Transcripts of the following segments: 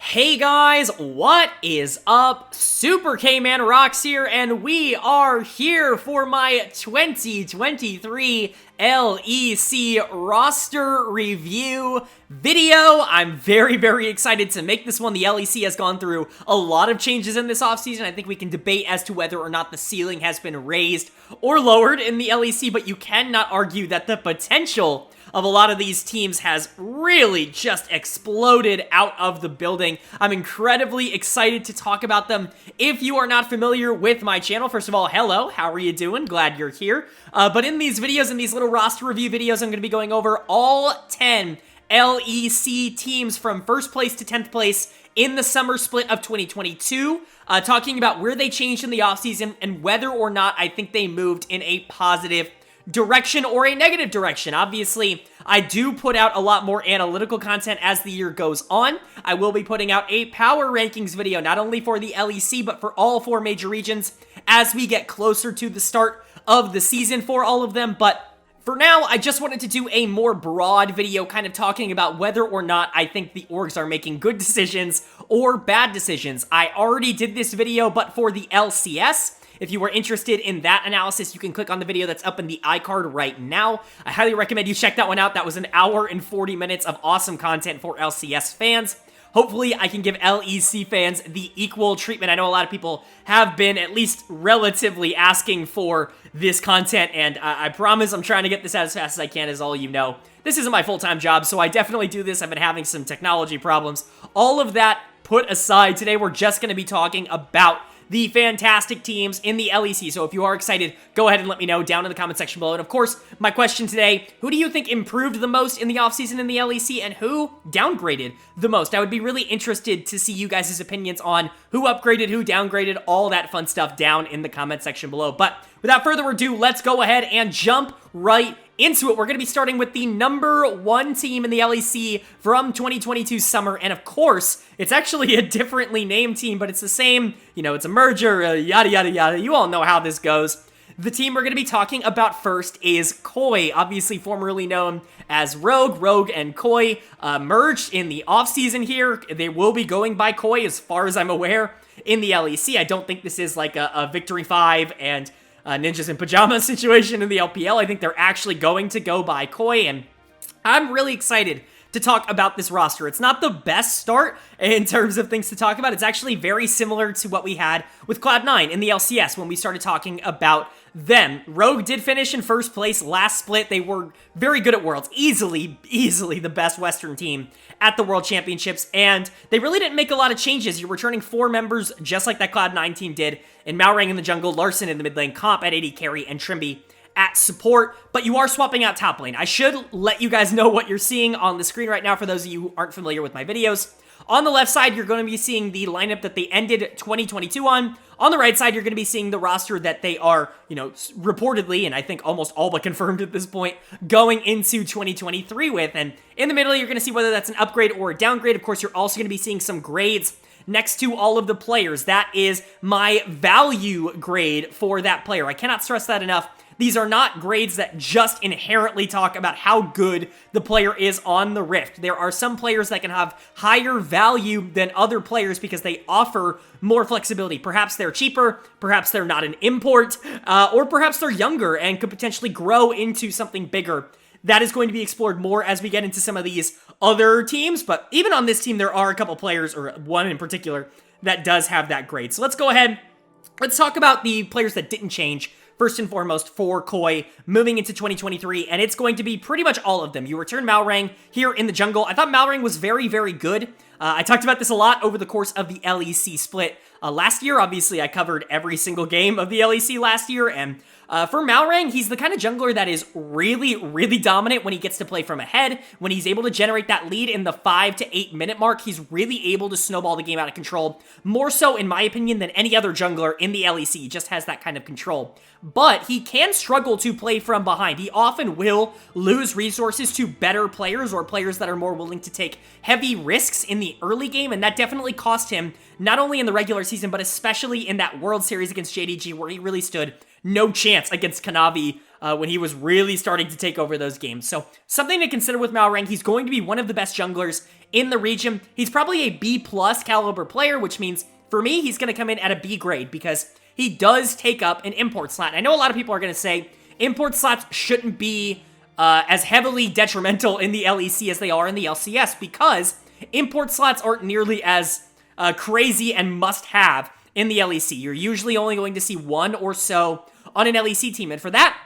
Hey guys, what is up? SuperKmanrocks here, and we are here for my 2023 LEC roster review video. I'm very excited to make this one. The LEC has gone through a lot of changes in this offseason. I think we can debate as to whether or not the ceiling has been raised or lowered in the LEC, but you cannot argue that the potential of a lot of these teams has really just exploded out of the building. I'm incredibly excited to talk about them. If you are not familiar with my channel, first of all, hello, how are you doing? Glad you're here. But in these videos, in these little roster review videos, I'm going to be going over all 10 LEC teams from 1st place to 10th place in the summer split of 2022, talking about where they changed in the offseason and whether or not I think they moved in a positive direction or a negative direction. Obviously, I do put out a lot more analytical content as the year goes on. I will be putting out a power rankings video, not only for the LEC, but for all 4 major regions as we get closer to the start of the season for all of them. But for now, I just wanted to do a more broad video kind of talking about whether or not I think the orgs are making good decisions or bad decisions. I already did this video, but for the LCS, if you are interested in that analysis, you can click on the video that's up in the iCard right now. I highly recommend you check that one out. That was an hour and 40 minutes of awesome content for LCS fans. Hopefully, I can give LEC fans the equal treatment. I know a lot of people have been at least relatively asking for this content, and I promise I'm trying to get this out as fast as I can, as all you know. This isn't my full-time job, so I definitely do this. I've been having some technology problems. All of that put aside, today we're just going to be talking about the fantastic teams in the LEC. So if you are excited, go ahead and let me know down in the comment section below. And of course, my question today, who do you think improved the most in the offseason in the LEC and who downgraded the most? I would be really interested to see you guys' opinions on who upgraded, who downgraded, all that fun stuff down in the comment section below. But without further ado, let's go ahead and jump right into it. We're going to be starting with the #1 team in the LEC from 2022 summer, and of course, it's actually a differently named team, but it's the same, you know, it's a merger, yada yada yada. You all know how this goes. The team we're going to be talking about first is Koi, obviously formerly known as Rogue. Rogue and Koi merged in the offseason here. They will be going by Koi as far as I'm aware in the LEC. I don't think this is like a Victory 5 and Ninjas in Pajamas situation in the LPL. I think they're actually going to go by Koi, and I'm really excited to talk about this roster. It's not the best start in terms of things to talk about. It's actually very similar to what we had with Cloud9 in the LCS when we started talking about them. Rogue did finish in 1st place last split. They were very good at Worlds. Easily the best Western team at the World Championships, and they really didn't make a lot of changes. You're returning 4 members just like that Cloud9 team did, in Malrang in the jungle, Larson in the mid lane, Comp at AD carry, and Trimby at support, but you are swapping out top lane. I should let you guys know what you're seeing on the screen right now for those of you who aren't familiar with my videos. On the left side, you're going to be seeing the lineup that they ended 2022 on. On the right side, you're going to be seeing the roster that they are, you know, reportedly, and I think almost all but confirmed at this point, going into 2023 with. And in the middle, you're going to see whether that's an upgrade or a downgrade. Of course, you're also going to be seeing some grades next to all of the players. That is my value grade for that player. I cannot stress that enough. These are not grades that just inherently talk about how good the player is on the Rift. There are some players that can have higher value than other players because they offer more flexibility. Perhaps they're cheaper, perhaps they're not an import, or perhaps they're younger and could potentially grow into something bigger. That is going to be explored more as we get into some of these other teams, but even on this team, there are a couple players, or one in particular, that does have that grade. So let's go ahead, let's talk about the players that didn't change. First and foremost, for Koi, moving into 2023, and it's going to be pretty much all of them. You return Malrang here in the jungle. I thought Malrang was very good. I talked about this a lot over the course of the LEC split. Last year, obviously, I covered every single game of the LEC last year, and for Malrang, he's the kind of jungler that is really dominant when he gets to play from ahead. When he's able to generate that lead in the 5 to 8 minute mark, he's really able to snowball the game out of control. More so, in my opinion, than any other jungler in the LEC. He just has that kind of control. But he can struggle to play from behind. He often will lose resources to better players or players that are more willing to take heavy risks in the early game, and that definitely cost him, not only in the regular season, but especially in that World Series against JDG, where he really stood no chance against Kanavi when he was really starting to take over those games. So something to consider with Malrang. He's going to be one of the best junglers in the region. He's probably a B plus caliber player, which means for me, he's going to come in at a B grade because he does take up an import slot. And I know a lot of people are going to say import slots shouldn't be as heavily detrimental in the LEC as they are in the LCS because import slots aren't nearly as crazy and must-have in the LEC. You're usually only going to see one or so on an LEC team, and for that,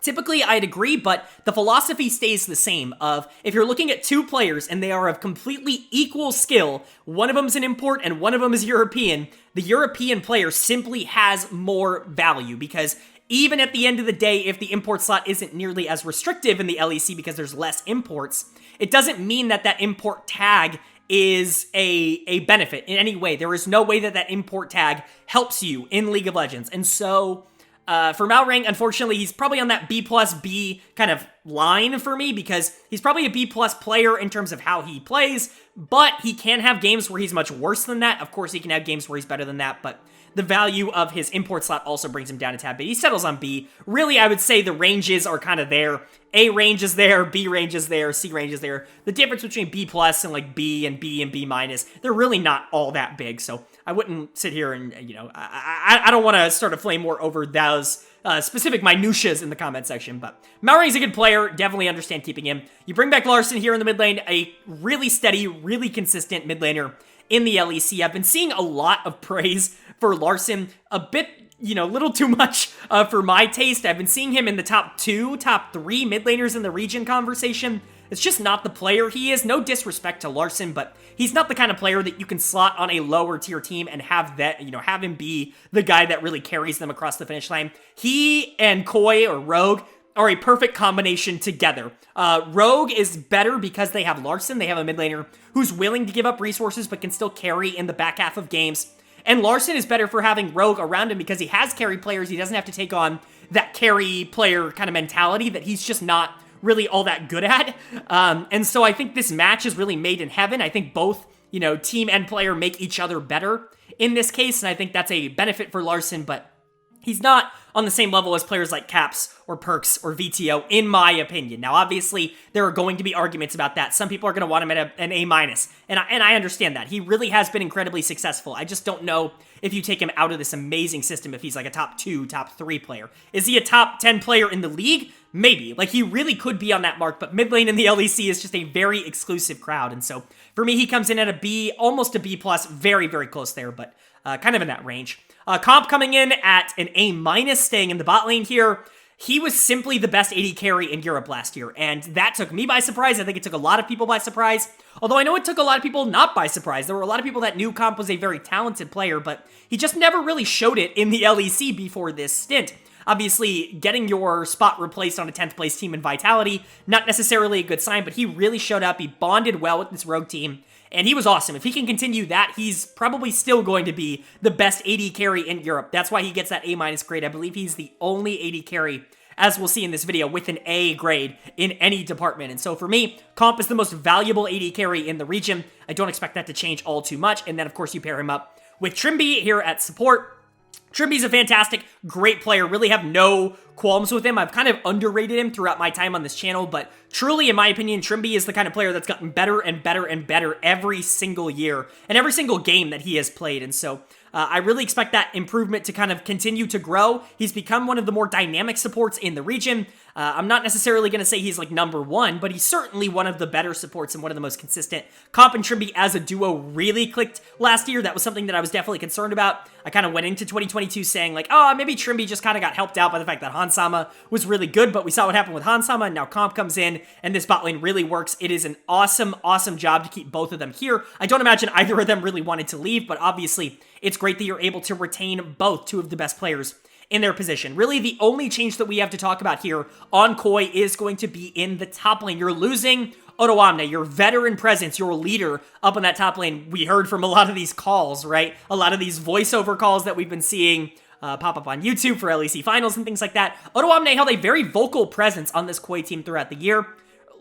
typically I'd agree, but the philosophy stays the same of if you're looking at two players and they are of completely equal skill, one of them is an import and one of them is European, the European player simply has more value because even at the end of the day, if the import slot isn't nearly as restrictive in the LEC because there's less imports, it doesn't mean that that import tag is a benefit in any way. There is no way that that import tag helps you in League of Legends. And so for Malrang, unfortunately, he's probably on that B plus B kind of line for me because he's probably a B plus player in terms of how he plays, but he can have games where he's much worse than that. Of course, he can have games where he's better than that, but the value of his import slot also brings him down a tad bit. He settles on B. Really, I would say the ranges are kind of there. A range is there, B range is there, C range is there. The difference between B plus and like B and B minus, they're really not all that big. So I wouldn't sit here and, you know, I don't want to start a flame war over those specific minutiae in the comment section, but Malrang's a good player. Definitely understand keeping him. You bring back Larson here in the mid lane, a really steady, really consistent mid laner in the LEC. I've been seeing a lot of praise for Larson, a bit, you know, little too much for my taste. I've been seeing him in the top 2, top 3 mid laners in the region conversation. It's just not the player he is. No disrespect to Larson, but he's not the kind of player that you can slot on a lower tier team and have that, you know, have him be the guy that really carries them across the finish line. He and Koi or Rogue are a perfect combination together. Rogue is better because they have Larson. They have a mid laner who's willing to give up resources but can still carry in the back half of games. And Larson is better for having Rogue around him because he has carry players. He doesn't have to take on that carry player kind of mentality that he's just not really all that good at. And so I think this match is really made in heaven. I think both, you know, team and player make each other better in this case. And I think that's a benefit for Larson, but he's not on the same level as players like Caps or Perks or VTO, in my opinion. Now, obviously, there are going to be arguments about that. Some people are going to want him at an A-, and I understand that. He really has been incredibly successful. I just don't know if you take him out of this amazing system if he's like a top 2, top 3 player. Is he a top 10 player in the league? Maybe. Like, he really could be on that mark, but mid lane in the LEC is just a very exclusive crowd, and so for me, he comes in at a B, almost a B+, very, very close there, but kind of in that range. Comp coming in at an A-, staying in the bot lane here. He was simply the best AD carry in Europe last year, and that took me by surprise. I think it took a lot of people by surprise, although I know it took a lot of people not by surprise. There were a lot of people that knew Comp was a very talented player, but he just never really showed it in the LEC before this stint. Obviously, getting your spot replaced on a 10th place team in Vitality, not necessarily a good sign, but he really showed up. He bonded well with this Rogue team, and he was awesome. If he can continue that, he's probably still going to be the best AD carry in Europe. That's why he gets that A- grade. I believe he's the only AD carry, as we'll see in this video, with an A grade in any department. And so for me, Comp is the most valuable AD carry in the region. I don't expect that to change all too much. And then, of course, you pair him up with Trimby here at support. Trimby's a fantastic, great player. Really have no qualms with him. I've kind of underrated him throughout my time on this channel, but truly, in my opinion, Trimby is the kind of player that's gotten better and better and better every single year and every single game that he has played. And so I really expect that improvement to kind of continue to grow. He's become one of the more dynamic supports in the region. I'm not necessarily going to say he's like number 1, but he's certainly one of the better supports and one of the most consistent. Comp and Trimby as a duo really clicked last year. That was something that I was definitely concerned about. I kind of went into 2022 saying like, oh, maybe Trimby just kind of got helped out by the fact that Hansama was really good, but we saw what happened with Hansama, and now Comp comes in, and this bot lane really works. It is an awesome, awesome job to keep both of them here. I don't imagine either of them really wanted to leave, but obviously, it's great that you're able to retain both, two of the best players in their position. Really, the only change that we have to talk about here on Koi is going to be in the top lane. You're losing Otoamne, your veteran presence, your leader up on that top lane. We heard from a lot of these calls, right? A lot of these voiceover calls that we've been seeing pop up on YouTube for LEC finals and things like that. Otoamne held a very vocal presence on this Koi team throughout the year.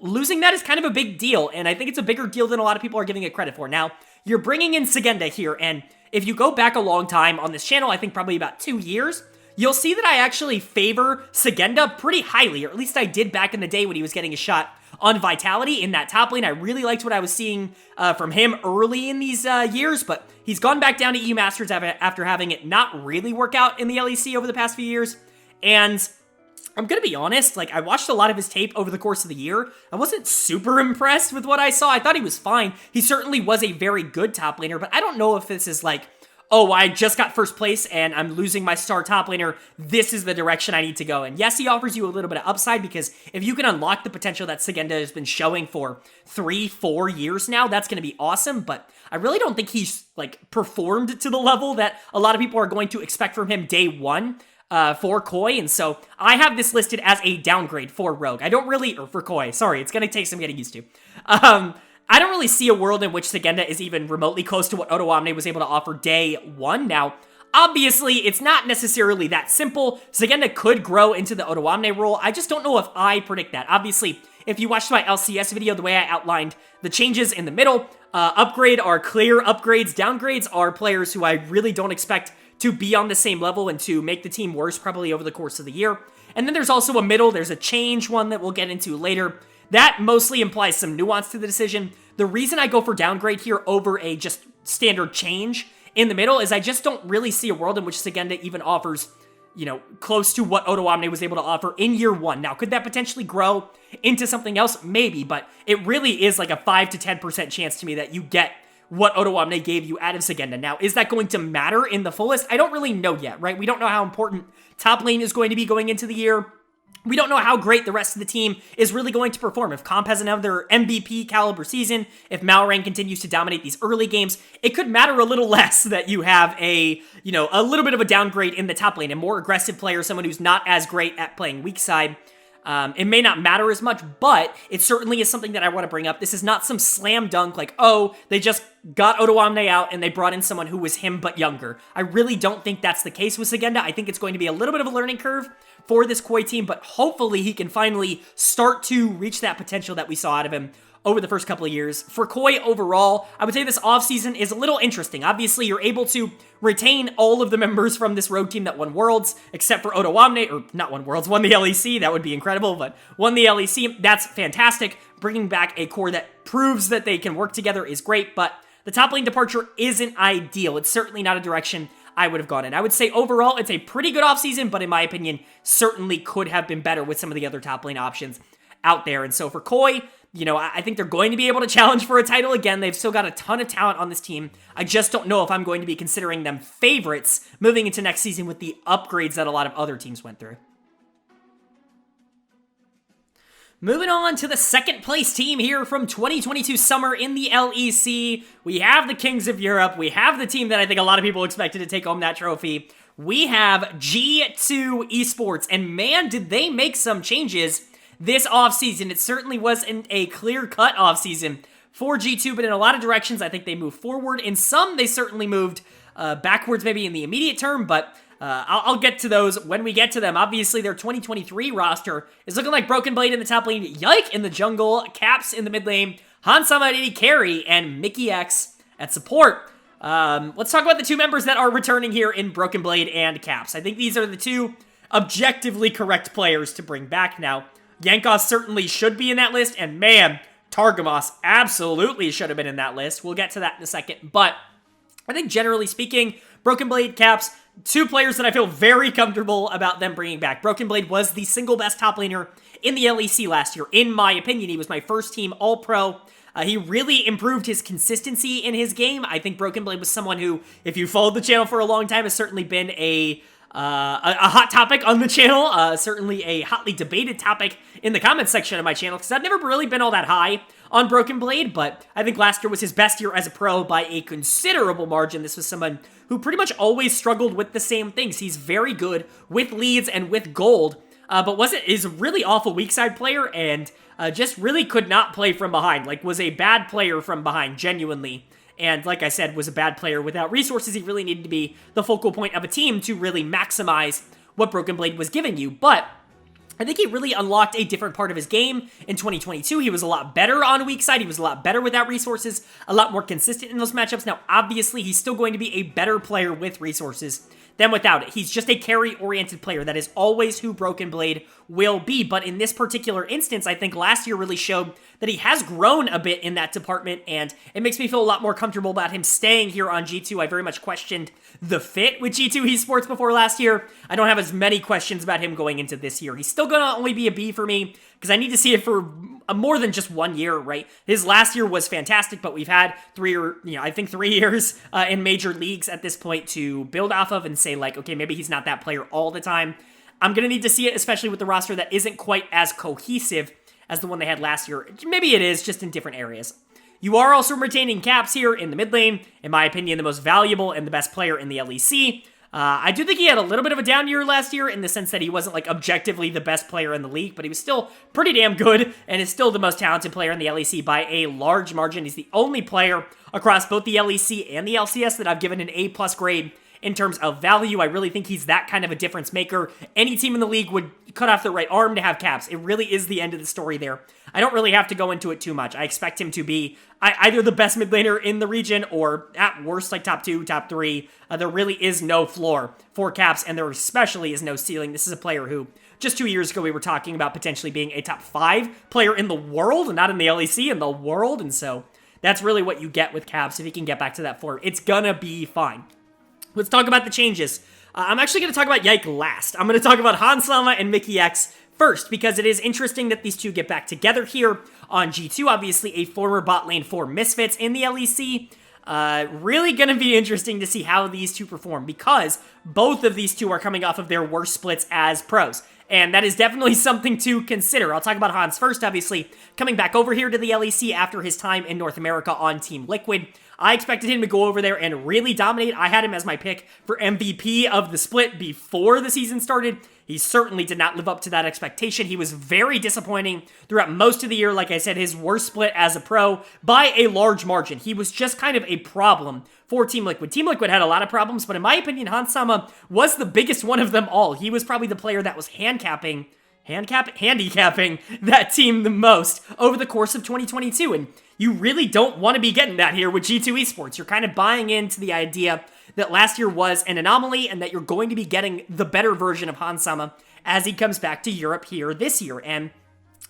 Losing that is kind of a big deal, and I think it's a bigger deal than a lot of people are giving it credit for. Now, you're bringing in Segenda here, and if you go back a long time on this channel, I think probably about 2 years, you'll see that I actually favor Segenda pretty highly, or at least I did back in the day when he was getting a shot on Vitality in that top lane. I really liked what I was seeing from him early in these years, but he's gone back down to EU Masters after having it not really work out in the LEC over the past few years. And I'm gonna be honest, like, I watched a lot of his tape over the course of the year. I wasn't super impressed with what I saw. I thought he was fine. He certainly was a very good top laner, but I don't know if this is like, oh, I just got first place and I'm losing my star top laner. This is the direction I need to go. And yes, he offers you a little bit of upside, because if you can unlock the potential that Sagenda has been showing for 3-4 years now, that's going to be awesome. But I really don't think he's like performed to the level that a lot of people are going to expect from him day one for Koi. And so I have this listed as a downgrade for Rogue. I don't really, or for Koi, sorry, it's going to take some getting used to. I don't really see a world in which Sagenda is even remotely close to what Otoamne was able to offer day one. Now, obviously, it's not necessarily that simple. Sagenda could grow into the Otoamne role. I just don't know if I predict that. Obviously, if you watched my LCS video, the way I outlined the changes in the middle, upgrade are clear upgrades. Downgrades are players who I really don't expect to be on the same level and to make the team worse probably over the course of the year. And then there's also a middle. There's a change one that we'll get into later. That mostly implies some nuance to the decision. The reason I go for downgrade here over a just standard change in the middle is I just don't really see a world in which Sagenda even offers, you know, close to what Otoamne was able to offer in year one. Now, could that potentially grow into something else? Maybe, but it really is like a 5 to 10% chance to me that you get what Otoamne gave you out of Sagenda. Now, is that going to matter in the fullest? I don't really know yet, right? We don't know how important top lane is going to be going into the year. We don't know how great the rest of the team is really going to perform. If Comp has another MVP caliber season, if Malrang continues to dominate these early games, it could matter a little less that you have a little bit of a downgrade in the top lane, a more aggressive player, someone who's not as great at playing weak side. It may not matter as much, but it certainly is something that I want to bring up. This is not some slam dunk like, oh, they just got Otoamne out and they brought in someone who was him but younger. I really don't think that's the case with Sagenda. I think it's going to be a little bit of a learning curve for this Koi team, but hopefully he can finally start to reach that potential that we saw out of him over the first couple of years. For Koi overall, I would say this offseason is a little interesting. Obviously, you're able to retain all of the members from this Rogue team that won Worlds, except for Otoamne, or not won Worlds, won the LEC. That would be incredible, but won the LEC. That's fantastic. Bringing back a core that proves that they can work together is great, but the top lane departure isn't ideal. It's certainly not a direction I would have gone in. I would say overall, it's a pretty good offseason, but in my opinion, certainly could have been better with some of the other top lane options out there. And so for Koi, you know, I think they're going to be able to challenge for a title again. They've still got a ton of talent on this team. I just don't know if I'm going to be considering them favorites moving into next season with the upgrades that a lot of other teams went through. Moving on to the second place team here from 2022 summer in the LEC. We have the Kings of Europe. We have the team that I think a lot of people expected to take home that trophy. We have G2 Esports, and man, did they make some changes this offseason. It certainly wasn't a clear-cut offseason for G2, but in a lot of directions, I think they moved forward. In some, they certainly moved backwards maybe in the immediate term, but I'll get to those when we get to them. Obviously, their 2023 roster is looking like Broken Blade in the top lane, Yike in the jungle, Caps in the mid lane, Hansama at carry, and Mickey X at support. Let's talk about the two members that are returning here in Broken Blade and Caps. I think these are the two objectively correct players to bring back now. Yankos certainly should be in that list, and man, Targamas absolutely should have been in that list. We'll get to that in a second, but I think generally speaking, Broken Blade, Caps, two players that I feel very comfortable about them bringing back. Broken Blade was the single best top laner in the LEC last year. In my opinion, he was my first team All-Pro. He really improved his consistency in his game. I think Broken Blade was someone who, if you followed the channel for a long time, has certainly been a hot topic on the channel, certainly a hotly debated topic in the comments section of my channel, because I've never really been all that high on Broken Blade, but I think last year was his best year as a pro by a considerable margin. This was someone who pretty much always struggled with the same things. He's very good with leads and with gold, but is a really awful weak side player, and just really could not play from behind, like was a bad player from behind, genuinely. And like I said, was a bad player without resources. He really needed to be the focal point of a team to really maximize what Broken Blade was giving you. But I think he really unlocked a different part of his game in 2022. He was a lot better on weak side. He was a lot better without resources, a lot more consistent in those matchups. Now, obviously, he's still going to be a better player with resources than without it. He's just a carry-oriented player. That is always who Broken Blade will be. But in this particular instance, I think last year really showed that he has grown a bit in that department, and it makes me feel a lot more comfortable about him staying here on G2. I very much questioned the fit with G2 Esports before last year. I don't have as many questions about him going into this year. He's still going to only be a B for me, because I need to see it for more than just 1 year, right? His last year was fantastic, but we've had 3 years in major leagues at this point to build off of and say, like, okay, maybe he's not that player all the time. I'm going to need to see it, especially with the roster that isn't quite as cohesive as the one they had last year. Maybe it is, just in different areas. You are also retaining Caps here in the mid lane. In my opinion, the most valuable and the best player in the LEC. I do think he had a little bit of a down year last year in the sense that he wasn't like objectively the best player in the league, but he was still pretty damn good and is still the most talented player in the LEC by a large margin. He's the only player across both the LEC and the LCS that I've given an A+ grade in terms of value. I really think he's that kind of a difference maker. Any team in the league would cut off their right arm to have Caps. It really is the end of the story there. I don't really have to go into it too much. I expect him to be either the best mid laner in the region or at worst like top 2, top 3. There really is no floor for Caps, and there especially is no ceiling. This is a player who just 2 years ago we were talking about potentially being a top 5 player in the world, not in the LEC, in the world, and so that's really what you get with Caps if he can get back to that form. It's gonna be fine. Let's talk about the changes. I'm actually going to talk about Yike last. I'm going to talk about Hansama and Mikyx first, because it is interesting that these two get back together here on G2. Obviously, a former bot lane for Misfits in the LEC. Really going to be interesting to see how these two perform, because both of these two are coming off of their worst splits as pros. And that is definitely something to consider. I'll talk about Hans first, obviously, coming back over here to the LEC after his time in North America on Team Liquid. I expected him to go over there and really dominate. I had him as my pick for MVP of the split before the season started. He certainly did not live up to that expectation. He was very disappointing throughout most of the year. Like I said, his worst split as a pro by a large margin. He was just kind of a problem for Team Liquid. Team Liquid had a lot of problems, but in my opinion, Hansama was the biggest one of them all. He was probably the player that was handicapping that team the most over the course of 2022. And you really don't want to be getting that here with G2 Esports. You're kind of buying into the idea that last year was an anomaly and that you're going to be getting the better version of Hansama as he comes back to Europe here this year. And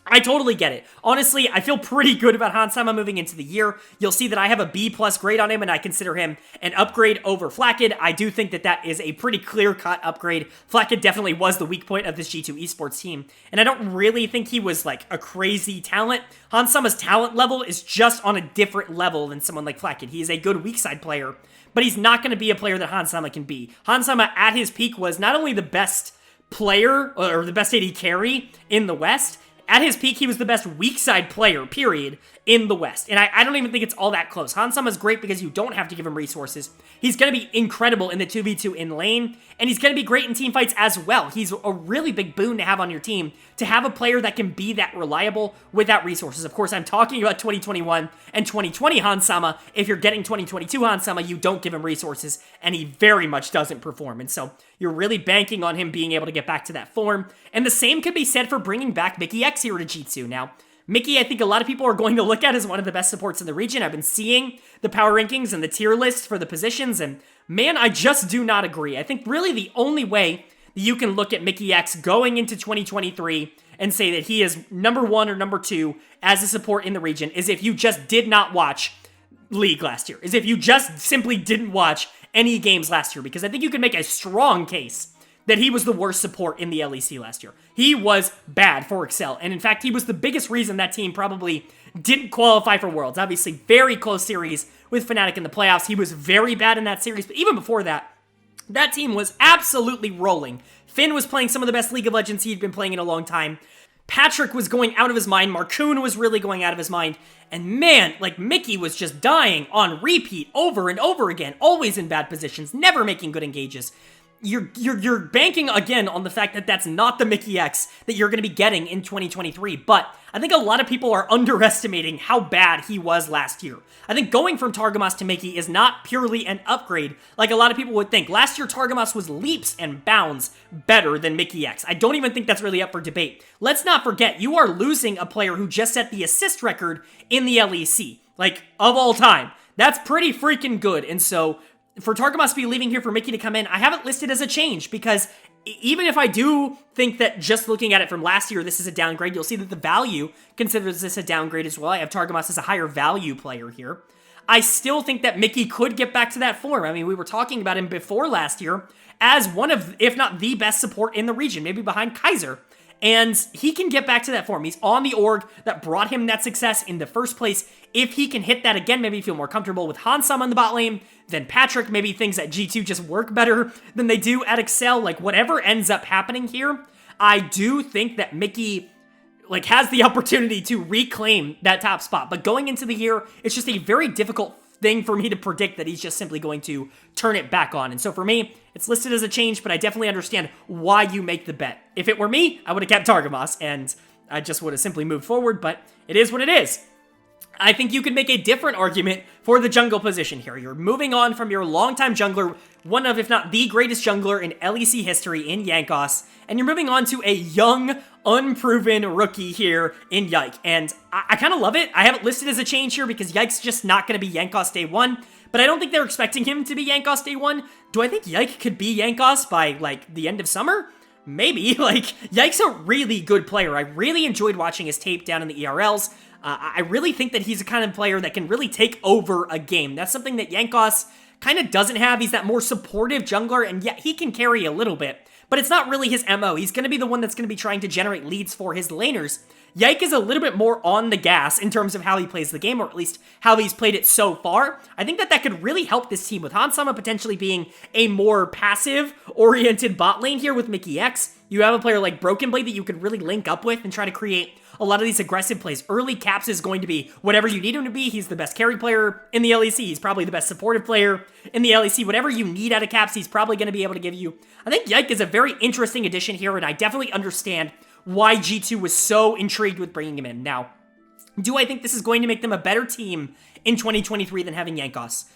I totally get it. Honestly, I feel pretty good about Hansama moving into the year. You'll see that I have a B+ grade on him, and I consider him an upgrade over Flakked. I do think that that is a pretty clear-cut upgrade. Flakked definitely was the weak point of this G2 Esports team, and I don't really think he was like a crazy talent. Hansama's talent level is just on a different level than someone like Flakked. He is a good weak side player, but he's not going to be a player that Hansama can be. Hansama at his peak was not only the best player, or the best AD carry in the West, at his peak, he was the best weak side player, period, in the West. And I don't even think it's all that close. Hansama's great because you don't have to give him resources. He's going to be incredible in the 2v2 in lane, and he's going to be great in team fights as well. He's a really big boon to have on your team, to have a player that can be that reliable without resources. Of course, I'm talking about 2021 and 2020 Hansama. If you're getting 2022 Hansama, you don't give him resources, and he very much doesn't perform. And so you're really banking on him being able to get back to that form. And the same could be said for bringing back Mikyx here to G2. Now, Mickey, I think a lot of people are going to look at as one of the best supports in the region. I've been seeing the power rankings and the tier list for the positions, and man, I just do not agree. I think really the only way that you can look at Mikyx going into 2023 and say that he is number 1 or number 2 as a support in the region is if you just did not watch League last year, is if you just simply didn't watch any games last year, because I think you can make a strong case that he was the worst support in the LEC last year. He was bad for Excel, and in fact, he was the biggest reason that team probably didn't qualify for Worlds. Obviously, very close series with Fnatic in the playoffs. He was very bad in that series, but even before that, that team was absolutely rolling. Finn was playing some of the best League of Legends he'd been playing in a long time. Patrick was going out of his mind. Marcoon was really going out of his mind. And man, like, Mickey was just dying on repeat over and over again, always in bad positions, never making good engages. You're banking again on the fact that that's not the Mikyx that you're going to be getting in 2023, but I think a lot of people are underestimating how bad he was last year. I think going from Targamas to Mickey is not purely an upgrade like a lot of people would think. Last year, Targamas was leaps and bounds better than Mikyx. I don't even think that's really up for debate. Let's not forget, you are losing a player who just set the assist record in the LEC, like, of all time. That's pretty freaking good, and so for Targamas to be leaving here for Mickey to come in, I have it listed as a change because even if I do think that just looking at it from last year, this is a downgrade, you'll see that the value considers this a downgrade as well. I have Targamas as a higher value player here. I still think that Mickey could get back to that form. I mean, we were talking about him before last year as one of, if not the best support in the region, maybe behind Kaiser. And he can get back to that form. He's on the org that brought him that success in the first place. If he can hit that again, maybe feel more comfortable with Hansam on the bot lane, then Patrick, maybe things at G2 just work better than they do at Excel. Like, whatever ends up happening here, I do think that Mickey has the opportunity to reclaim that top spot. But going into the year, it's just a very difficult thing for me to predict that he's just simply going to turn it back on. And so for me, it's listed as a change, but I definitely understand why you make the bet. If it were me, I would have kept Targamas, and I just would have simply moved forward, but it is what it is. I think you could make a different argument for the jungle position here. You're moving on from your longtime jungler, one of, if not the greatest jungler in LEC history in Jankos, and you're moving on to a young, unproven rookie here in Yike. And I kind of love it. I have it listed as a change here because Yike's just not going to be Jankos day one, but I don't think they're expecting him to be Jankos day one. Do I think Yike could be Jankos by, the end of summer? Maybe. Yike's a really good player. I really enjoyed watching his tape down in the ERLs. I really think that he's the kind of player that can really take over a game. That's something that Jankos kind of doesn't have. He's that more supportive jungler, and yeah, he can carry a little bit, but it's not really his MO. He's going to be the one that's going to be trying to generate leads for his laners. Yike is a little bit more on the gas in terms of how he plays the game, or at least how he's played it so far. I think that could really help this team with Hansama potentially being a more passive-oriented bot lane here with Mickey X. You have a player like Broken Blade that you could really link up with and try to create a lot of these aggressive plays. Early, Caps is going to be whatever you need him to be. He's the best carry player in the LEC. He's probably the best supportive player in the LEC. Whatever you need out of Caps, he's probably going to be able to give you. I think Yike is a very interesting addition here, and I definitely understand why G2 was so intrigued with bringing him in. Now, do I think this is going to make them a better team in 2023 than having Jankos?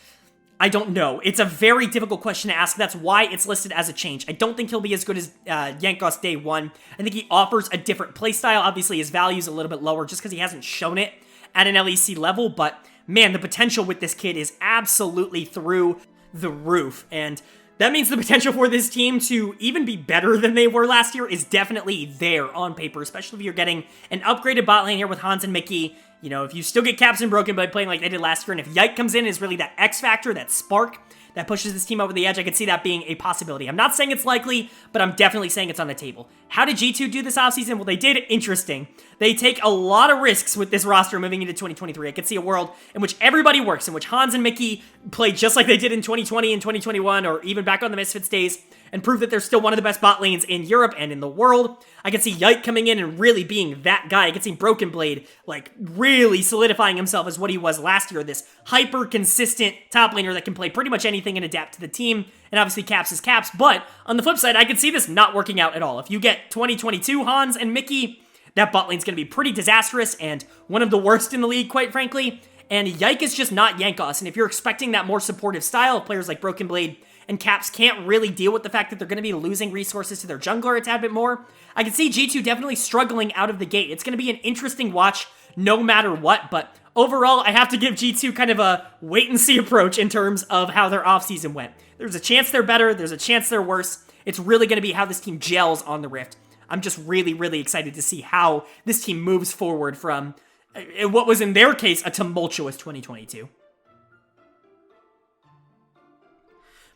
I don't know. It's a very difficult question to ask. That's why it's listed as a change. I don't think he'll be as good as Jankos day one. I think he offers a different playstyle. Obviously, his value is a little bit lower just because he hasn't shown it at an LEC level. But man, the potential with this kid is absolutely through the roof. And that means the potential for this team to even be better than they were last year is definitely there on paper, especially if you're getting an upgraded bot lane here with Hans and Mickey. You know, if you still get Caps and Broken by playing like they did last year, and if Yike comes in and is really that X factor, that spark that pushes this team over the edge, I could see that being a possibility. I'm not saying it's likely, but I'm definitely saying it's on the table. How did G2 do this offseason? Well, they did interesting. They take a lot of risks with this roster moving into 2023. I could see a world in which everybody works, in which Hans and Mickey play just like they did in 2020 and 2021, or even back on the Misfits days, and prove that they're still one of the best bot lanes in Europe and in the world. I could see Yike coming in and really being that guy. I could see Broken Blade, really solidifying himself as what he was last year, this hyper-consistent top laner that can play pretty much anything and adapt to the team. And obviously Caps is Caps, but on the flip side, I could see this not working out at all. If you get 2022 Hans and Mickey, that bot lane's going to be pretty disastrous and one of the worst in the league, quite frankly. And Yike is just not Jankos. And if you're expecting that more supportive style of players like Broken Blade and Caps can't really deal with the fact that they're going to be losing resources to their jungler a tad bit more, I can see G2 definitely struggling out of the gate. It's going to be an interesting watch no matter what, but overall, I have to give G2 kind of a wait-and-see approach in terms of how their offseason went. There's a chance they're better, there's a chance they're worse. It's really going to be how this team gels on the Rift. I'm just really, really excited to see how this team moves forward from what was, in their case, a tumultuous 2022.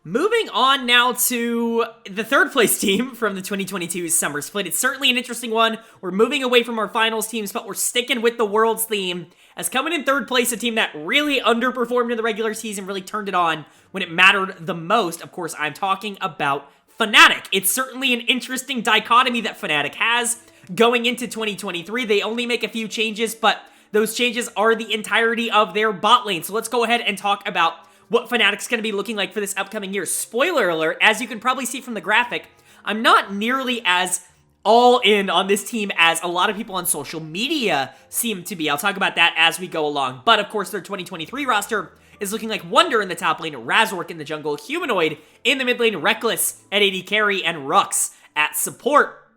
Moving on now to the third place team from the 2022 Summer Split. It's certainly an interesting one. We're moving away from our finals teams, but we're sticking with the Worlds theme. As coming in third place, a team that really underperformed in the regular season, really turned it on when it mattered the most. Of course, I'm talking about Fnatic. It's certainly an interesting dichotomy that Fnatic has going into 2023. They only make a few changes, but those changes are the entirety of their bot lane. So let's go ahead and talk about what Fnatic's going to be looking like for this upcoming year. Spoiler alert, as you can probably see from the graphic, I'm not nearly as all in on this team as a lot of people on social media seem to be. I'll talk about that as we go along. But of course, their 2023 roster is looking like Wonder in the top lane, Razork in the jungle, Humanoid in the mid lane, Reckless at AD carry, and Rux at support.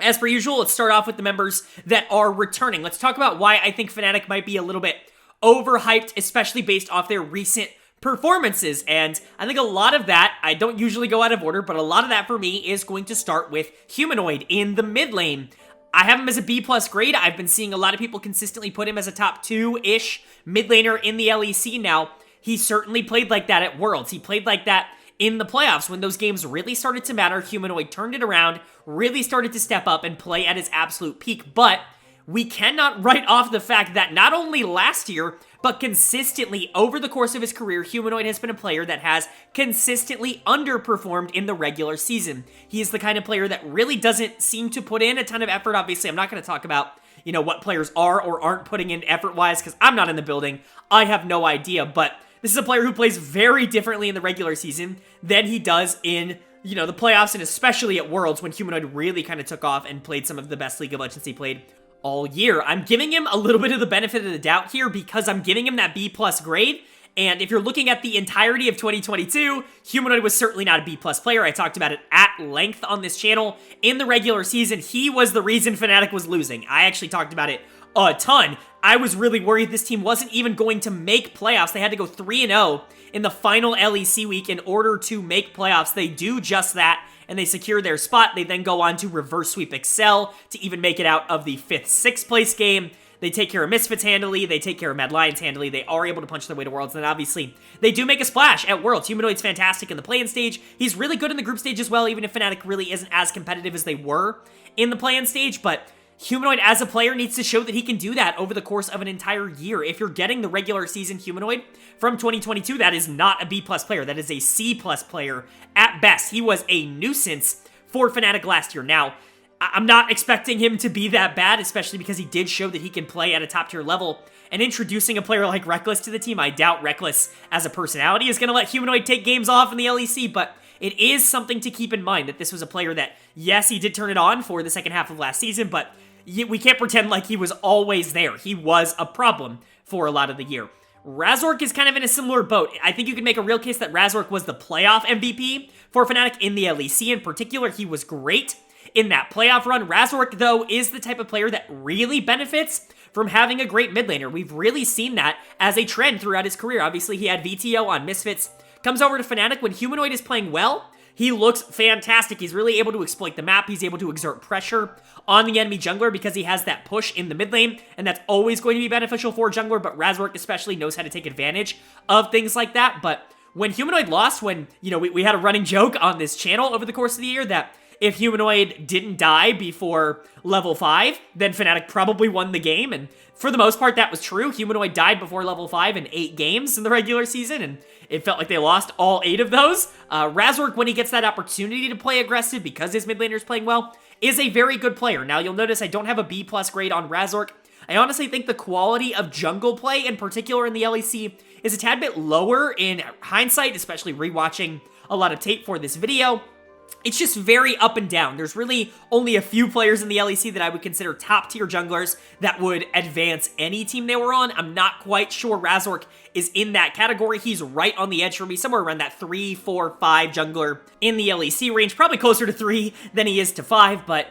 As per usual, let's start off with the members that are returning. Let's talk about why I think Fnatic might be a little bit overhyped, especially based off their recent performances. And I think a lot of that, I don't usually go out of order, but a lot of that for me is going to start with Humanoid in the mid lane. I have him as a B+ grade. I've been seeing a lot of people consistently put him as a top 2-ish mid laner in the LEC now. He certainly played like that at Worlds. He played like that in the playoffs when those games really started to matter. Humanoid turned it around, really started to step up and play at his absolute peak. But we cannot write off the fact that not only last year, but consistently over the course of his career, Humanoid has been a player that has consistently underperformed in the regular season. He is the kind of player that really doesn't seem to put in a ton of effort. Obviously, I'm not going to talk about, what players are or aren't putting in effort-wise because I'm not in the building. I have no idea, but this is a player who plays very differently in the regular season than he does in, the playoffs and especially at Worlds when Humanoid really kind of took off and played some of the best League of Legends he played all year. I'm giving him a little bit of the benefit of the doubt here because I'm giving him that B+ grade. And if you're looking at the entirety of 2022, Humanoid was certainly not a B+ player. I talked about it at length on this channel. In the regular season, he was the reason Fnatic was losing. I actually talked about it a ton. I was really worried this team wasn't even going to make playoffs. They had to go 3-0 in the final LEC week in order to make playoffs. They do just that, and they secure their spot. They then go on to reverse sweep Excel to even make it out of the 5th, 6th place game. They take care of Misfits handily. They take care of Mad Lions handily. They are able to punch their way to Worlds, and obviously, they do make a splash at Worlds. Humanoid's fantastic in the play-in stage. He's really good in the group stage as well, even if Fnatic really isn't as competitive as they were in the play-in stage, but Humanoid as a player needs to show that he can do that over the course of an entire year. If you're getting the regular season Humanoid from 2022, that is not a B+ player. That is a C+ player at best. He was a nuisance for Fnatic last year. Now, I'm not expecting him to be that bad, especially because he did show that he can play at a top-tier level. And introducing a player like Reckless to the team, I doubt Reckless as a personality is going to let Humanoid take games off in the LEC, but it is something to keep in mind that this was a player that, yes, he did turn it on for the second half of last season, but we can't pretend like he was always there. He was a problem for a lot of the year. Razork is kind of in a similar boat. I think you can make a real case that Razork was the playoff MVP for Fnatic in the LEC in particular. He was great in that playoff run. Razork, though, is the type of player that really benefits from having a great mid laner. We've really seen that as a trend throughout his career. Obviously, he had VTO on Misfits. Comes over to Fnatic when Humanoid is playing well. He looks fantastic. He's really able to exploit the map. He's able to exert pressure on the enemy jungler because he has that push in the mid lane, and that's always going to be beneficial for a jungler, but Razork especially knows how to take advantage of things like that. But when Humanoid lost, when, we had a running joke on this channel over the course of the year that if Humanoid didn't die before level 5, then Fnatic probably won the game, and for the most part, that was true. Humanoid died before level 5 in 8 games in the regular season, and it felt like they lost all 8 of those. Razork, when he gets that opportunity to play aggressive because his mid laner is playing well, is a very good player. Now, you'll notice I don't have a B+ grade on Razork. I honestly think the quality of jungle play, in particular in the LEC, is a tad bit lower in hindsight, especially rewatching a lot of tape for this video. It's just very up and down. There's really only a few players in the LEC that I would consider top-tier junglers that would advance any team they were on. I'm not quite sure Razork is in that category. He's right on the edge for me, somewhere around that 3, 4, 5 jungler in the LEC range. Probably closer to 3 than he is to 5, but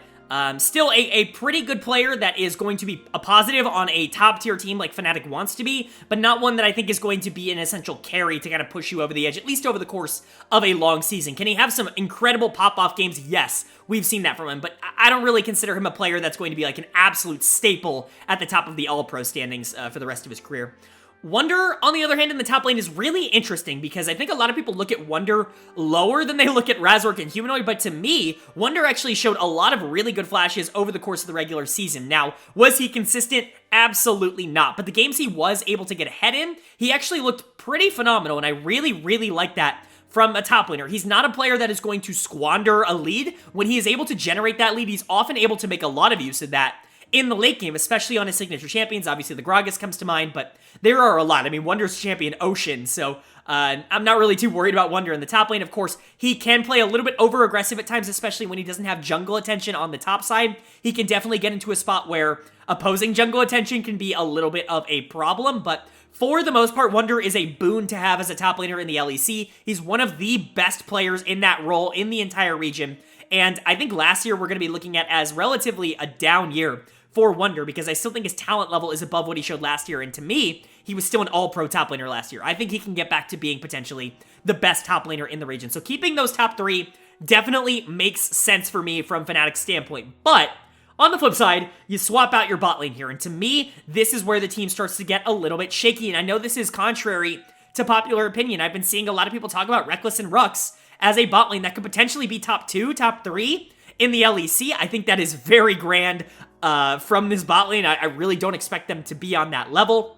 still a pretty good player that is going to be a positive on a top-tier team like Fnatic wants to be, but not one that I think is going to be an essential carry to kind of push you over the edge, at least over the course of a long season. Can he have some incredible pop-off games? Yes, we've seen that from him, but I don't really consider him a player that's going to be like an absolute staple at the top of the All-Pro standings for the rest of his career. Wunder, on the other hand, in the top lane is really interesting because I think a lot of people look at Wunder lower than they look at Razork and Humanoid, but to me, Wunder actually showed a lot of really good flashes over the course of the regular season. Now, was he consistent? Absolutely not, but the games he was able to get ahead in, he actually looked pretty phenomenal, and I really, really like that from a top laner. He's not a player that is going to squander a lead. When he is able to generate that lead, he's often able to make a lot of use of that in the late game, especially on his signature champions. Obviously, the Gragas comes to mind, but there are a lot. I mean, Wunder's champion Ocean, so I'm not really too worried about Wunder in the top lane. Of course, he can play a little bit over-aggressive at times, especially when he doesn't have jungle attention on the top side. He can definitely get into a spot where opposing jungle attention can be a little bit of a problem, but for the most part, Wunder is a boon to have as a top laner in the LEC. He's one of the best players in that role in the entire region, and I think last year we're going to be looking at as relatively a down year for Wunder because I still think his talent level is above what he showed last year, and to me, he was still an all-pro top laner last year. I think he can get back to being potentially the best top laner in the region. So keeping those top 3 definitely makes sense for me from Fnatic's standpoint. But on the flip side, you swap out your bot lane here. And to me, this is where the team starts to get a little bit shaky. And I know this is contrary to popular opinion. I've been seeing a lot of people talk about Rekkles and Rux as a bot lane that could potentially be top 2, top 3 in the LEC. I think that is very grand from this bot lane. I really don't expect them to be on that level.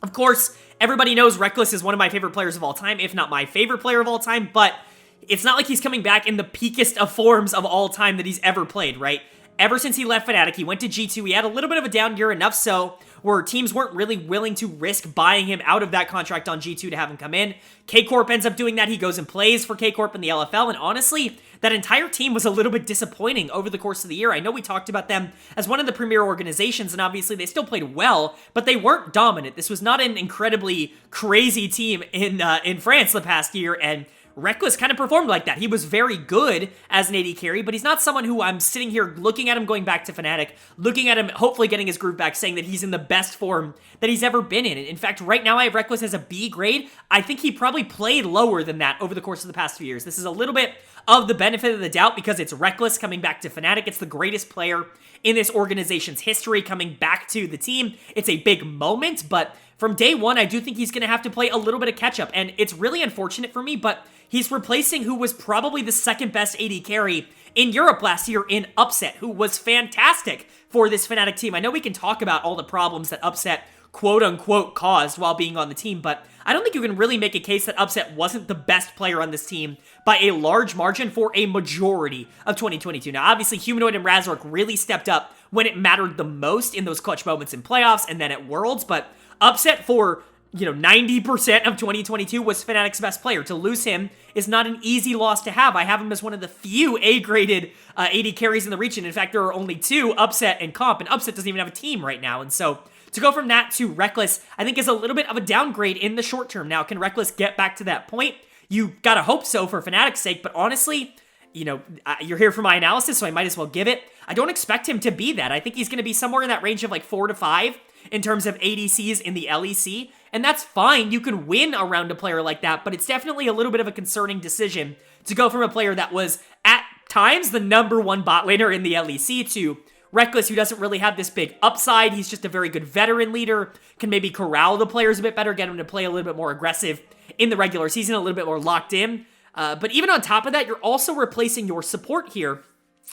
Of course, everybody knows Rekkles is one of my favorite players of all time, if not my favorite player of all time, but it's not like he's coming back in the peakest of forms of all time that he's ever played, right? Ever since he left Fnatic, he went to G2, he had a little bit of a down year, enough so where teams weren't really willing to risk buying him out of that contract on G2 to have him come in. K-Corp ends up doing that. He goes and plays for K-Corp in the LFL, and honestly, that entire team was a little bit disappointing over the course of the year. I know we talked about them as one of the premier organizations, and obviously they still played well, but they weren't dominant. This was not an incredibly crazy team in France the past year, and Rekkles kind of performed like that. He was very good as an AD carry, but he's not someone who I'm sitting here looking at him going back to Fnatic, looking at him hopefully getting his groove back, saying that he's in the best form that he's ever been in. In fact, right now I have Rekkles as a B grade. I think he probably played lower than that over the course of the past few years. This is a little bit of the benefit of the doubt because it's Rekkles coming back to Fnatic. It's the greatest player in this organization's history coming back to the team. It's a big moment, but from day one, I do think he's going to have to play a little bit of catch-up, and it's really unfortunate for me, but he's replacing who was probably the second best AD carry in Europe last year in Upset, who was fantastic for this Fnatic team. I know we can talk about all the problems that Upset quote-unquote caused while being on the team, but I don't think you can really make a case that Upset wasn't the best player on this team by a large margin for a majority of 2022. Now, obviously, Humanoid and Razork really stepped up when it mattered the most in those clutch moments in playoffs and then at Worlds, but Upset for 90% of 2022 was Fnatic's best player. To lose him is not an easy loss to have. I have him as one of the few A-graded AD carries in the region. In fact, there are only 2, Upset and Comp, and Upset doesn't even have a team right now. And so to go from that to Rekkles, I think is a little bit of a downgrade in the short term. Now, can Rekkles get back to that point? You gotta hope so for Fnatic's sake, but honestly, you're here for my analysis, so I might as well give it. I don't expect him to be that. I think he's going to be somewhere in that range of like 4 to 5 in terms of ADCs in the LEC, and that's fine. You can win around a player like that, but it's definitely a little bit of a concerning decision to go from a player that was, at times, the #1 bot laner in the LEC to Rekkles, who doesn't really have this big upside. He's just a very good veteran leader, can maybe corral the players a bit better, get them to play a little bit more aggressive in the regular season, a little bit more locked in. But even on top of that, you're also replacing your support here.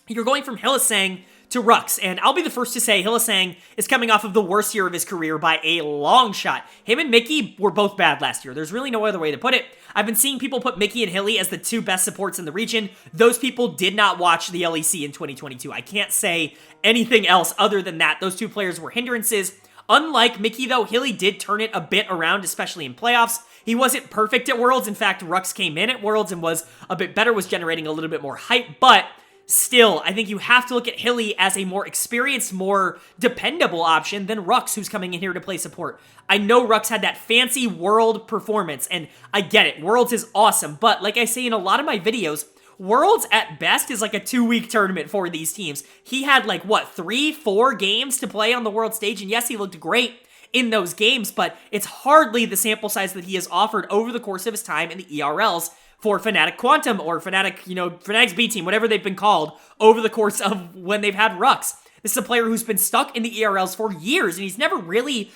You're going from Hylissang to Rux, and I'll be the first to say Hylissang is coming off of the worst year of his career by a long shot. Him and Mickey were both bad last year. There's really no other way to put it. I've been seeing people put Mickey and Hilly as the 2 best supports in the region. Those people did not watch the LEC in 2022. I can't say anything else other than that. Those 2 players were hindrances. Unlike Mickey, though, Hilly did turn it a bit around, especially in playoffs. He wasn't perfect at Worlds. In fact, Rux came in at Worlds and was a bit better, was generating a little bit more hype, but still, I think you have to look at Hilly as a more experienced, more dependable option than Rux, who's coming in here to play support. I know Rux had that fancy World performance, and I get it. Worlds is awesome, but like I say in a lot of my videos, Worlds at best is like a 2-week tournament for these teams. He had like, 3-4 games to play on the world stage, and yes, he looked great in those games, but it's hardly the sample size that he has offered over the course of his time in the ERLs for Fnatic Quantum or Fnatic, Fnatic's B team, whatever they've been called over the course of when they've had Rux. This is a player who's been stuck in the ERLs for years, and he's never really,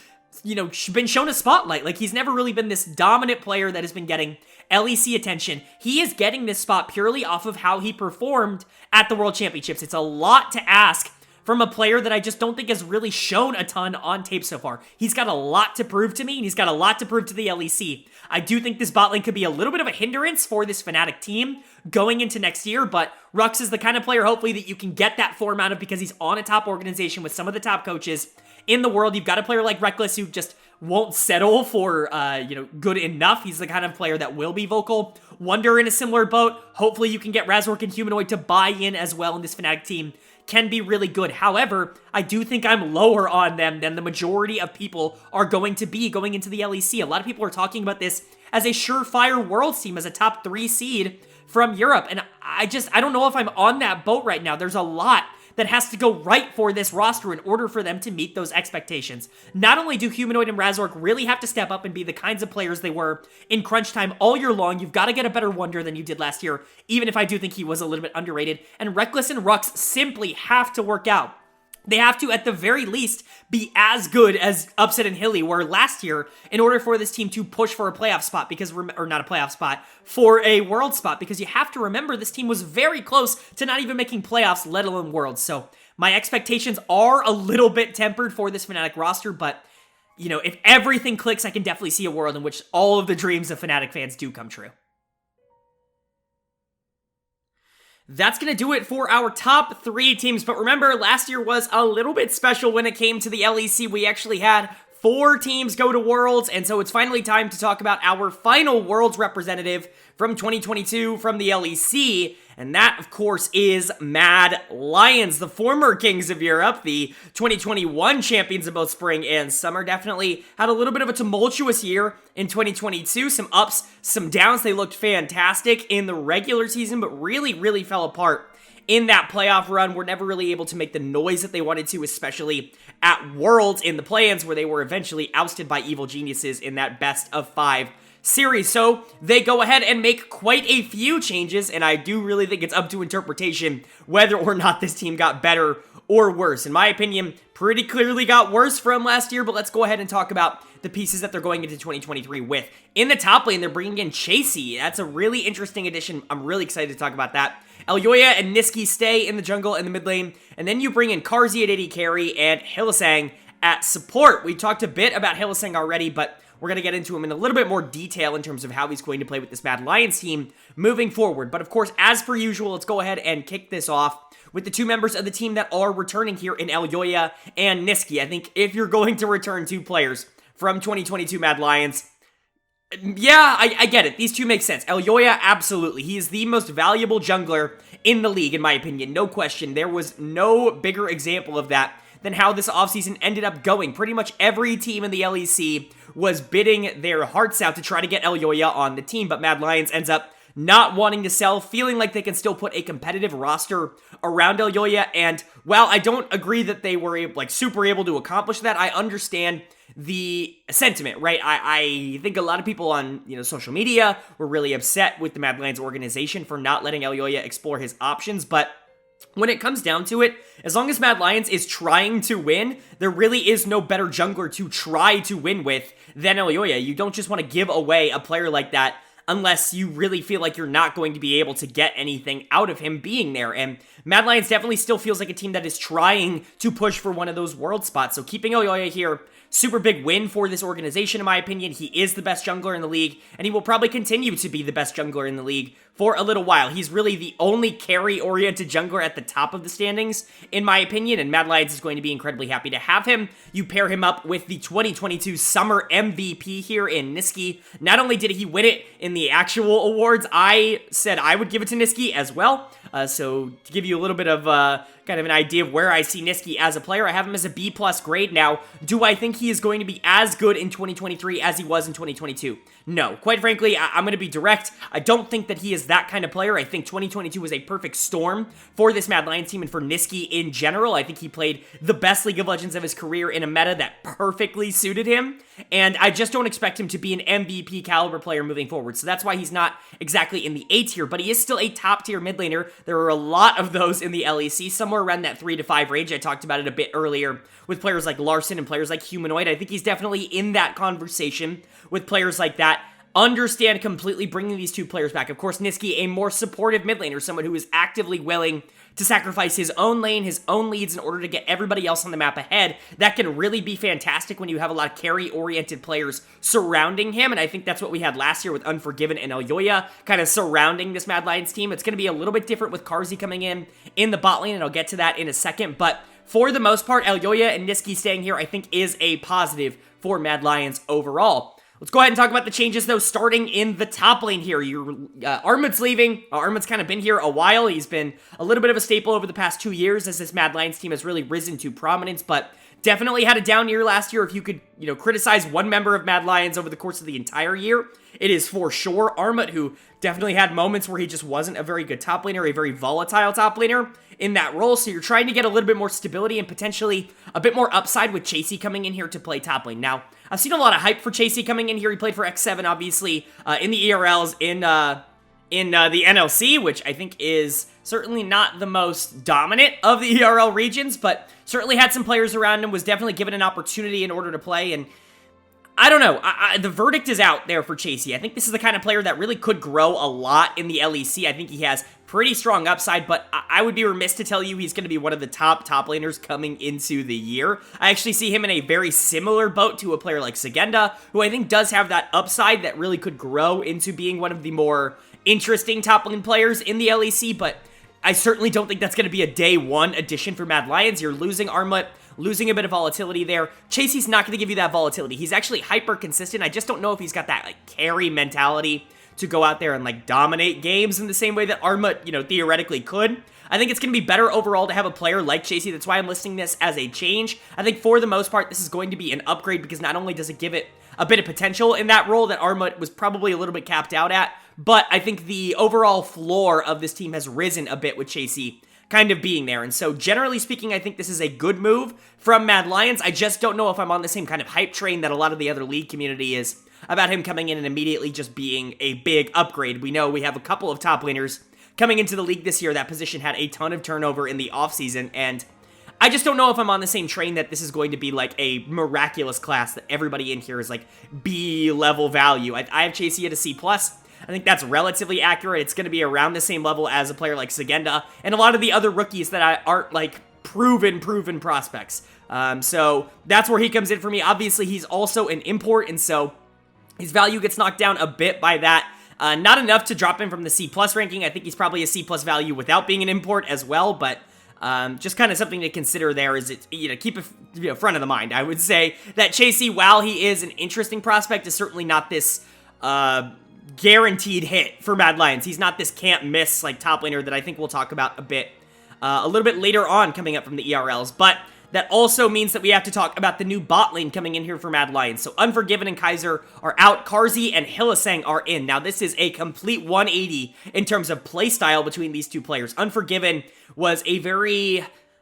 been shown a spotlight. Like, he's never really been this dominant player that has been getting LEC attention. He is getting this spot purely off of how he performed at the World Championships. It's a lot to ask from a player that I just don't think has really shown a ton on tape so far. He's got a lot to prove to me, and he's got a lot to prove to the LEC. I do think this bot lane could be a little bit of a hindrance for this Fnatic team going into next year, but Rux is the kind of player, hopefully, that you can get that form out of because he's on a top organization with some of the top coaches in the world. You've got a player like Rekkles who just won't settle for, good enough. He's the kind of player that will be vocal. Wonder in a similar boat. Hopefully you can get Razork and Humanoid to buy in as well, and this Fnatic team can be really good. However, I do think I'm lower on them than the majority of people are going to be going into the LEC. A lot of people are talking about this as a surefire Worlds team, as a top 3 seed from Europe, and I don't know if I'm on that boat right now. There's a lot that has to go right for this roster in order for them to meet those expectations. Not only do Humanoid and Razork really have to step up and be the kinds of players they were in crunch time all year long, you've got to get a better Wonder than you did last year, even if I do think he was a little bit underrated, and Reckless and Rux simply have to work out. They have to, at the very least, be as good as Upset and Hilly were last year in order for this team to push for a playoff spot, or not a playoff spot, for a world spot, because you have to remember this team was very close to not even making playoffs, let alone worlds. So my expectations are a little bit tempered for this Fnatic roster, but, you know, if everything clicks, I can definitely see a world in which all of the dreams of Fnatic fans do come true. That's going to do it for our top 3 teams, but remember, last year was a little bit special when it came to the LEC. We actually had 4 teams go to Worlds, and so it's finally time to talk about our final Worlds representative from 2022 from the LEC, and that, of course, is Mad Lions, the former Kings of Europe, the 2021 champions of both spring and summer. Definitely had a little bit of a tumultuous year in 2022, some ups, some downs. They looked fantastic in the regular season, but really fell apart in that playoff run. Were never really able to make the noise that they wanted to, especially at Worlds in the play-ins, where they were eventually ousted by Evil Geniuses in that best-of-5 series. So they go ahead and make quite a few changes, and I do really think it's up to interpretation whether or not this team got better or worse. In my opinion, pretty clearly got worse from last year, but let's go ahead and talk about the pieces that they're going into 2023 with. In the top lane, they're bringing in Chasey. That's a really interesting addition. I'm really excited to talk about that. Elyoya and Niski stay in the jungle and the mid lane, and then you bring in Carzzy at AD carry and Hylissang at support. We talked a bit about Hylissang already, but we're going to get into him in a little bit more detail in terms of how he's going to play with this Mad Lions team moving forward. But of course, as per usual, let's go ahead and kick this off with the 2 members of the team that are returning here in Elyoya and Niski. I think if you're going to return 2 players from 2022 Mad Lions, yeah, I get it. These 2 make sense. Elyoya, absolutely. He is the most valuable jungler in the league, in my opinion. No question. There was no bigger example of that than how this offseason ended up going. Pretty much every team in the LEC was bidding their hearts out to try to get Elyoya on the team, but Mad Lions ends up not wanting to sell, feeling like they can still put a competitive roster around Elyoya, and while I don't agree that they were super able to accomplish that, I understand the sentiment, right? I think a lot of people on social media were really upset with the Mad Lions organization for not letting Elyoya explore his options, but when it comes down to it, as long as Mad Lions is trying to win, there really is no better jungler to try to win with than Elyoya. You don't just want to give away a player like that unless you really feel like you're not going to be able to get anything out of him being there. And Mad Lions definitely still feels like a team that is trying to push for one of those world spots. So keeping Elyoya here, super big win for this organization, in my opinion. He is the best jungler in the league, and he will probably continue to be the best jungler in the league for a little while. He's really the only carry-oriented jungler at the top of the standings, in my opinion, and Mad Lions is going to be incredibly happy to have him. You pair him up with the 2022 Summer MVP here in Niski. Not only did he win it in the actual awards, I said I would give it to Niski as well. So to give you a little bit of kind of an idea of where I see Niski as a player, I have him as a B+ grade. Now, do I think he is going to be as good in 2023 as he was in 2022? No. Quite frankly, I'm going to be direct. I don't think that he is that kind of player. I think 2022 was a perfect storm for this Mad Lions team and for Niski in general. I think he played the best League of Legends of his career in a meta that perfectly suited him, and I just don't expect him to be an MVP caliber player moving forward. So that's why he's not exactly in the A tier, but he is still a top tier mid laner. There are a lot of those in the LEC, somewhere around that 3 to 5 range. I talked about it a bit earlier with players like Larson and players like Humanoid. I think he's definitely in that conversation with players like that. Understand completely bringing these 2 players back. Of course, Niski, a more supportive mid laner, someone who is actively willing to sacrifice his own lane, his own leads in order to get everybody else on the map ahead. That can really be fantastic when you have a lot of carry-oriented players surrounding him, and I think that's what we had last year with Unforgiven and Elyoya kind of surrounding this Mad Lions team. It's going to be a little bit different with Carzzy coming in the bot lane, and I'll get to that in a second, but for the most part, Elyoya and Niski staying here I think is a positive for Mad Lions overall. Let's go ahead and talk about the changes, though, starting in the top lane here. Armut's leaving. Armut's kind of been here a while. He's been a little bit of a staple over the past 2 years as this Mad Lions team has really risen to prominence, but definitely had a down year last year. If you could, criticize one member of Mad Lions over the course of the entire year, it is for sure Armut, who definitely had moments where he just wasn't a very good top laner, a very volatile top laner in that role. So you're trying to get a little bit more stability and potentially a bit more upside with Chasey coming in here to play top lane. Now, I've seen a lot of hype for Chasey coming in here. He played for X7, obviously, in the ERLs, in the NLC, which I think is certainly not the most dominant of the ERL regions, but certainly had some players around him, was definitely given an opportunity in order to play, and I don't know. The verdict is out there for Chasey. I think this is the kind of player that really could grow a lot in the LEC. I think he has pretty strong upside, but I would be remiss to tell you he's going to be one of the top laners coming into the year. I actually see him in a very similar boat to a player like Sagenda, who I think does have that upside that really could grow into being one of the more interesting top lane players in the LEC, but I certainly don't think that's going to be a day one addition for Mad Lions. You're losing Armut, losing a bit of volatility there. Chasey's not going to give you that volatility. He's actually hyper consistent. I just don't know if he's got that carry mentality to go out there and dominate games in the same way that Armut, theoretically could. I think it's going to be better overall to have a player like Chasey. That's why I'm listing this as a change. I think for the most part, this is going to be an upgrade because not only does it give it a bit of potential in that role that Armut was probably a little bit capped out at, but I think the overall floor of this team has risen a bit with Chasey kind of being there. And so generally speaking, I think this is a good move from Mad Lions. I just don't know if I'm on the same kind of hype train that a lot of the other league community is about him coming in and immediately just being a big upgrade. We know we have a couple of top laners coming into the league this year. That position had a ton of turnover in the offseason, and I just don't know if I'm on the same train that this is going to be a miraculous class that everybody in here is B level value. I have Chasey at a C+. I think that's relatively accurate. It's going to be around the same level as a player like Sagenda and a lot of the other rookies that aren't proven prospects. So that's where he comes in for me. Obviously, he's also an import, and so his value gets knocked down a bit by that. Not enough to drop him from the C+ ranking. I think he's probably a C+ value without being an import as well, but just kind of something to consider there is keep it front of the mind. I would say that Chasey, while he is an interesting prospect, is certainly not this guaranteed hit for Mad Lions. He's not this can't miss top laner that I think we'll talk about a little bit later on coming up from the ERLs, but that also means that we have to talk about the new bot lane coming in here for Mad Lions. So Unforgiven and Kaiser are out, Carzzy and Hylissang are in. Now this is a complete 180 in terms of playstyle between these two players. Unforgiven was a very,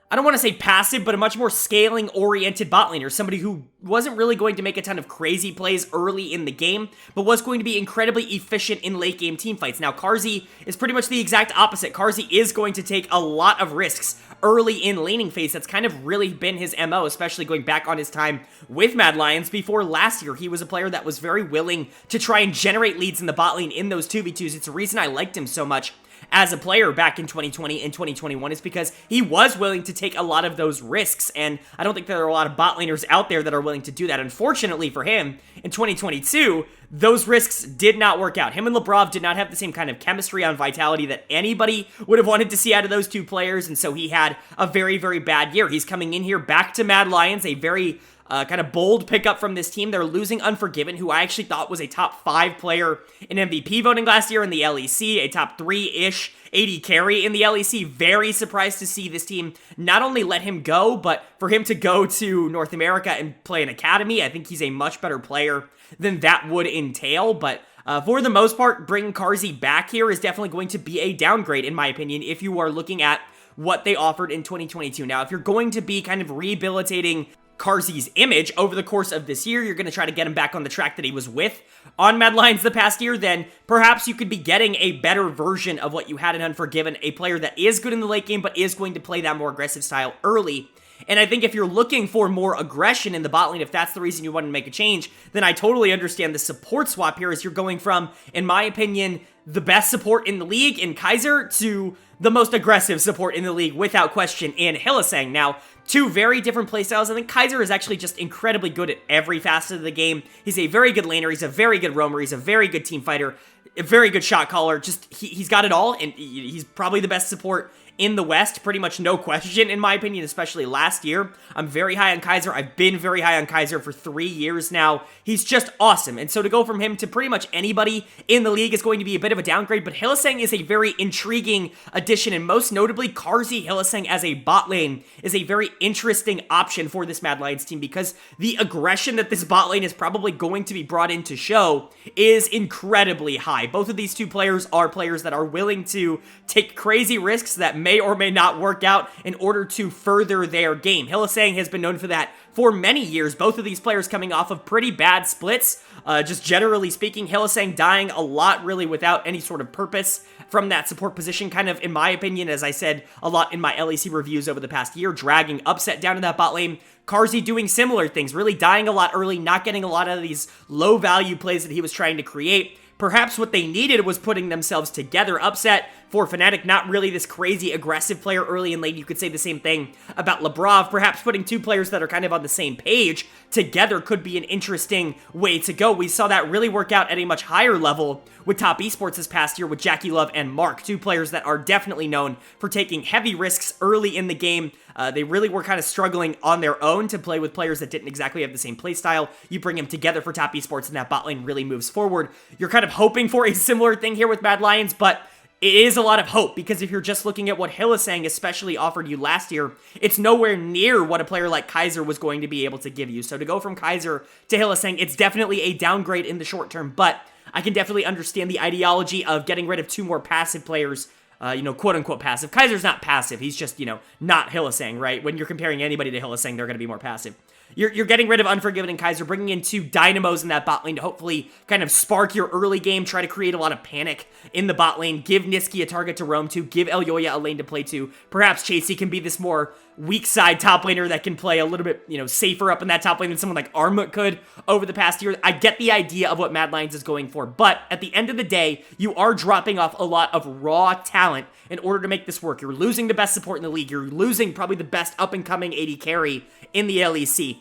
I don't want to say passive, but a much more scaling-oriented bot laner. Somebody who wasn't really going to make a ton of crazy plays early in the game, but was going to be incredibly efficient in late-game teamfights. Now, Carzzy is pretty much the exact opposite. Carzzy is going to take a lot of risks early in laning phase. That's kind of really been his MO, especially going back on his time with Mad Lions. Before last year, he was a player that was very willing to try and generate leads in the bot lane in those 2v2s. It's the reason I liked him so much as a player back in 2020 and 2021 is because he was willing to take a lot of those risks, and I don't think there are a lot of bot laners out there that are willing to do that. Unfortunately for him, in 2022, those risks did not work out. Him and Labrov did not have the same kind of chemistry on Vitality that anybody would have wanted to see out of those two players, and so he had a very, very bad year. He's coming in here back to Mad Lions, a very kind of bold pickup from this team. They're losing Unforgiven, who I actually thought was a top 5 player in MVP voting last year in the LEC, a top 3-ish AD carry in the LEC. Very surprised to see this team not only let him go, but for him to go to North America and play an academy. I think he's a much better player than that would entail, but for the most part, bringing Carzzy back here is definitely going to be a downgrade, in my opinion, if you are looking at what they offered in 2022. Now, if you're going to be kind of rehabilitating Carzzy's image over the course of this year, you're going to try to get him back on the track that he was with on Mad Lions the past year, then perhaps you could be getting a better version of what you had in Unforgiven, a player that is good in the late game, but is going to play that more aggressive style early. And I think if you're looking for more aggression in the bot lane, if that's the reason you want to make a change, then I totally understand the support swap here as you're going from, in my opinion, the best support in the league in Kaiser to the most aggressive support in the league without question in Hylissang. Now, two very different playstyles. I think Kaiser is actually just incredibly good at every facet of the game. He's a very good laner, he's a very good roamer, he's a very good team fighter, a very good shot caller. Just, he's got it all, and he's probably the best support in the West, pretty much no question, in my opinion, especially last year. I'm very high on Kaiser. I've been very high on Kaiser for 3 years now. He's just awesome. And so to go from him to pretty much anybody in the league is going to be a bit of a downgrade, but Hylissang is a very intriguing addition, and most notably, Carzzy Hylissang as a bot lane is a very interesting option for this Mad Lions team, because the aggression that this bot lane is probably going to be brought in to show is incredibly high. Both of these two players are players that are willing to take crazy risks that may or may not work out in order to further their game. Hylissang has been known for that for many years. Both of these players coming off of pretty bad splits. Just generally speaking, Hylissang dying a lot really without any sort of purpose from that support position, kind of, in my opinion, as I said a lot in my LEC reviews over the past year, dragging Upset down to that bot lane. Carzzy doing similar things, really dying a lot early, not getting a lot of these low-value plays that he was trying to create. Perhaps what they needed was putting themselves together. Upset for Fnatic, not really this crazy aggressive player early and late. You could say the same thing about Labrov. Perhaps putting two players that are kind of on the same page together could be an interesting way to go. We saw that really work out at a much higher level with Top Esports this past year with Jackie Love and Mark, two players that are definitely known for taking heavy risks early in the game. They really were kind of struggling on their own to play with players that didn't exactly have the same playstyle. You bring them together for Top Esports and that bot lane really moves forward. You're kind of hoping for a similar thing here with Mad Lions, but it is a lot of hope, because if you're just looking at what Hylissang especially offered you last year, it's nowhere near what a player like Kaiser was going to be able to give you. So to go from Kaiser to Hylissang, it's definitely a downgrade in the short term, but I can definitely understand the ideology of getting rid of two more passive players, quote-unquote passive. Kaiser's not passive. He's just, not Hylissang, right? When you're comparing anybody to Hylissang, they're going to be more passive. You're getting rid of Unforgiven and Kaiser, bringing in two dynamos in that bot lane to hopefully kind of spark your early game, try to create a lot of panic in the bot lane, give Nisqy a target to roam to, give Elyoya a lane to play to. Perhaps Chasey can be this more weak side top laner that can play a little bit, safer up in that top lane than someone like Armut could over the past year. I get the idea of what Mad Lions is going for, but at the end of the day, you are dropping off a lot of raw talent in order to make this work. You're losing the best support in the league. You're losing probably the best up-and-coming AD carry in the LEC.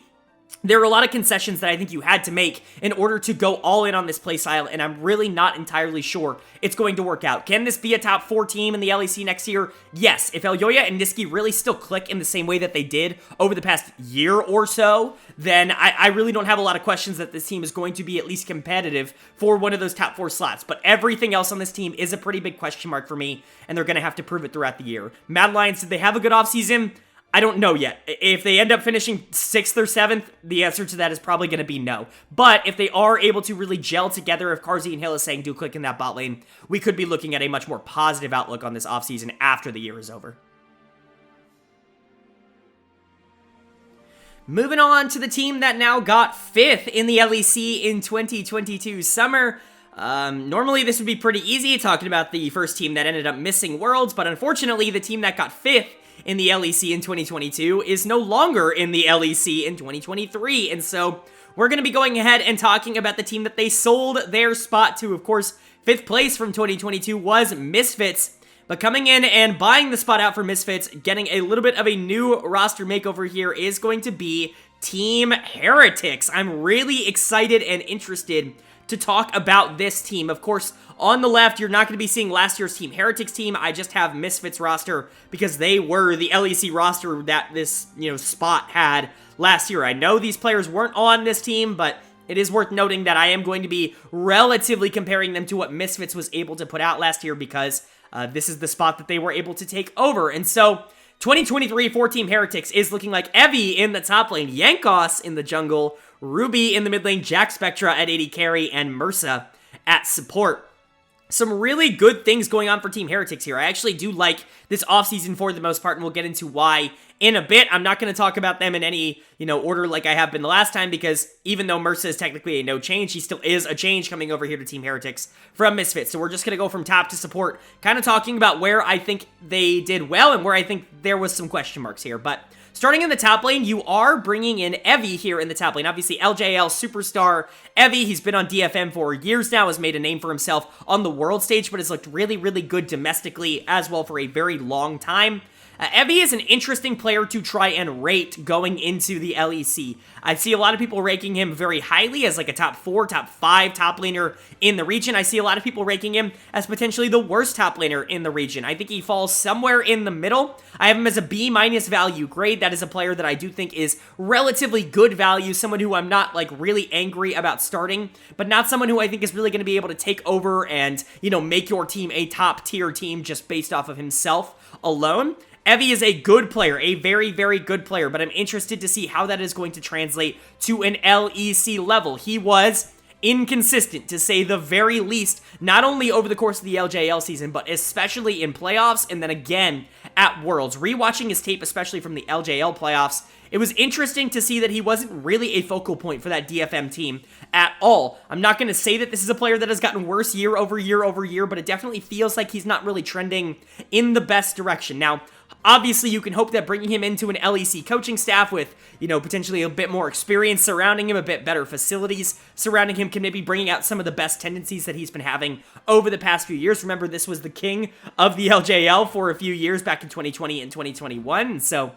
There are a lot of concessions that I think you had to make in order to go all in on this playstyle, and I'm really not entirely sure it's going to work out. Can this be a top 4 team in the LEC next year? Yes. If Elyoya and Nisqy really still click in the same way that they did over the past year or so, then I really don't have a lot of questions that this team is going to be at least competitive for one of those top 4 slots. But everything else on this team is a pretty big question mark for me, and they're going to have to prove it throughout the year. Mad Lions, did they have a good offseason? I don't know yet. If they end up finishing 6th or 7th, the answer to that is probably going to be no. But if they are able to really gel together, if Carzzy and Hylissang do click in that bot lane, we could be looking at a much more positive outlook on this offseason after the year is over. Moving on to the team that now got 5th in the LEC in 2022 summer. Normally this would be pretty easy, talking about the first team that ended up missing Worlds, but unfortunately the team that got 5th in the LEC in 2022 is no longer in the LEC in 2023, and so we're going to be going ahead and talking about the team that they sold their spot to. Of course, 5th place from 2022 was Misfits, but coming in and buying the spot out for Misfits, getting a little bit of a new roster makeover here, is going to be Team Heretics. I'm really excited and interested to talk about this team. Of course, on the left, you're not going to be seeing last year's Team Heretics team. I just have Misfits roster because they were the LEC roster that this, spot had last year. I know these players weren't on this team, but it is worth noting that I am going to be relatively comparing them to what Misfits was able to put out last year, because this is the spot that they were able to take over. And so 2023 for Team Heretics is looking like Evie in the top lane, Yankos in the jungle, Ruby in the mid lane, Jack Spectra at AD carry, and Mursa at support. Some really good things going on for Team Heretics here. I actually do like this offseason for the most part, and we'll get into why in a bit. I'm not going to talk about them in any, order like I have been the last time, because even though Mursa is technically a no change, he still is a change coming over here to Team Heretics from Misfits. So we're just going to go from top to support, kind of talking about where I think they did well and where I think there was some question marks here. But starting in the top lane, you are bringing in Evie here in the top lane. Obviously, LJL superstar Evie, he's been on DFM for years now, has made a name for himself on the world stage, but has looked really, really good domestically as well for a very long time. Evie is an interesting player to try and rate going into the LEC. I see a lot of people ranking him very highly as like a top 4, top 5 top laner in the region. I see a lot of people ranking him as potentially the worst top laner in the region. I think he falls somewhere in the middle. I have him as a B- value grade. That is a player that I do think is relatively good value, someone who I'm not like really angry about starting, but not someone who I think is really going to be able to take over and, you know, make your team a top tier team just based off of himself alone. Evie is a good player, a very, very good player, but I'm interested to see how that is going to translate to an LEC level. He was inconsistent, to say the very least, not only over the course of the LJL season, but especially in playoffs, and then again at Worlds. Rewatching his tape, especially from the LJL playoffs, it was interesting to see that he wasn't really a focal point for that DFM team at all. I'm not going to say that this is a player that has gotten worse year over year over year, but it definitely feels like he's not really trending in the best direction. Now, obviously, you can hope that bringing him into an LEC coaching staff with, you know, potentially a bit more experience surrounding him, a bit better facilities surrounding him, can maybe bring out some of the best tendencies that he's been having over the past few years. Remember, this was the king of the LJL for a few years back in 2020 and 2021, so,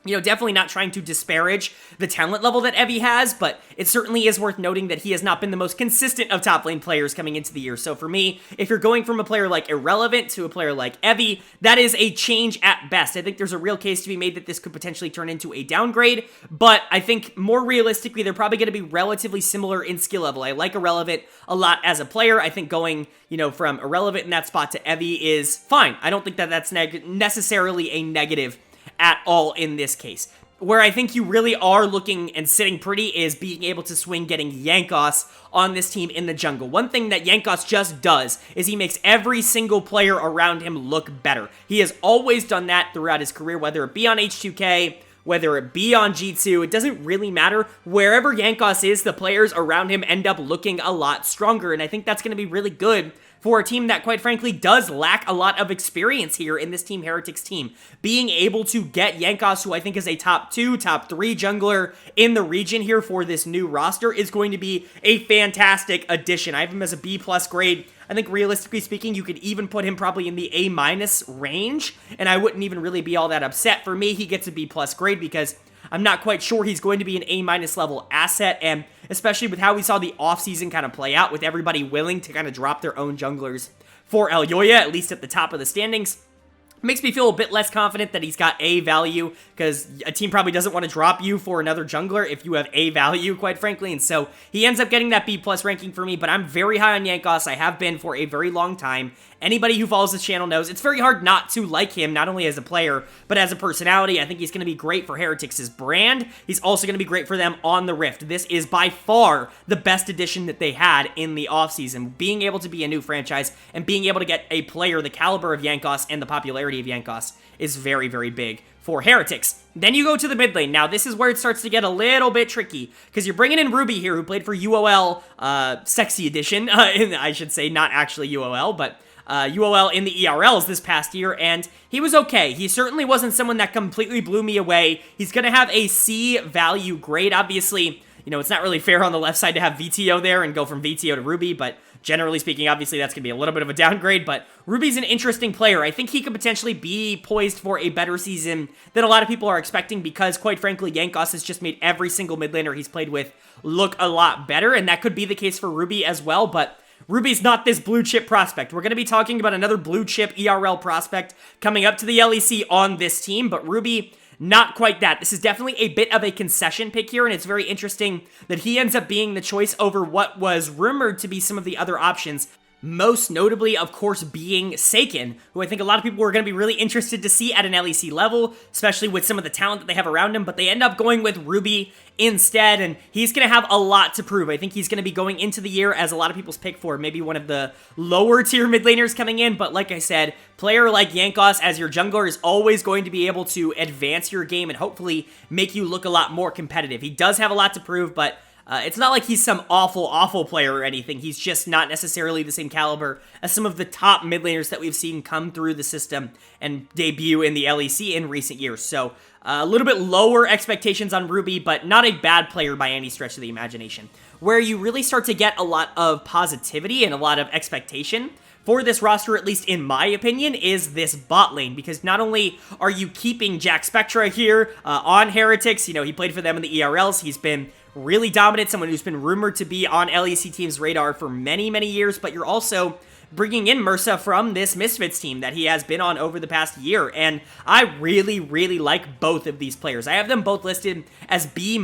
you know, definitely not trying to disparage the talent level that Evie has, but it certainly is worth noting that he has not been the most consistent of top lane players coming into the year. So for me, if you're going from a player like Irrelevant to a player like Evie, that is a change at best. I think there's a real case to be made that this could potentially turn into a downgrade, but I think more realistically, they're probably going to be relatively similar in skill level. I like Irrelevant a lot as a player. I think going, you know, from Irrelevant in that spot to Evie is fine. I don't think that that's necessarily a negative at all in this case. Where I think you really are looking and sitting pretty is being able to swing getting Jankos on this team in the jungle. One thing that Jankos just does is he makes every single player around him look better. He has always done that throughout his career, whether it be on H2K, whether it be on G2, it doesn't really matter. Wherever Jankos is, the players around him end up looking a lot stronger, and I think that's going to be really good for a team that, quite frankly, does lack a lot of experience here in this Team Heretics team. Being able to get Jankos, who I think is a top 2, top 3 jungler in the region here for this new roster, is going to be a fantastic addition. I have him as a B+ grade. I think realistically speaking, you could even put him probably in the A- range, and I wouldn't even really be all that upset. For me, he gets a B+ grade because I'm not quite sure he's going to be an A- level asset, and especially with how we saw the offseason kind of play out, with everybody willing to kind of drop their own junglers for Elyoya, at least at the top of the standings, makes me feel a bit less confident that he's got A value, because a team probably doesn't want to drop you for another jungler if you have A value, quite frankly, and so he ends up getting that B+ ranking for me, but I'm very high on Jankos. I have been for a very long time. Anybody who follows this channel knows it's very hard not to like him, not only as a player, but as a personality. I think he's going to be great for Heretics' brand. He's also going to be great for them on the Rift. This is by far the best addition that they had in the offseason. Being able to be a new franchise and being able to get a player the caliber of Jankos and the popularity of Jankos is very, very big for Heretics. Then you go to the mid lane. Now, this is where it starts to get a little bit tricky, because you're bringing in Ruby here, who played for UOL, Sexy Edition, I should say, not actually UOL, but UOL in the ERLs this past year, and he was okay. He certainly wasn't someone that completely blew me away. He's going to have a C value grade. Obviously, you know, it's not really fair on the left side to have VTO there and go from VTO to Ruby, but generally speaking, obviously that's going to be a little bit of a downgrade, but Ruby's an interesting player. I think he could potentially be poised for a better season than a lot of people are expecting, because, quite frankly, Jankos has just made every single mid laner he's played with look a lot better, and that could be the case for Ruby as well, but Ruby's not this blue chip prospect. We're going to be talking about another blue chip ERL prospect coming up to the LEC on this team, but Ruby, not quite that. This is definitely a bit of a concession pick here, and it's very interesting that he ends up being the choice over what was rumored to be some of the other options. Most notably, of course, being Seiken, who I think a lot of people were going to be really interested to see at an LEC level, especially with some of the talent that they have around him, but they end up going with Ruby instead, and he's going to have a lot to prove. I think he's going to be going into the year as a lot of people's pick for maybe one of the lower tier mid laners coming in, but like I said, player like Jankos as your jungler is always going to be able to advance your game and hopefully make you look a lot more competitive. He does have a lot to prove, but It's not like he's some awful player or anything. He's just not necessarily the same caliber as some of the top mid laners that we've seen come through the system and debut in the LEC in recent years. So a little bit lower expectations on Ruby, but not a bad player by any stretch of the imagination. Where you really start to get a lot of positivity and a lot of expectation for this roster, at least in my opinion, is this bot lane, because not only are you keeping Jack Spectra here on Heretics, you know, he played for them in the ERLs, he's been really dominant, someone who's been rumored to be on LEC team's radar for many years, but you're also bringing in Mursa from this Misfits team that he has been on over the past year, and I really like both of these players. I have them both listed as B-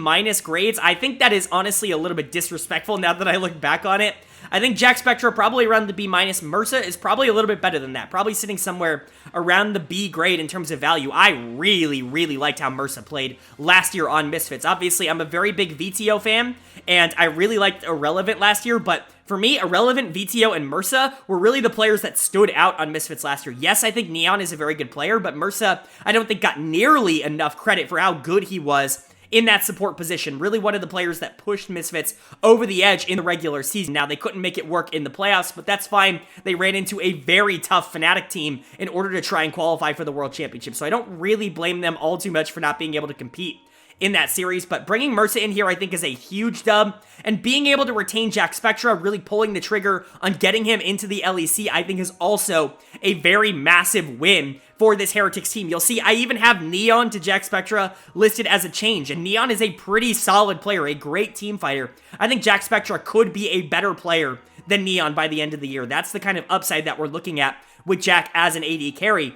grades. I think that is honestly a little bit disrespectful now that I look back on it. I think Jack Spectra probably around the B-. Mursa is probably a little bit better than that. Probably sitting somewhere around the B grade in terms of value. I really liked how Mursa played last year on Misfits. Obviously, I'm a very big VTO fan, and I really liked Irrelevant last year, but for me, Irrelevant, VTO, and Mursa were really the players that stood out on Misfits last year. Yes, I think Neon is a very good player, but Mursa, I don't think got nearly enough credit for how good he was in that support position. Really one of the players that pushed Misfits over the edge in the regular season. Now, they couldn't make it work in the playoffs, but that's fine. They ran into a very tough Fnatic team in order to try and qualify for the World Championship, so I don't really blame them all too much for not being able to compete in that series, but bringing Mursa in here I think is a huge dub, and being able to retain Jack Spectra, really pulling the trigger on getting him into the LEC, I think is also a very massive win for this Heretics team. You'll see I even have Neon to Jack Spectra listed as a change, and Neon is a pretty solid player, a great team fighter. I think Jack Spectra could be a better player than Neon by the end of the year. That's the kind of upside that we're looking at with Jack as an AD carry.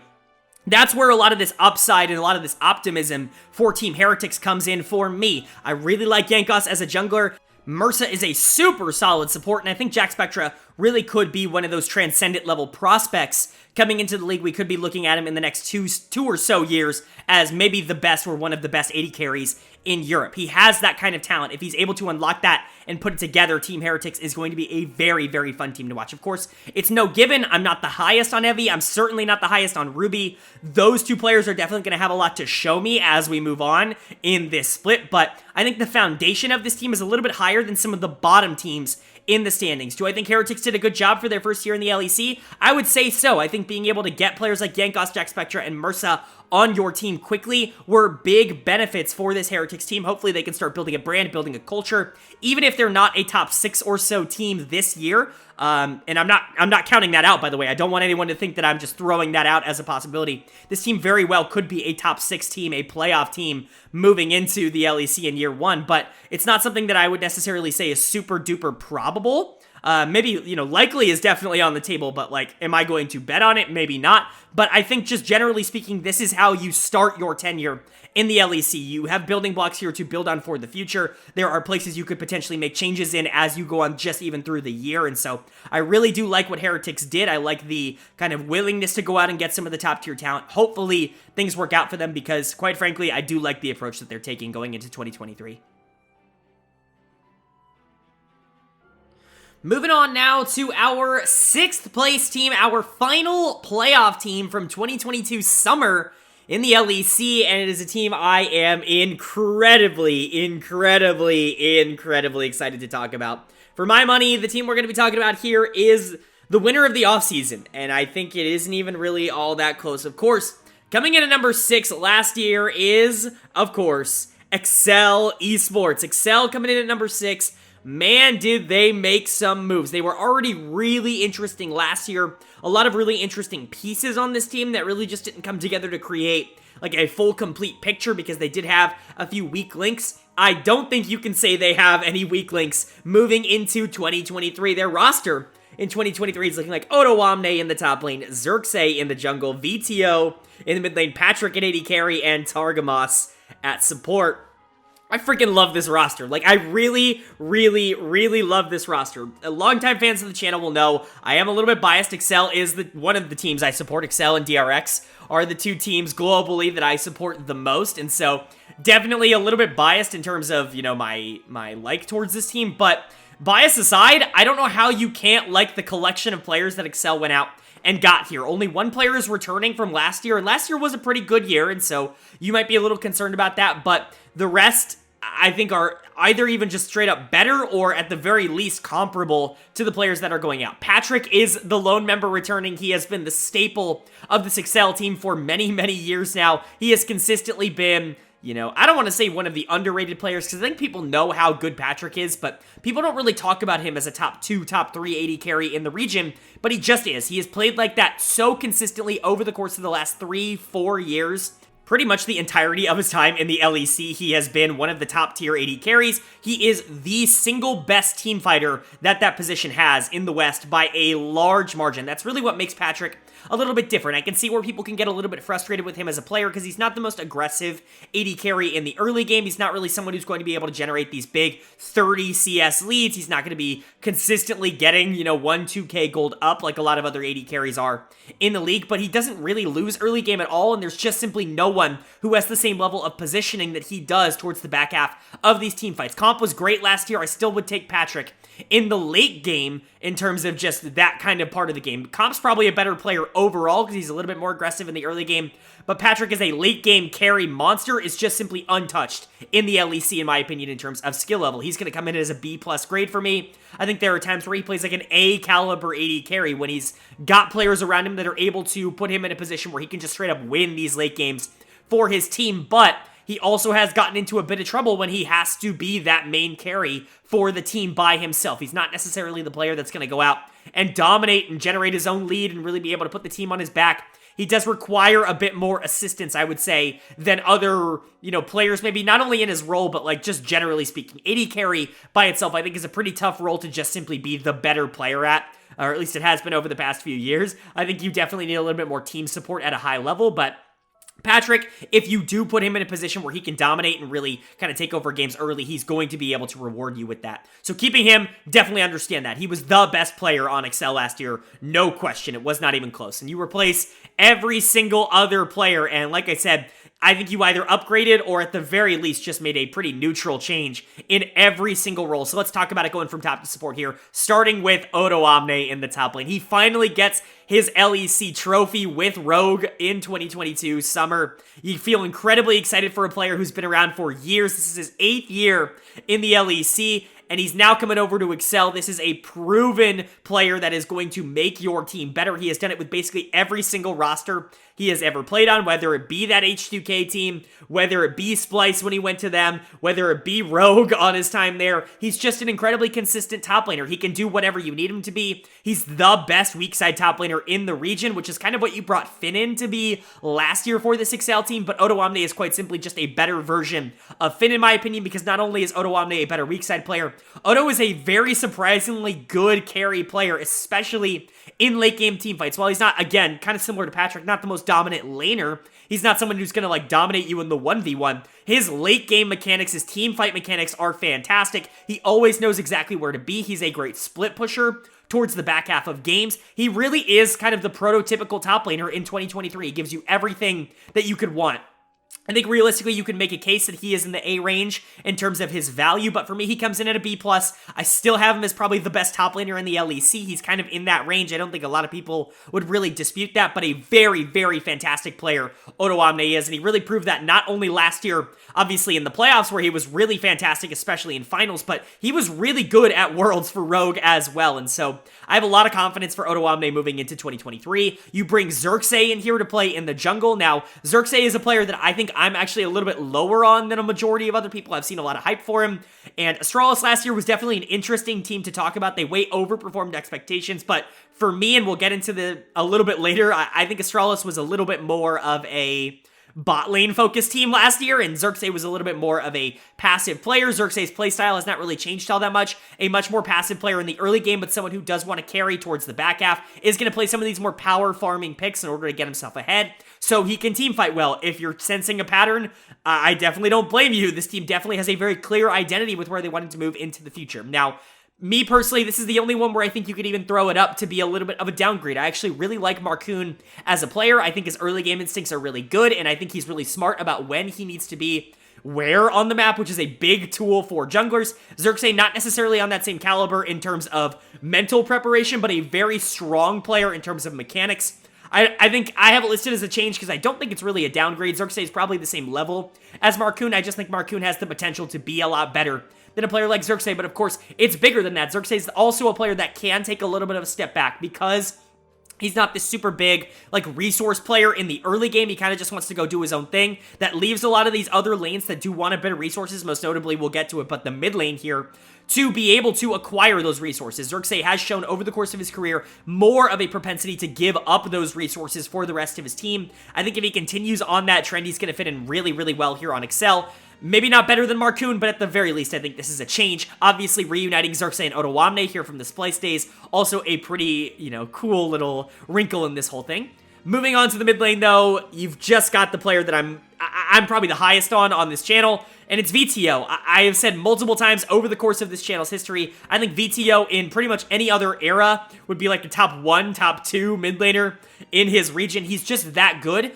That's where a lot of this upside and a lot of this optimism for Team Heretics comes in for me. I really like Jankos as a jungler. Mursa is a super solid support, and I think Jack Spectra really could be one of those transcendent level prospects coming into the league. We could be looking at him in the next two or so years as maybe the best or one of the best AD carries in Europe. He has that kind of talent. If he's able to unlock that and put it together, Team Heretics is going to be a very fun team to watch. Of course, it's no given. I'm not the highest on Evi. I'm certainly not the highest on Ruby. Those two players are definitely going to have a lot to show me as we move on in this split, but I think the foundation of this team is a little bit higher than some of the bottom teams in the standings. Do I think Heretics did a good job for their first year in the LEC? I would say so. I think being able to get players like Jankos, Jack Spectra, and Mursa on your team quickly were big benefits for this Heretics team. Hopefully they can start building a brand, building a culture, even if they're not a top 6 or so team this year. And I'm not counting that out, by the way. I don't want anyone to think that I'm just throwing that out as a possibility. This team very well could be a top 6 team, a playoff team moving into the LEC in year 1, but it's not something that I would necessarily say is super duper probable. Maybe, you know, likely is definitely on the table, but like, am I going to bet on it? Maybe not. But I think just generally speaking, this is how you start your tenure in the LEC. You have building blocks here to build on for the future. There are places you could potentially make changes in as you go on just even through the year. And so I really do like what Heretics did. I like the kind of willingness to go out and get some of the top tier talent. Hopefully things work out for them because, quite frankly, I do like the approach that they're taking going into 2023. Moving on now to our 6th place team, our final playoff team from 2022 summer in the LEC, and it is a team I am incredibly excited to talk about. For my money, the team we're going to be talking about here is the winner of the offseason, and I think it isn't even really all that close. Of course, coming in at number 6 last year is, of course, Excel Esports. Excel coming in at number 6. Man, did they make some moves. They were already really interesting last year. A lot of really interesting pieces on this team that really just didn't come together to create like a full, complete picture because they did have a few weak links. I don't think you can say they have any weak links moving into 2023. Their roster in 2023 is looking like Otowamne in the top lane, Xerxes in the jungle, VTO in the mid lane, Patrick in AD carry, and Targamos at support. I freaking love this roster. Like, I really love this roster. Longtime fans of the channel will know I am a little bit biased. Excel is one of the teams I support. Excel and DRX are the two teams globally that I support the most, and so definitely a little bit biased in terms of, you know, my like towards this team. But bias aside, I don't know how you can't like the collection of players that Excel went out and got here. Only one player is returning from last year, and last year was a pretty good year, and so you might be a little concerned about that, but the rest, I think are either even just straight up better or at the very least comparable to the players that are going out. Patrick is the lone member returning. He has been the staple of this Excel team for many, many years now. He has consistently been, you know, I don't want to say one of the underrated players because I think people know how good Patrick is, but people don't really talk about him as a top 2, top 3 AD carry in the region, but he just is. He has played like that so consistently over the course of the last 3-4 years. Pretty much the entirety of his time in the LEC, he has been one of the top tier AD carries. He is the single best team fighter that position has in the West by a large margin. That's really what makes Patrick a little bit different. I can see where people can get a little bit frustrated with him as a player because he's not the most aggressive AD carry in the early game. He's not really someone who's going to be able to generate these big 30 CS leads. He's not going to be consistently getting, you know, 1-2k gold up like a lot of other AD carries are in the league, but he doesn't really lose early game at all, and there's just simply no one who has the same level of positioning that he does towards the back half of these team fights. Comp was great last year. I still would take Patrick in the late game in terms of just that kind of part of the game. Comp's probably a better player overall because he's a little bit more aggressive in the early game, but Patrick is a late game carry monster, is just simply untouched in the LEC in my opinion in terms of skill level. He's going to come in as a B+ grade for me. I think there are times where he plays like an A caliber AD carry when he's got players around him that are able to put him in a position where he can just straight up win these late games for his team, but he also has gotten into a bit of trouble when he has to be that main carry for the team by himself. He's not necessarily the player that's going to go out and dominate and generate his own lead and really be able to put the team on his back. He does require a bit more assistance, I would say, than other, you know, players, maybe not only in his role, but like just generally speaking. AD carry by itself, I think, is a pretty tough role to just simply be the better player at, or at least it has been over the past few years. I think you definitely need a little bit more team support at a high level, but Patrick, if you do put him in a position where he can dominate and really kind of take over games early, he's going to be able to reward you with that. So keeping him, definitely understand that. He was the best player on Excel last year, no question. It was not even close. And you replace every single other player, and like I said, I think you either upgraded or at the very least just made a pretty neutral change in every single role. So let's talk about it going from top to support here, starting with odoamne in the top lane. He finally gets his LEC trophy with Rogue in 2022 summer. You feel incredibly excited for a player who's been around for years. This is his 8th year in the LEC, and he's now coming over to Excel. This is a proven player that is going to make your team better. He has done it with basically every single roster he has ever played on, whether it be that H2K team, whether it be Splice when he went to them, whether it be Rogue on his time there. He's just an incredibly consistent top laner. He can do whatever you need him to be. He's the best weak side top laner in the region, which is kind of what you brought Finn in to be last year for this Excel team, but odoamne is quite simply just a better version of Finn in my opinion, because not only is odoamne a better weak side player, Odo is a very surprisingly good carry player, especially in late game team fights. While he's not, again, kind of similar to Patrick, not the most dominant laner, he's not someone who's going to like dominate you in the 1v1. His late game mechanics, his team fight mechanics are fantastic. He always knows exactly where to be. He's a great split pusher towards the back half of games. He really is kind of the prototypical top laner in 2023. He gives you everything that you could want. I think realistically you can make a case that he is in the A range in terms of his value, but for me he comes in at a B+. I still have him as probably the best top laner in the LEC. He's kind of in that range. I don't think a lot of people would really dispute that, but a very, very fantastic player odoamne is, and he really proved that not only last year, obviously in the playoffs where he was really fantastic, especially in finals, but he was really good at Worlds for Rogue as well, and so I have a lot of confidence for odoamne moving into 2023. You bring Xerxes in here to play in the jungle. Now, Xerxes is a player that I think I'm actually a little bit lower on than a majority of other people. I've seen a lot of hype for him, and Astralis last year was definitely an interesting team to talk about. They way overperformed expectations, but for me, and we'll get into a little bit later, I think Astralis was a little bit more of a bot lane focused team last year, and Xerxes was a little bit more of a passive player. Xerxes' playstyle has not really changed all that much. A much more passive player in the early game, but someone who does want to carry towards the back half, is going to play some of these more power farming picks in order to get himself ahead, so he can team fight well. If you're sensing a pattern, I definitely don't blame you. This team definitely has a very clear identity with where they wanted to move into the future. Now, me personally, this is the only one where I think you could even throw it up to be a little bit of a downgrade. I actually really like Marcoon as a player. I think his early game instincts are really good, and I think he's really smart about when he needs to be where on the map, which is a big tool for junglers. Xerxes, not necessarily on that same caliber in terms of mental preparation, but a very strong player in terms of mechanics. I think I have it listed as a change because I don't think it's really a downgrade. Xerxes is probably the same level as Marcoon. I just think Marcoon has the potential to be a lot better than a player like Xerxes, but of course, it's bigger than that. Xerxes is also a player that can take a little bit of a step back because he's not this super big, like, resource player in the early game. He kind of just wants to go do his own thing. That leaves a lot of these other lanes that do want a bit of resources. Most notably, we'll get to it, but the mid lane here, to be able to acquire those resources. Xerxes has shown over the course of his career more of a propensity to give up those resources for the rest of his team. I think if he continues on that trend, he's going to fit in really, really well here on Excel. Maybe not better than Marcoon, but at the very least, I think this is a change. Obviously, reuniting Xerxes and Ottawamne here from the Splice days, also a pretty, cool little wrinkle in this whole thing. Moving on to the mid lane, though, you've just got the player that I'm probably the highest on this channel, and it's VTO. I have said multiple times over the course of this channel's history, I think VTO in pretty much any other era would be like the top 1, top 2 mid laner in his region. He's just that good.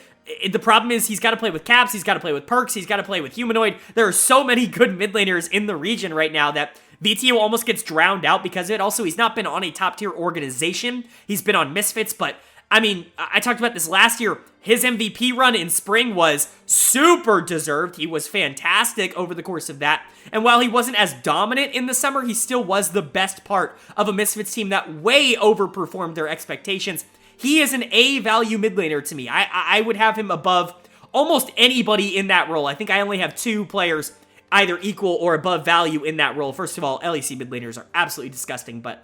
The problem is he's got to play with Caps, he's got to play with Perks, he's got to play with Humanoid. There are so many good mid laners in the region right now that VTO almost gets drowned out because of it. Also, he's not been on a top tier organization. He's been on Misfits, but I mean, I talked about this last year. His MVP run in spring was super deserved. He was fantastic over the course of that. And while he wasn't as dominant in the summer, he still was the best part of a Misfits team that way overperformed their expectations. He is an A value mid laner to me. I would have him above almost anybody in that role. I think I only have 2 players either equal or above value in that role. First of all, LEC mid laners are absolutely disgusting, but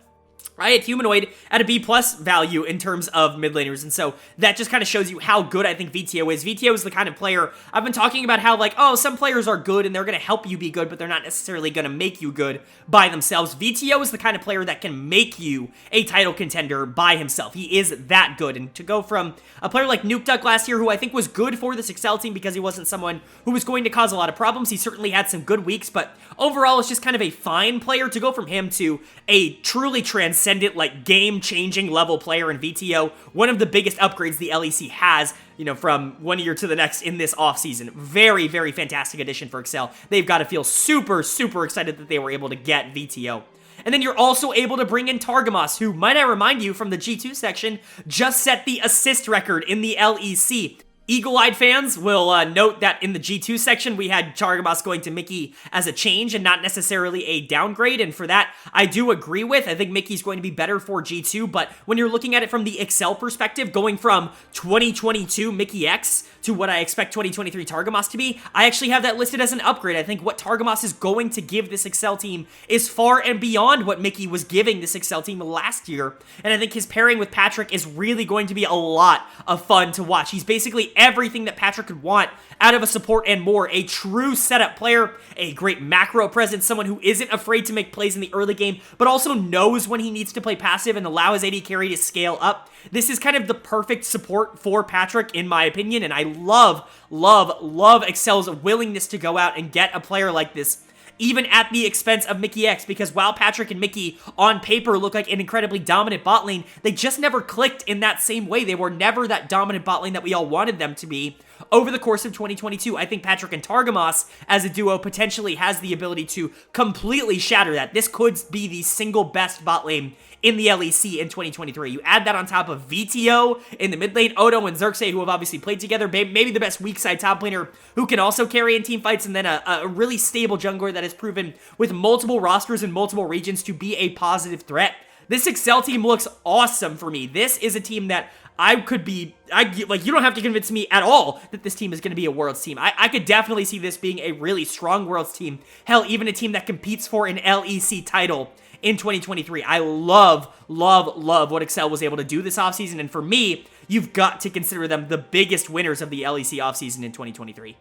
I had Humanoid at a B+ value in terms of mid laners, and so that just kind of shows you how good I think VTO is. VTO is the kind of player, I've been talking about how, like, oh, some players are good and they're going to help you be good, but they're not necessarily going to make you good by themselves. VTO is the kind of player that can make you a title contender by himself. He is that good, and to go from a player like Nuke Duck last year, who I think was good for this Excel team because he wasn't someone who was going to cause a lot of problems. He certainly had some good weeks, but overall, it's just kind of a fine player. To go from him to a truly transcendent, like, game-changing level player in VTO, one of the biggest upgrades the LEC has, from one year to the next in this offseason. Very, very fantastic addition for Excel. They've got to feel super, super excited that they were able to get VTO. And then you're also able to bring in Targamas, who, might I remind you, from the G2 section, just set the assist record in the LEC. Eagle-eyed fans will note that in the G2 section, we had Targamas going to Mickey as a change and not necessarily a downgrade, and for that, I do agree with. I think Mickey's going to be better for G2, but when you're looking at it from the Excel perspective, going from 2022 Mickey X to what I expect 2023 Targamas to be, I actually have that listed as an upgrade. I think what Targamas is going to give this Excel team is far and beyond what Mickey was giving this Excel team last year, and I think his pairing with Patrick is really going to be a lot of fun to watch. He's basically everything that Patrick could want out of a support and more. A true setup player, a great macro presence, someone who isn't afraid to make plays in the early game, but also knows when he needs to play passive and allow his AD carry to scale up. This is kind of the perfect support for Patrick, in my opinion, and I love, love, love Excel's willingness to go out and get a player like this, even at the expense of Mickey X, because while Patrick and Mickey on paper look like an incredibly dominant bot lane, they just never clicked in that same way. They were never that dominant bot lane that we all wanted them to be. Over the course of 2022, I think Patrick and Targamas as a duo potentially has the ability to completely shatter that. This could be the single best bot lane in the LEC in 2023. You add that on top of VTO in the mid lane, Odo and Xerxes, who have obviously played together, maybe the best weak side top laner who can also carry in team fights, and then a really stable jungler that has proven with multiple rosters in multiple regions to be a positive threat. This Excel team looks awesome for me. This is a team that you don't have to convince me at all that this team is going to be a Worlds team. I could definitely see this being a really strong Worlds team. Hell, even a team that competes for an LEC title in 2023. I love, love, love what Excel was able to do this offseason, and for me, you've got to consider them the biggest winners of the LEC offseason in 2023.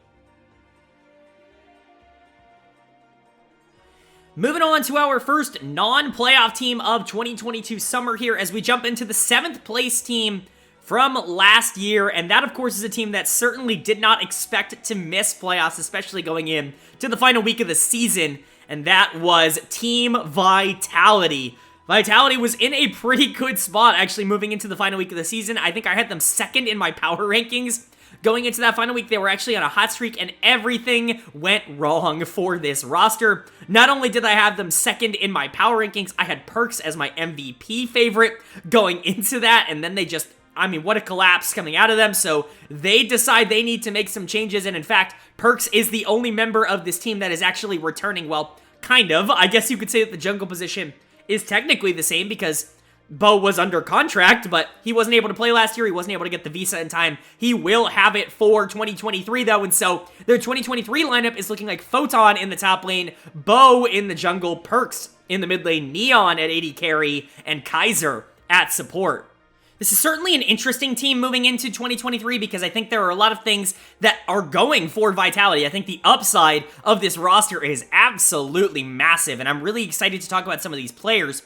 Moving on to our first non-playoff team of 2022 summer here as we jump into the 7th place team from last year, and that of course is a team that certainly did not expect to miss playoffs, especially going in to the final week of the season, and that was Team Vitality. Vitality was in a pretty good spot actually moving into the final week of the season. I think I had them second in my power rankings. Going into that final week, they were actually on a hot streak, and everything went wrong for this roster. Not only did I have them second in my power rankings, I had Perks as my MVP favorite going into that, and then they just I mean, what a collapse coming out of them. So they decide they need to make some changes. And in fact, Perks is the only member of this team that is actually returning. Well, kind of. I guess you could say that the jungle position is technically the same because Bo was under contract, but he wasn't able to play last year. He wasn't able to get the visa in time. He will have it for 2023, though, and so their 2023 lineup is looking like Photon in the top lane, Bo in the jungle, Perks in the mid lane, Neon at AD carry, and Kaiser at support. This is certainly an interesting team moving into 2023 because I think there are a lot of things that are going for Vitality. I think the upside of this roster is absolutely massive, and I'm really excited to talk about some of these players.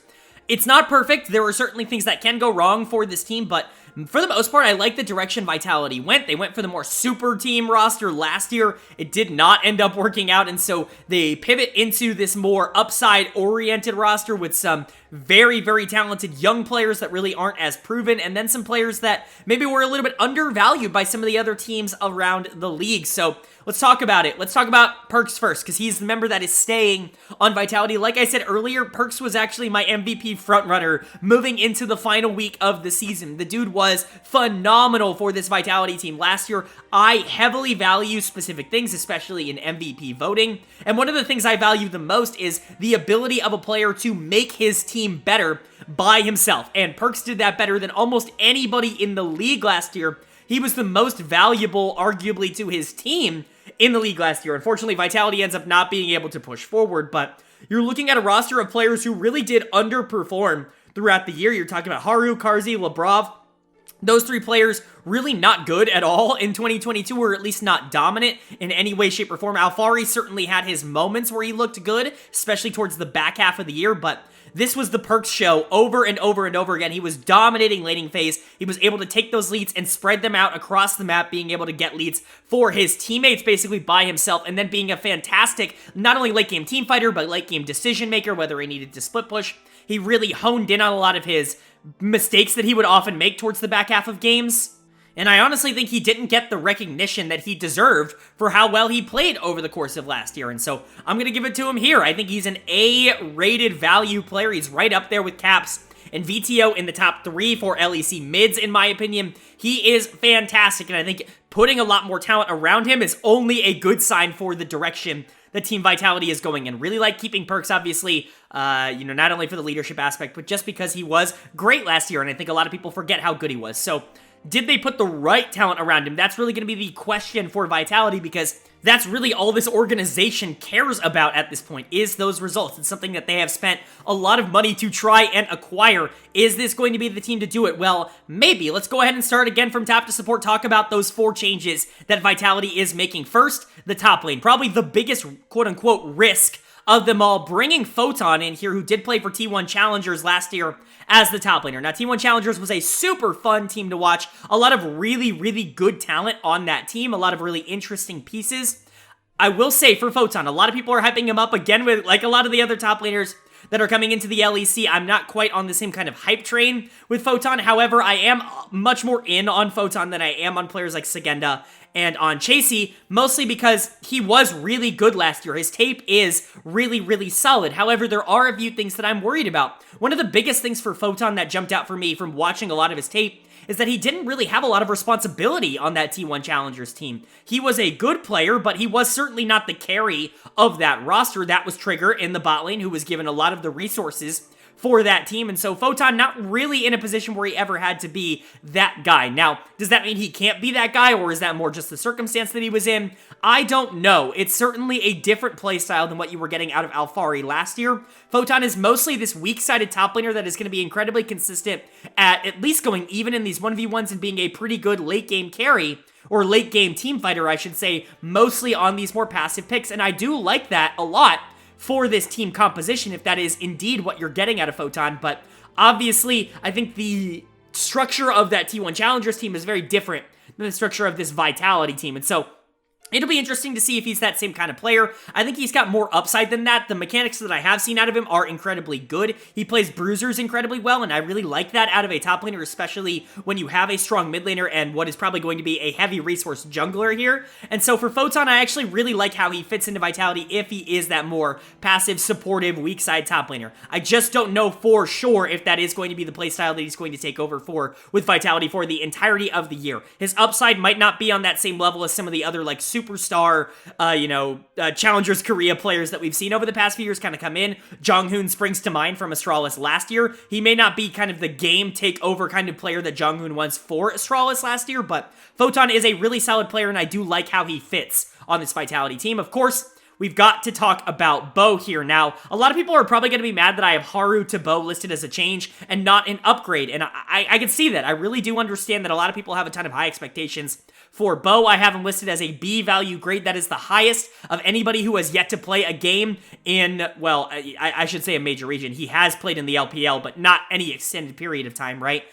It's not perfect. There are certainly things that can go wrong for this team, but for the most part, I like the direction Vitality went. They went for the more super team roster last year. It did not end up working out, and so they pivot into this more upside-oriented roster with some very, very talented young players that really aren't as proven, and then some players that maybe were a little bit undervalued by some of the other teams around the league. So let's talk about it. Let's talk about Perks first, because he's the member that is staying on Vitality. Like I said earlier, Perks was actually my MVP frontrunner moving into the final week of the season. The dude was phenomenal for this Vitality team last year. I heavily value specific things, especially in MVP voting, and one of the things I value the most is the ability of a player to make his team better by himself, and Perks did that better than almost anybody in the league last year. He was the most valuable, arguably, to his team in the league last year. Unfortunately, Vitality ends up not being able to push forward, but you're looking at a roster of players who really did underperform throughout the year. You're talking about Haru, Karzi, Labrov. Those three players really not good at all in 2022, or at least not dominant in any way, shape, or form. Alfari certainly had his moments where he looked good, especially towards the back half of the year, but this was the Perks show over and over and over again. He was dominating laning phase. He was able to take those leads and spread them out across the map, being able to get leads for his teammates basically by himself, and then being a fantastic, not only late game team fighter, but late game decision maker, whether he needed to split push. He really honed in on a lot of his mistakes that he would often make towards the back half of games. And I honestly think he didn't get the recognition that he deserved for how well he played over the course of last year. And so I'm going to give it to him here. I think he's an A-rated value player. He's right up there with Caps and VTO in the top 3 for LEC mids, in my opinion. He is fantastic, and I think putting a lot more talent around him is only a good sign for the direction that Team Vitality is going in. Really like keeping Perks, obviously, not only for the leadership aspect, but just because he was great last year, and I think a lot of people forget how good he was. So did they put the right talent around him? That's really going to be the question for Vitality, because that's really all this organization cares about at this point, is those results. It's something that they have spent a lot of money to try and acquire. Is this going to be the team to do it? Well, maybe. Let's go ahead and start again from top to support, talk about those 4 changes that Vitality is making. First, the top lane. Probably the biggest quote-unquote risk of them all, bringing Photon in here, who did play for T1 Challengers last year as the top laner. Now, T1 Challengers was a super fun team to watch. A lot of really, really good talent on that team. A lot of really interesting pieces. I will say for Photon, a lot of people are hyping him up again with, like a lot of the other top laners that are coming into the LEC. I'm not quite on the same kind of hype train with Photon. However, I am much more in on Photon than I am on players like Sagenda and on Chasey, mostly because he was really good last year. His tape is really, really solid. However, there are a few things that I'm worried about. One of the biggest things for Photon that jumped out for me from watching a lot of his tape is that he didn't really have a lot of responsibility on that T1 Challengers team. He was a good player, but he was certainly not the carry of that roster. That was Trigger in the bot lane, who was given a lot of the resources for that team, and so Photon not really in a position where he ever had to be that guy. Now, does that mean he can't be that guy, or is that more just the circumstance that he was in? I don't know. It's certainly a different playstyle than what you were getting out of Alfari last year. Photon is mostly this weak-sided top laner that is going to be incredibly consistent at least going even in these 1v1s and being a pretty good late-game carry, or late-game team fighter, I should say, mostly on these more passive picks, and I do like that a lot for this team composition, if that is indeed what you're getting out of Photon. But obviously, I think the structure of that T1 Challengers team is very different than the structure of this Vitality team. And so It'll be interesting to see if he's that same kind of player. I think he's got more upside than that. The mechanics that I have seen out of him are incredibly good. He plays bruisers incredibly well, and I really like that out of a top laner, especially when you have a strong mid laner and what is probably going to be a heavy resource jungler here. And so for Photon, I actually really like how he fits into Vitality if he is that more passive, supportive, weak side top laner. I just don't know for sure if that is going to be the playstyle that he's going to take over for with Vitality for the entirety of the year. His upside might not be on that same level as some of the other, like, superstar, Challengers Korea players that we've seen over the past few years kind of come in. Jonghoon springs to mind from Astralis last year. He may not be kind of the game takeover kind of player that Jonghoon was for Astralis last year, but Photon is a really solid player, and I do like how he fits on this Vitality team. Of course, we've got to talk about Bo here. Now, a lot of people are probably going to be mad that I have Haru to Bo listed as a change and not an upgrade, and I can see that. I really do understand that a lot of people have a ton of high expectations for Bo. I have him listed as a B value grade. That is the highest of anybody who has yet to play a game in, well, I should say a major region. He has played in the LPL, but not any extended period of time, right?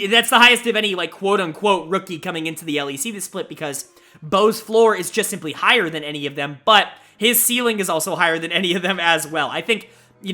That's the highest of any, like, quote-unquote rookie coming into the LEC this split, because Bo's floor is just simply higher than any of them, but his ceiling is also higher than any of them as well. I think,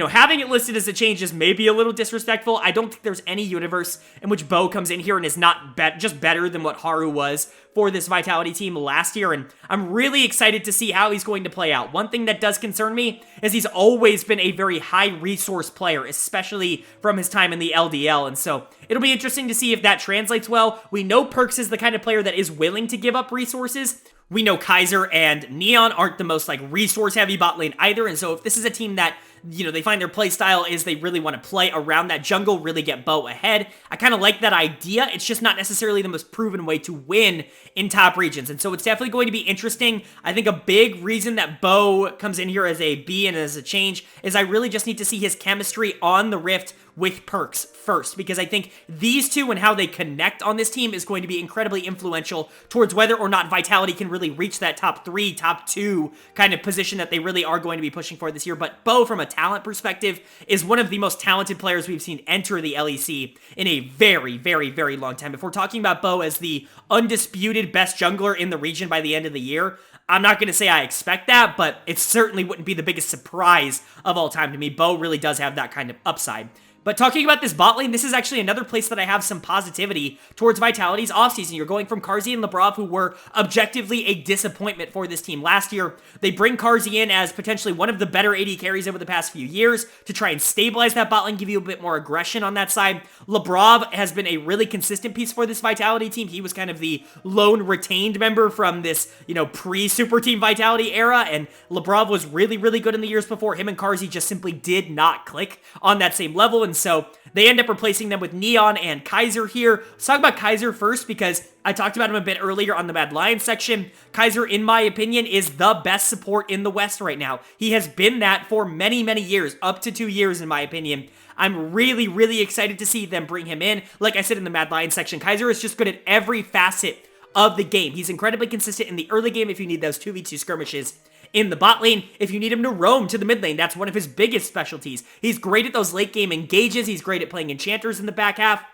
having it listed as a change is maybe a little disrespectful. I don't think there's any universe in which Bo comes in here and is not just better than what Haru was for this Vitality team last year, and I'm really excited to see how he's going to play out. One thing that does concern me is he's always been a very high-resource player, especially from his time in the LDL, and so it'll be interesting to see if that translates well. We know Perkz is the kind of player that is willing to give up resources. We know Kaiser and Neon aren't the most, like, resource-heavy bot lane either, and so if this is a team that, they find their play style is they really want to play around that jungle, really get Bo ahead, I kind of like that idea. It's just not necessarily the most proven way to win in top regions, and so it's definitely going to be interesting. I think a big reason that Bo comes in here as a B and as a change is I really just need to see his chemistry on the Rift with Perkz first, because I think these two and how they connect on this team is going to be incredibly influential towards whether or not Vitality can really reach that top 3, top 2 kind of position that they really are going to be pushing for this year. But Bo, from a talent perspective, is one of the most talented players we've seen enter the LEC in a very, very, very long time. If we're talking about Bo as the undisputed best jungler in the region by the end of the year, I'm not going to say I expect that, but it certainly wouldn't be the biggest surprise of all time to me. Bo really does have that kind of upside. But talking about this bot lane, this is actually another place that I have some positivity towards Vitality's offseason. You're going from Carzzy and Labrov, who were objectively a disappointment for this team last year. They bring Carzzy in as potentially one of the better AD carries over the past few years to try and stabilize that bot lane, give you a bit more aggression on that side. Labrov has been a really consistent piece for this Vitality team. He was kind of the lone retained member from this, pre-Super Team Vitality era, and Labrov was really, really good in the years before. Him and Carzzy just simply did not click on that same level, and so they end up replacing them with Neon and Kaiser here. Let's talk about Kaiser first, because I talked about him a bit earlier on the Mad Lions section. Kaiser, in my opinion, is the best support in the West right now. He has been that for many, many years, up to 2 years in my opinion. I'm really, really excited to see them bring him in. Like I said in the Mad Lions section, Kaiser is just good at every facet of the game. He's incredibly consistent in the early game if you need those 2v2 skirmishes. In the bot lane, if you need him to roam to the mid lane, that's one of his biggest specialties. He's great at those late game engages. He's great at playing enchanters in the back half.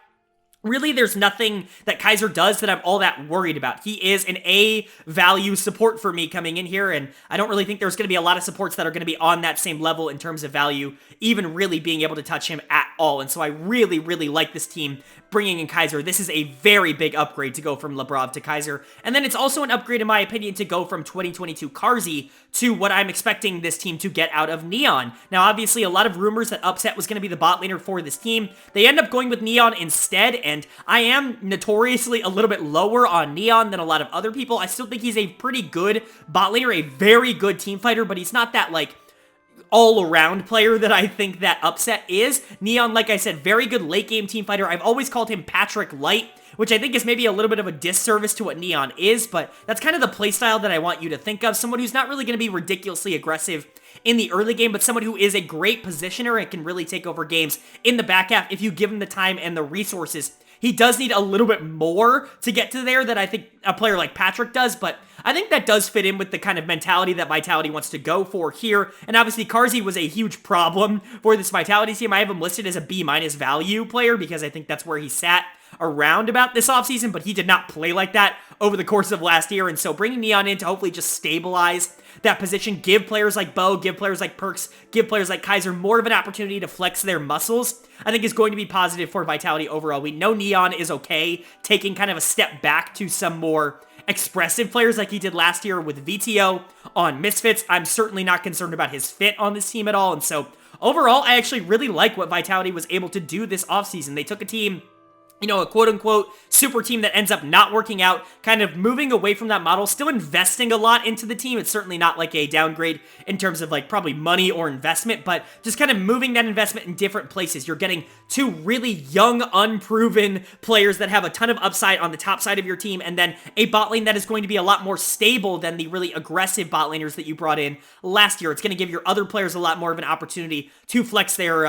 Really, there's nothing that Kaiser does that I'm all that worried about. He is an A value support for me coming in here, and I don't really think there's going to be a lot of supports that are going to be on that same level in terms of value, even really being able to touch him at all. And so I really, really like this team bringing in Kaiser. This is a very big upgrade to go from Labrov to Kaiser. And then it's also an upgrade, in my opinion, to go from 2022 Carzzy to what I'm expecting this team to get out of Neon. Now, obviously, a lot of rumors that Upset was going to be the bot laner for this team. They end up going with Neon instead, and I am notoriously a little bit lower on Neon than a lot of other people. I still think he's a pretty good bot laner, a very good team fighter, but he's not that, like, all-around player that I think that Upset is. Neon, like I said, very good late-game team fighter. I've always called him Patrick Light, which I think is maybe a little bit of a disservice to what Neon is, but that's kind of the playstyle that I want you to think of. Someone who's not really going to be ridiculously aggressive in the early game, but someone who is a great positioner and can really take over games in the back half if you give him the time and the resources. He does need a little bit more to get to there than I think a player like Patrick does, but I think that does fit in with the kind of mentality that Vitality wants to go for here. And obviously, Carzzy was a huge problem for this Vitality team. I have him listed as a B- value player because I think that's where he sat around about this offseason, but he did not play like that over the course of last year, and so bringing Neon in to hopefully just stabilize that position, give players like Bo, give players like Perks, give players like Kaiser more of an opportunity to flex their muscles, I think is going to be positive for Vitality overall. We know Neon is okay taking kind of a step back to some more expressive players like he did last year with VTO on Misfits. I'm certainly not concerned about his fit on this team at all, and so overall, I actually really like what Vitality was able to do this offseason. They took a team, you know, a quote-unquote super team that ends up not working out, kind of moving away from that model, still investing a lot into the team. It's certainly not like a downgrade in terms of like probably money or investment, but just kind of moving that investment in different places. You're getting two really young, unproven players that have a ton of upside on the top side of your team, and then a bot lane that is going to be a lot more stable than the really aggressive bot laners that you brought in last year. It's going to give your other players a lot more of an opportunity to flex their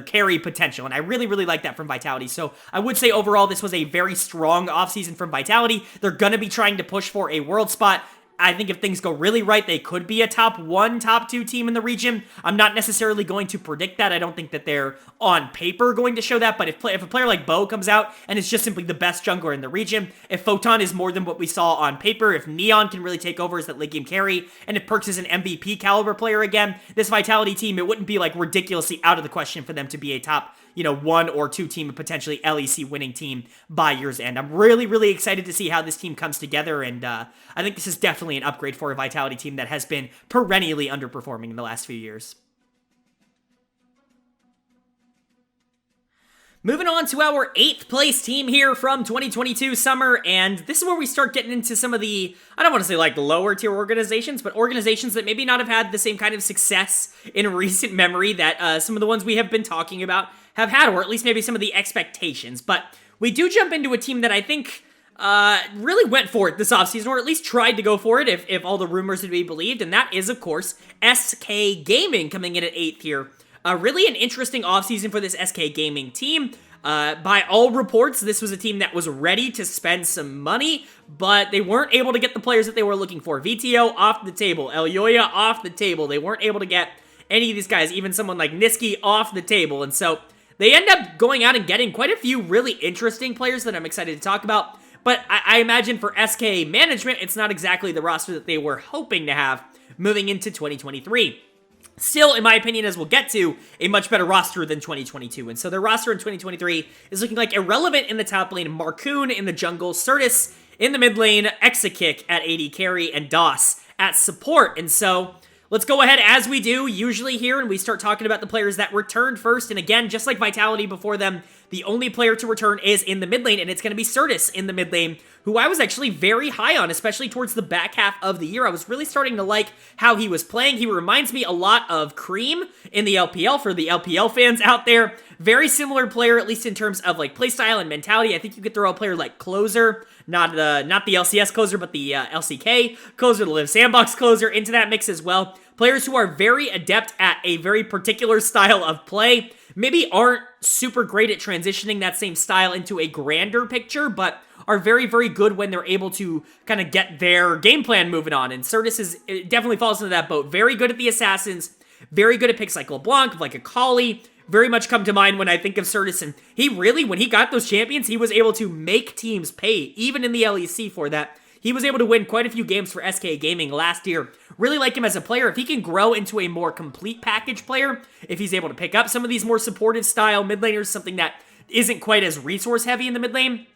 carry potential, and I really, really like that from Vitality. So I would say overall this was a very strong offseason from Vitality. They're going to be trying to push for a world spot. I think if things go really right, they could be a top 1, top 2 team in the region. I'm not necessarily going to predict that. I don't think that they're on paper going to show that, but if a player like Bo comes out and is just simply the best jungler in the region, if Photon is more than what we saw on paper, if Neon can really take over as that late game carry, and if Perks is an MVP caliber player again, this Vitality team, it wouldn't be like ridiculously out of the question for them to be a top, you know, 1 or 2 team, potentially LEC winning team by year's end. I'm really, really excited to see how this team comes together, and I think this is definitely an upgrade for a Vitality team that has been perennially underperforming in the last few years. Moving on to our 8th place team here from 2022 summer, and this is where we start getting into some of the, I don't want to say like lower tier organizations, but organizations that maybe not have had the same kind of success in recent memory that some of the ones we have been talking about have had, or at least maybe some of the expectations. But we do jump into a team that I think really went for it this offseason, or at least tried to go for it if all the rumors are to be believed, and that is, of course, SK Gaming coming in at 8th here. Really an interesting offseason for this SK Gaming team. By all reports, this was a team that was ready to spend some money, but they weren't able to get the players that they were looking for. VTO off the table, Elyoya off the table. They weren't able to get any of these guys, even someone like Niski off the table, and so they end up going out and getting quite a few really interesting players that I'm excited to talk about. But I imagine for SK management, it's not exactly the roster that they were hoping to have moving into 2023. Still, in my opinion, as we'll get to, a much better roster than 2022. And so their roster in 2023 is looking like Irrelevant in the top lane, Marcoon in the jungle, Certus in the mid lane, Exakick at AD carry, and DOS at support. And so let's go ahead, as we do usually here, and we start talking about the players that returned first. And again, just like Vitality before them, the only player to return is in the mid lane, and it's going to be Certus in the mid lane, who I was actually very high on, especially towards the back half of the year. I was really starting to like how he was playing. He reminds me a lot of Cream in the LPL, for the LPL fans out there. Very similar player, at least in terms of like playstyle and mentality. I think you could throw a player like Closer, not the LCS Closer, but the LCK Closer, the Live Sandbox Closer, into that mix as well. Players who are very adept at a very particular style of play, maybe aren't super great at transitioning that same style into a grander picture, but are very, very good when they're able to kind of get their game plan moving on. And Certus definitely falls into that boat. Very good at the assassins, very good at picks like LeBlanc, like Akali, very much come to mind when I think of Certus. And he really, when he got those champions, he was able to make teams pay, even in the LEC for that. He was able to win quite a few games for SK Gaming last year. Really like him as a player. If he can grow into a more complete package player, if he's able to pick up some of these more supportive style mid laners, something that isn't quite as resource heavy in the mid lane,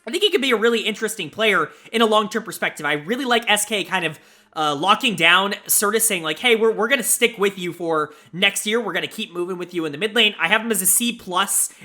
I think he could be a really interesting player in a long-term perspective. I really like SK kind of locking down Certus, saying like, hey, we're going to stick with you for next year. We're going to keep moving with you in the mid lane. I have him as a C+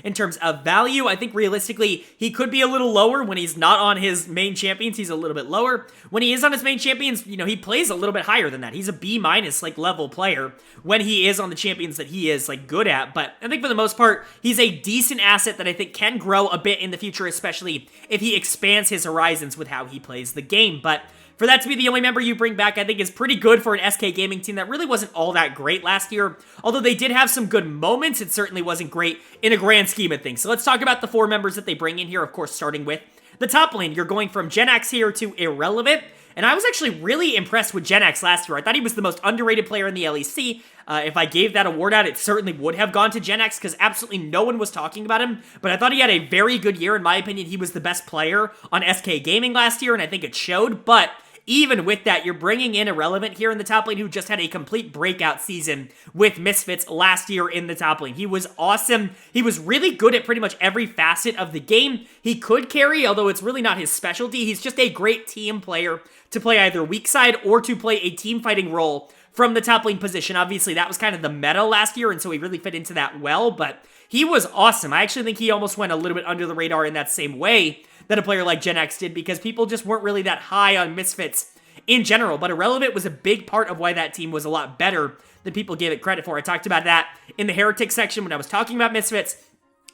in terms of value. I think realistically, he could be a little lower when he's not on his main champions. He's a little bit lower. When he is on his main champions, you know, he plays a little bit higher than that. He's a B- like level player when he is on the champions that he is like good at. But I think for the most part, he's a decent asset that I think can grow a bit in the future, especially if he expands his horizons with how he plays the game. But for that to be the only member you bring back, I think is pretty good for an SK Gaming team that really wasn't all that great last year. Although they did have some good moments, it certainly wasn't great in a grand scheme of things. So let's talk about the 4 members that they bring in here, of course, starting with the top lane. You're going from Genax here to Irrelevant. And I was actually really impressed with GenX last year. I thought he was the most underrated player in the LEC. If I gave that award out, it certainly would have gone to GenX because absolutely no one was talking about him. But I thought he had a very good year. In my opinion, he was the best player on SK Gaming last year, and I think it showed. But even with that, you're bringing in Irrelevant here in the top lane, who just had a complete breakout season with Misfits last year in the top lane. He was awesome. He was really good at pretty much every facet of the game. He could carry, although it's really not his specialty. He's just a great team player to play either weak side or to play a team fighting role from the top lane position. Obviously, that was kind of the meta last year, and so he really fit into that well, but he was awesome. I actually think he almost went a little bit under the radar in that same way that a player like GenX did, because people just weren't really that high on Misfits in general. But Irrelevant was a big part of why that team was a lot better than people gave it credit for. I talked about that in the Heretics section when I was talking about Misfits.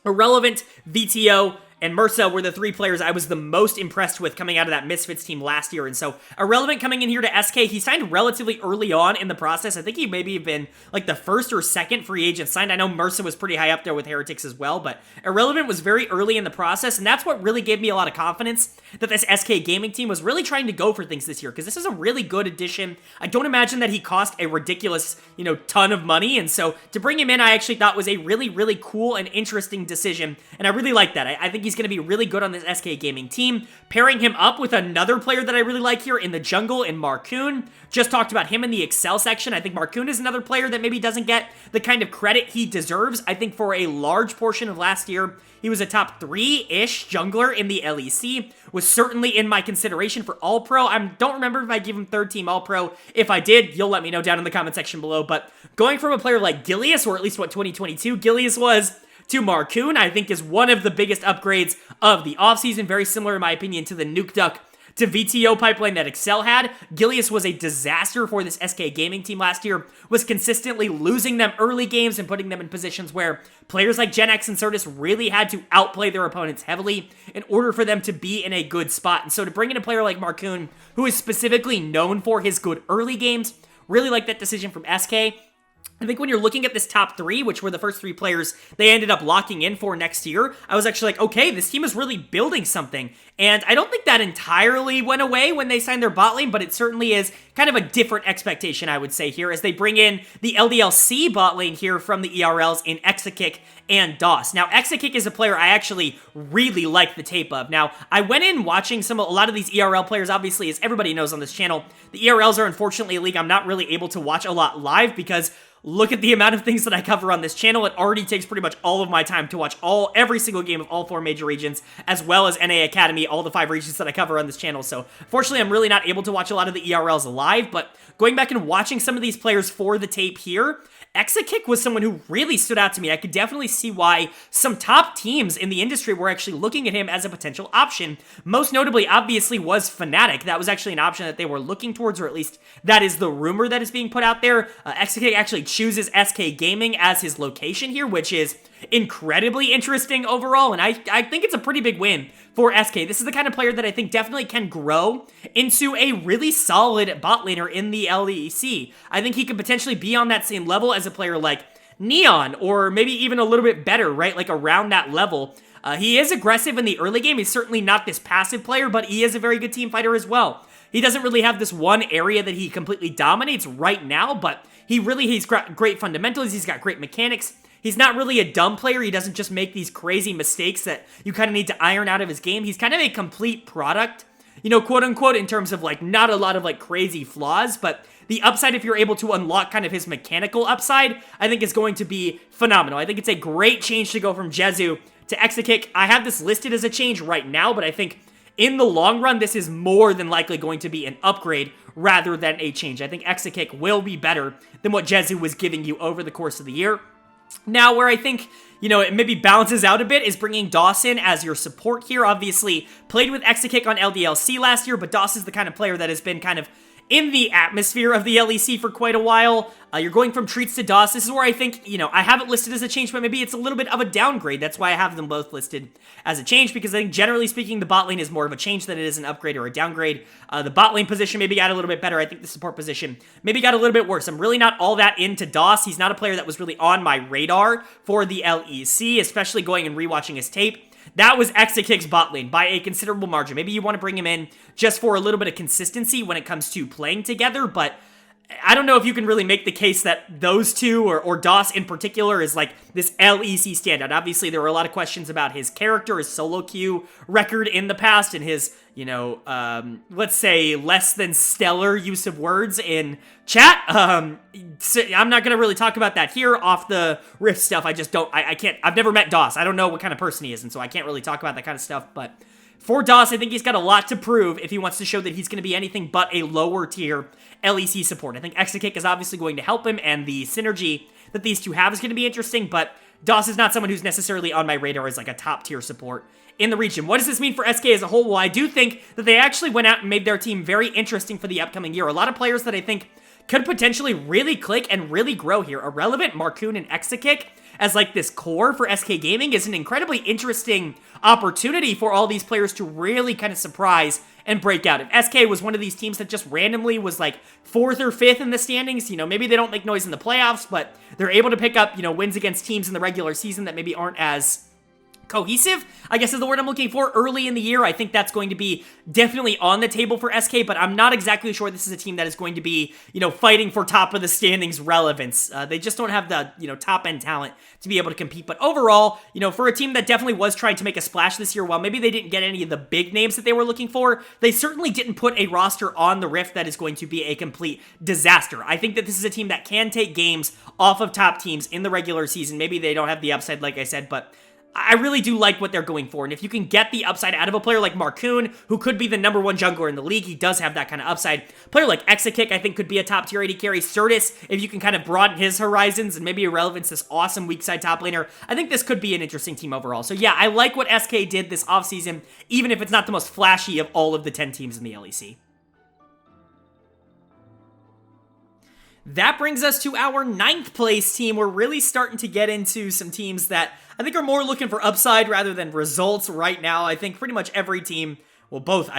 Irrelevant, VTO, and Mursa were the three players I was the most impressed with coming out of that Misfits team last year. And so Irrelevant coming in here to SK, he signed relatively early on in the process. I think he maybe have been like the first or second free agent signed. I know Mursa was pretty high up there with Heretics as well, but Irrelevant was very early in the process, and that's what really gave me a lot of confidence that this SK Gaming team was really trying to go for things this year, because this is a really good addition. I don't imagine that he cost a ridiculous, ton of money, and so to bring him in, I actually thought was a really, really cool and interesting decision, and I really like that. I think he's going to be really good on this SK Gaming team. Pairing him up with another player that I really like here in the jungle in Marcoon. Just talked about him in the Excel section. I think Marcoon is another player that maybe doesn't get the kind of credit he deserves. I think for a large portion of last year, he was a top 3-ish jungler in the LEC, was certainly in my consideration for All-Pro. I don't remember if I gave him third team All-Pro. If I did, you'll let me know down in the comment section below. But going from a player like Gilius, or at least what 2022 Gilius was, to Marcoon, I think is one of the biggest upgrades of the offseason. Very similar, in my opinion, to the Nuke Duck to VTO pipeline that Excel had. Gilius was a disaster for this SK Gaming team last year, was consistently losing them early games and putting them in positions where players like GenX and Certus really had to outplay their opponents heavily in order for them to be in a good spot. And so to bring in a player like Marcoon, who is specifically known for his good early games, really like that decision from SK. I think when you're looking at this top 3, which were the first 3 players they ended up locking in for next year, I was actually like, okay, this team is really building something. And I don't think that entirely went away when they signed their bot lane, but it certainly is kind of a different expectation, I would say, here, as they bring in the LDLC bot lane here from the ERLs in Exakick and DOS. Now, Exakick is a player I actually really like the tape of. Now, I went in watching a lot of these ERL players, obviously, as everybody knows on this channel. The ERLs are unfortunately a league I'm not really able to watch a lot live, because look at the amount of things that I cover on this channel. It already takes pretty much all of my time to watch every single game of all 4 major regions, as well as NA Academy, all the 5 regions that I cover on this channel. So, fortunately, I'm really not able to watch a lot of the ERLs live, but going back and watching some of these players for the tape here, Exakick was someone who really stood out to me. I could definitely see why some top teams in the industry were actually looking at him as a potential option. Most notably, obviously, was Fnatic. That was actually an option that they were looking towards, or at least that is the rumor that is being put out there. Exakick actually chooses SK Gaming as his location here, which is incredibly interesting overall, and I think it's a pretty big win for SK. This is the kind of player that I think definitely can grow into a really solid bot laner in the LEC. I think he could potentially be on that same level as a player like Neon, or maybe even a little bit better, right? Like around that level. He is aggressive in the early game. He's certainly not this passive player, but he is a very good team fighter as well. He doesn't really have this one area that he completely dominates right now, but he's got great fundamentals. He's got great mechanics. He's not really a dumb player. He doesn't just make these crazy mistakes that you kind of need to iron out of his game. He's kind of a complete product, quote unquote, in terms of like not a lot of like crazy flaws, but the upside, if you're able to unlock kind of his mechanical upside, I think is going to be phenomenal. I think it's a great change to go from Jezu to Exakick. I have this listed as a change right now, but I think in the long run, this is more than likely going to be an upgrade rather than a change. I think Exakick will be better than what Jezu was giving you over the course of the year. Now, where I think, it maybe balances out a bit is bringing Dawson as your support here. Obviously, played with Exakick on LDLC last year, but Dawson is the kind of player that has been kind of in the atmosphere of the LEC for quite a while. You're going from Treats to DOS. This is where I think, I have it listed as a change, but maybe it's a little bit of a downgrade. That's why I have them both listed as a change, because I think generally speaking, the bot lane is more of a change than it is an upgrade or a downgrade. The bot lane position maybe got a little bit better. I think the support position maybe got a little bit worse. I'm really not all that into DOS. He's not a player that was really on my radar for the LEC, especially going and rewatching his tape. that was Exakic's bot lane by a considerable margin. Maybe you want to bring him in just for a little bit of consistency when it comes to playing together, but I don't know if you can really make the case that those two, or DOS in particular, is like this LEC standout. Obviously, there were a lot of questions about his character, his solo queue record in the past, and his, let's say, less than stellar use of words in chat. So I'm not going to really talk about that here off the Rift stuff. I just don't, I can't, I've never met DOS. I don't know what kind of person he is, and so I can't really talk about that kind of stuff, but for DOS, I think he's got a lot to prove if he wants to show that he's going to be anything but a lower tier LEC support. I think Exakick is obviously going to help him, and the synergy that these two have is going to be interesting, but DOS is not someone who's necessarily on my radar as like a top tier support in the region. What does this mean for SK as a whole? Well, I do think that they actually went out and made their team very interesting for the upcoming year. A lot of players that I think could potentially really click and really grow here. Irrelevant, Marcoon, and Exakick as like this core for SK Gaming is an incredibly interesting opportunity for all these players to really kind of surprise and break out. If SK was one of these teams that just randomly was like 4th or 5th in the standings, maybe they don't make noise in the playoffs, but they're able to pick up, wins against teams in the regular season that maybe aren't as cohesive, I guess is the word I'm looking for, early in the year. I think that's going to be definitely on the table for SK, but I'm not exactly sure this is a team that is going to be, fighting for top of the standings relevance. They just don't have the, top end talent to be able to compete. But overall, for a team that definitely was trying to make a splash this year, while maybe they didn't get any of the big names that they were looking for, they certainly didn't put a roster on the Rift that is going to be a complete disaster. I think that this is a team that can take games off of top teams in the regular season. Maybe they don't have the upside, like I said, but I really do like what they're going for, and if you can get the upside out of a player like Marcoon, who could be the #1 jungler in the league, he does have that kind of upside. A player like Exakick, I think, could be a top tier AD carry. Certus, if you can kind of broaden his horizons and maybe Irrelevance, this awesome weak side top laner, I think this could be an interesting team overall. So yeah, I like what SK did this offseason, even if it's not the most flashy of all of the 10 teams in the LEC. That brings us to our 9th place team. We're really starting to get into some teams that I think are more looking for upside rather than results right now. I think pretty much every team, well, both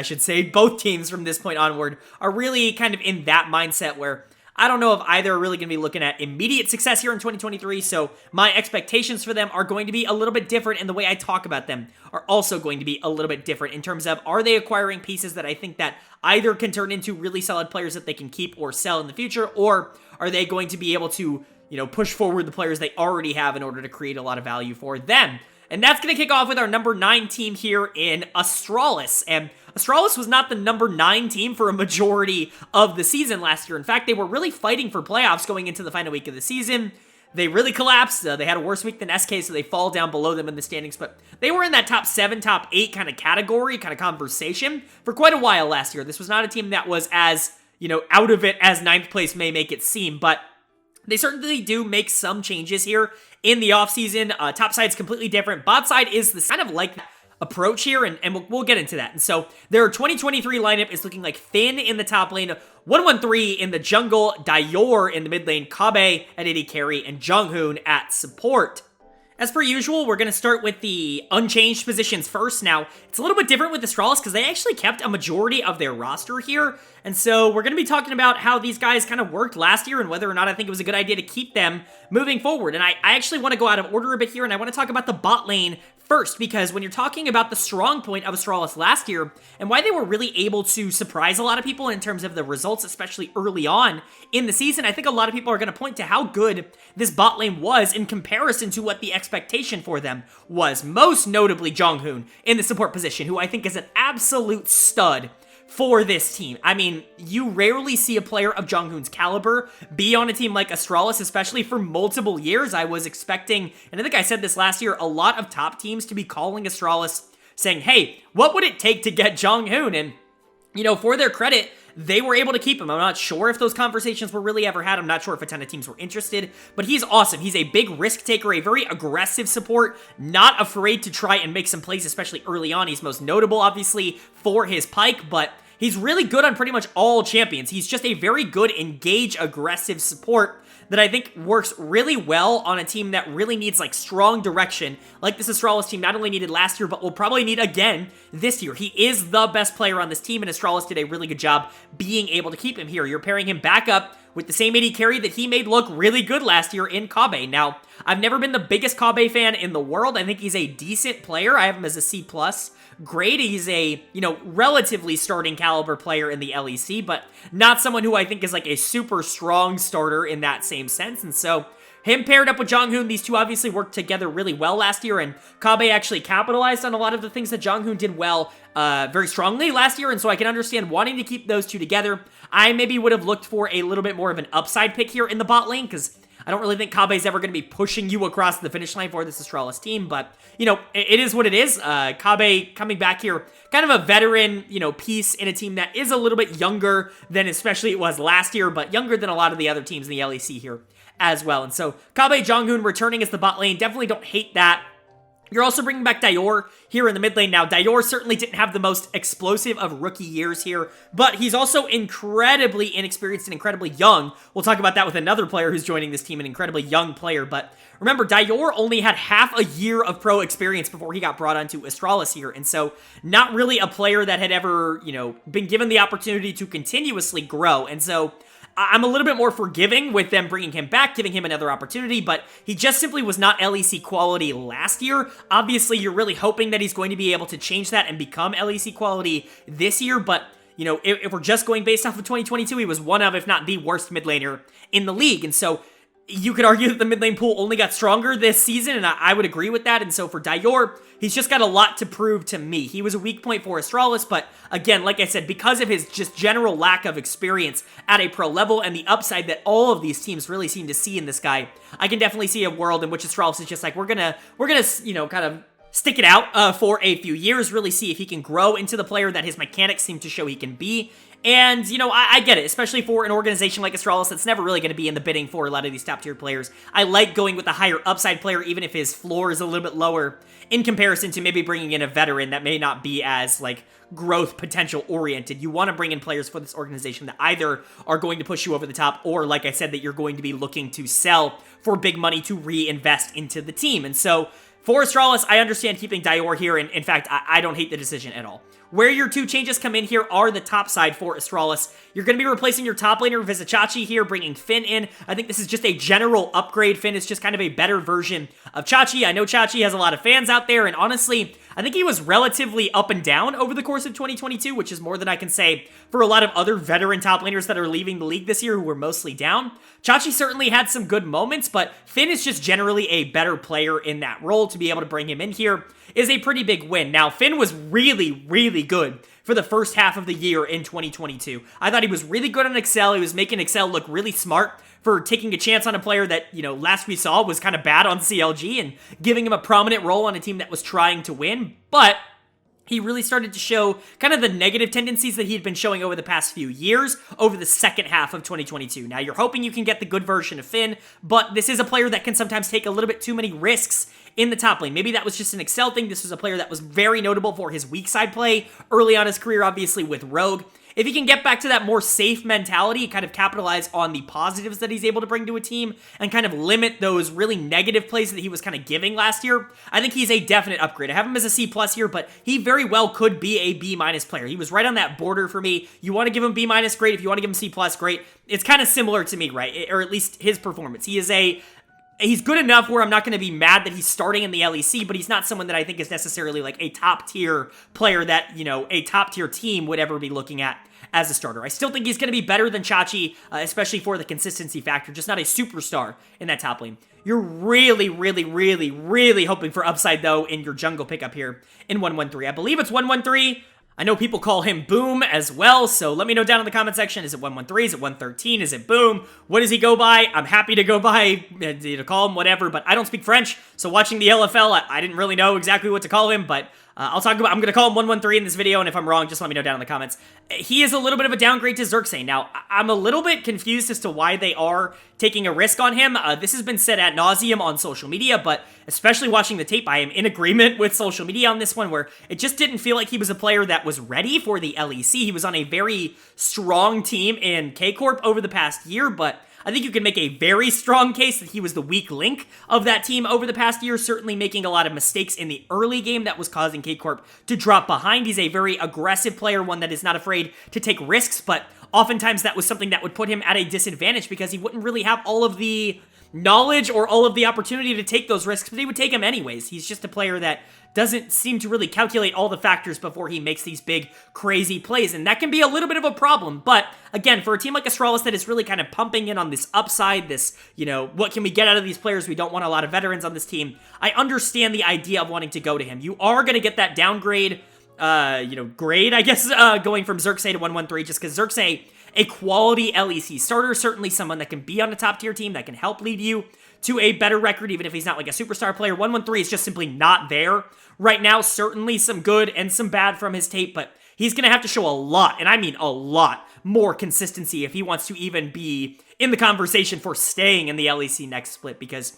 teams from this point onward are really kind of in that mindset where I don't know if either are really going to be looking at immediate success here in 2023, so my expectations for them are going to be a little bit different, and the way I talk about them are also going to be a little bit different in terms of, are they acquiring pieces that I think that either can turn into really solid players that they can keep or sell in the future, or are they going to be able to, push forward the players they already have in order to create a lot of value for them? And that's going to kick off with our number 9 team here in Astralis. And Astralis was not the number 9 team for a majority of the season last year. In fact, they were really fighting for playoffs going into the final week of the season. They really collapsed. They had a worse week than SK, so they fall down below them in the standings. But they were in that top 7, top 8 kind of category, kind of conversation for quite a while last year. This was not a team that was as, out of it as 9th place may make it seem. But they certainly do make some changes here in the offseason. Top side's completely different. Bot side is this kind of like approach here, and we'll get into that. And so their 2023 lineup is looking like Finn in the top lane, 113 in the jungle, Dior in the mid lane, Kabe at AD carry, and Jonghoon at support. As per usual, we're going to start with the unchanged positions first. Now, it's a little bit different with Astralis because they actually kept a majority of their roster here. And so we're going to be talking about how these guys kind of worked last year and whether or not I think it was a good idea to keep them moving forward. And I actually want to go out of order a bit here, and I want to talk about the bot lane first, because when you're talking about the strong point of Astralis last year and why they were really able to surprise a lot of people in terms of the results, especially early on in the season, I think a lot of people are going to point to how good this bot lane was in comparison to what the expectation for them was. Most notably Jonghoon in the support position, who I think is an absolute stud for this team. I mean, you rarely see a player of Jonghoon's caliber be on a team like Astralis, especially for multiple years. I was expecting, and I think I said this last year, a lot of top teams to be calling Astralis saying, hey, what would it take to get Jonghoon? And, for their credit, they were able to keep him. I'm not sure if those conversations were really ever had. I'm not sure if a ton of teams were interested, but he's awesome. He's a big risk taker, a very aggressive support, not afraid to try and make some plays, especially early on. He's most notable, obviously, for his Pyke, but he's really good on pretty much all champions. He's just a very good, engage, aggressive support that I think works really well on a team that really needs like strong direction, like this Astralis team not only needed last year, but will probably need again this year. He is the best player on this team, and Astralis did a really good job being able to keep him here. You're pairing him back up with the same AD carry that he made look really good last year in Kabe. Now, I've never been the biggest Kabe fan in the world. I think he's a decent player. I have him as a C+. Great. He's a, relatively starting caliber player in the LEC, but not someone who I think is like a super strong starter in that same sense. And so him paired up with Jonghoon, these two obviously worked together really well last year, and Kabe actually capitalized on a lot of the things that Jonghoon did well very strongly last year, and so I can understand wanting to keep those two together. I maybe would have looked for a little bit more of an upside pick here in the bot lane, because I don't really think Kabe's ever going to be pushing you across the finish line for this Astralis team, but, it is what it is. Kabe coming back here, kind of a veteran, piece in a team that is a little bit younger than especially it was last year, but younger than a lot of the other teams in the LEC here as well. And so Kabe Jonghoon returning as the bot lane, definitely don't hate that. You're also bringing back Dior here in the mid lane. Now, Dior certainly didn't have the most explosive of rookie years here, but he's also incredibly inexperienced and incredibly young. We'll talk about that with another player who's joining this team, an incredibly young player. But remember, Dior only had half a year of pro experience before he got brought onto Astralis here, and so not really a player that had ever, been given the opportunity to continuously grow. And so I'm a little bit more forgiving with them bringing him back, giving him another opportunity, but he just simply was not LEC quality last year. Obviously, you're really hoping that he's going to be able to change that and become LEC quality this year, but if we're just going based off of 2022, he was one of, if not the worst mid laner in the league, and so you could argue that the mid lane pool only got stronger this season, and I would agree with that. And so for Dior, he's just got a lot to prove to me. He was a weak point for Astralis, but again, like I said, because of his just general lack of experience at a pro level and the upside that all of these teams really seem to see in this guy, I can definitely see a world in which Astralis is just like, we're gonna kind of stick it out for a few years, really see if he can grow into the player that his mechanics seem to show he can be. And, I get it, especially for an organization like Astralis that's never really going to be in the bidding for a lot of these top-tier players. I like going with a higher upside player, even if his floor is a little bit lower, in comparison to maybe bringing in a veteran that may not be as, growth potential oriented. You want to bring in players for this organization that either are going to push you over the top, or, like I said, that you're going to be looking to sell for big money to reinvest into the team. And so, for Astralis, I understand keeping Dior here, and in fact, I don't hate the decision at all. Where your two changes come in here are the top side for Astralis. You're going to be replacing your top laner, Vizicachi here, bringing Finn in. I think this is just a general upgrade. Finn is just kind of a better version of Chachi. I know Chachi has a lot of fans out there, and honestly, I think he was relatively up and down over the course of 2022, which is more than I can say for a lot of other veteran top laners that are leaving the league this year who were mostly down. Chachi certainly had some good moments, but Finn is just generally a better player in that role. To be able to bring him in here is a pretty big win. Now, Finn was really, really good for the first half of the year in 2022. I thought he was really good on Excel. He was making Excel look really smart for taking a chance on a player that, last we saw was kind of bad on CLG and giving him a prominent role on a team that was trying to win. But he really started to show kind of the negative tendencies that he'd been showing over the past few years over the second half of 2022. Now, you're hoping you can get the good version of Finn, but this is a player that can sometimes take a little bit too many risks in the top lane. Maybe that was just an Excel thing. This was a player that was very notable for his weak side play early on his career, obviously, with Rogue. If he can get back to that more safe mentality, kind of capitalize on the positives that he's able to bring to a team and kind of limit those really negative plays that he was kind of giving last year, I think he's a definite upgrade. I have him as a C+ here, but he very well could be a B- player. He was right on that border for me. You want to give him B-, great. If you want to give him C+, great. It's kind of similar to me, right? Or at least his performance. He's good enough where I'm not going to be mad that he's starting in the LEC, but he's not someone that I think is necessarily like a top-tier player that, a top-tier team would ever be looking at as a starter. I still think he's going to be better than Chachi, especially for the consistency factor, just not a superstar in that top lane. You're really, really, really, really hoping for upside, though, in your jungle pickup here in 113. I believe it's 113. I know people call him Boom as well, so let me know down in the comment section. Is it 113? Is it 113? Is it Boom? What does he go by? I'm happy to go by, to call him whatever, but I don't speak French, so watching the LFL, I didn't really know exactly what to call him, but I'm going to call him 113 in this video, and if I'm wrong, just let me know down in the comments. He is a little bit of a downgrade to Xerxes. Now, I'm a little bit confused as to why they are taking a risk on him. This has been said ad nauseum on social media, but especially watching the tape, I am in agreement with social media on this one, where it just didn't feel like he was a player that was ready for the LEC. He was on a very strong team in K-Corp over the past year, but I I think you can make a very strong case that he was the weak link of that team over the past year, certainly making a lot of mistakes in the early game that was causing K-Corp to drop behind. He's a very aggressive player, one that is not afraid to take risks, but oftentimes that was something that would put him at a disadvantage because he wouldn't really have all of the knowledge or all of the opportunity to take those risks, but he would take them anyways. He's just a player that doesn't seem to really calculate all the factors before he makes these big, crazy plays, and that can be a little bit of a problem. But again, for a team like Astralis that is really kind of pumping in on this upside, this, what can we get out of these players? We don't want a lot of veterans on this team. I understand the idea of wanting to go to him. You are going to get that downgrade, grade, I guess, going from Xerxes to 113, just because Xerxes, a quality LEC starter, certainly someone that can be on a top tier team that can help lead you to a better record, even if he's not like a superstar player. 113 is just simply not there right now. Certainly some good and some bad from his tape, but he's going to have to show a lot, and I mean a lot, more consistency if he wants to even be in the conversation for staying in the LEC next split, because,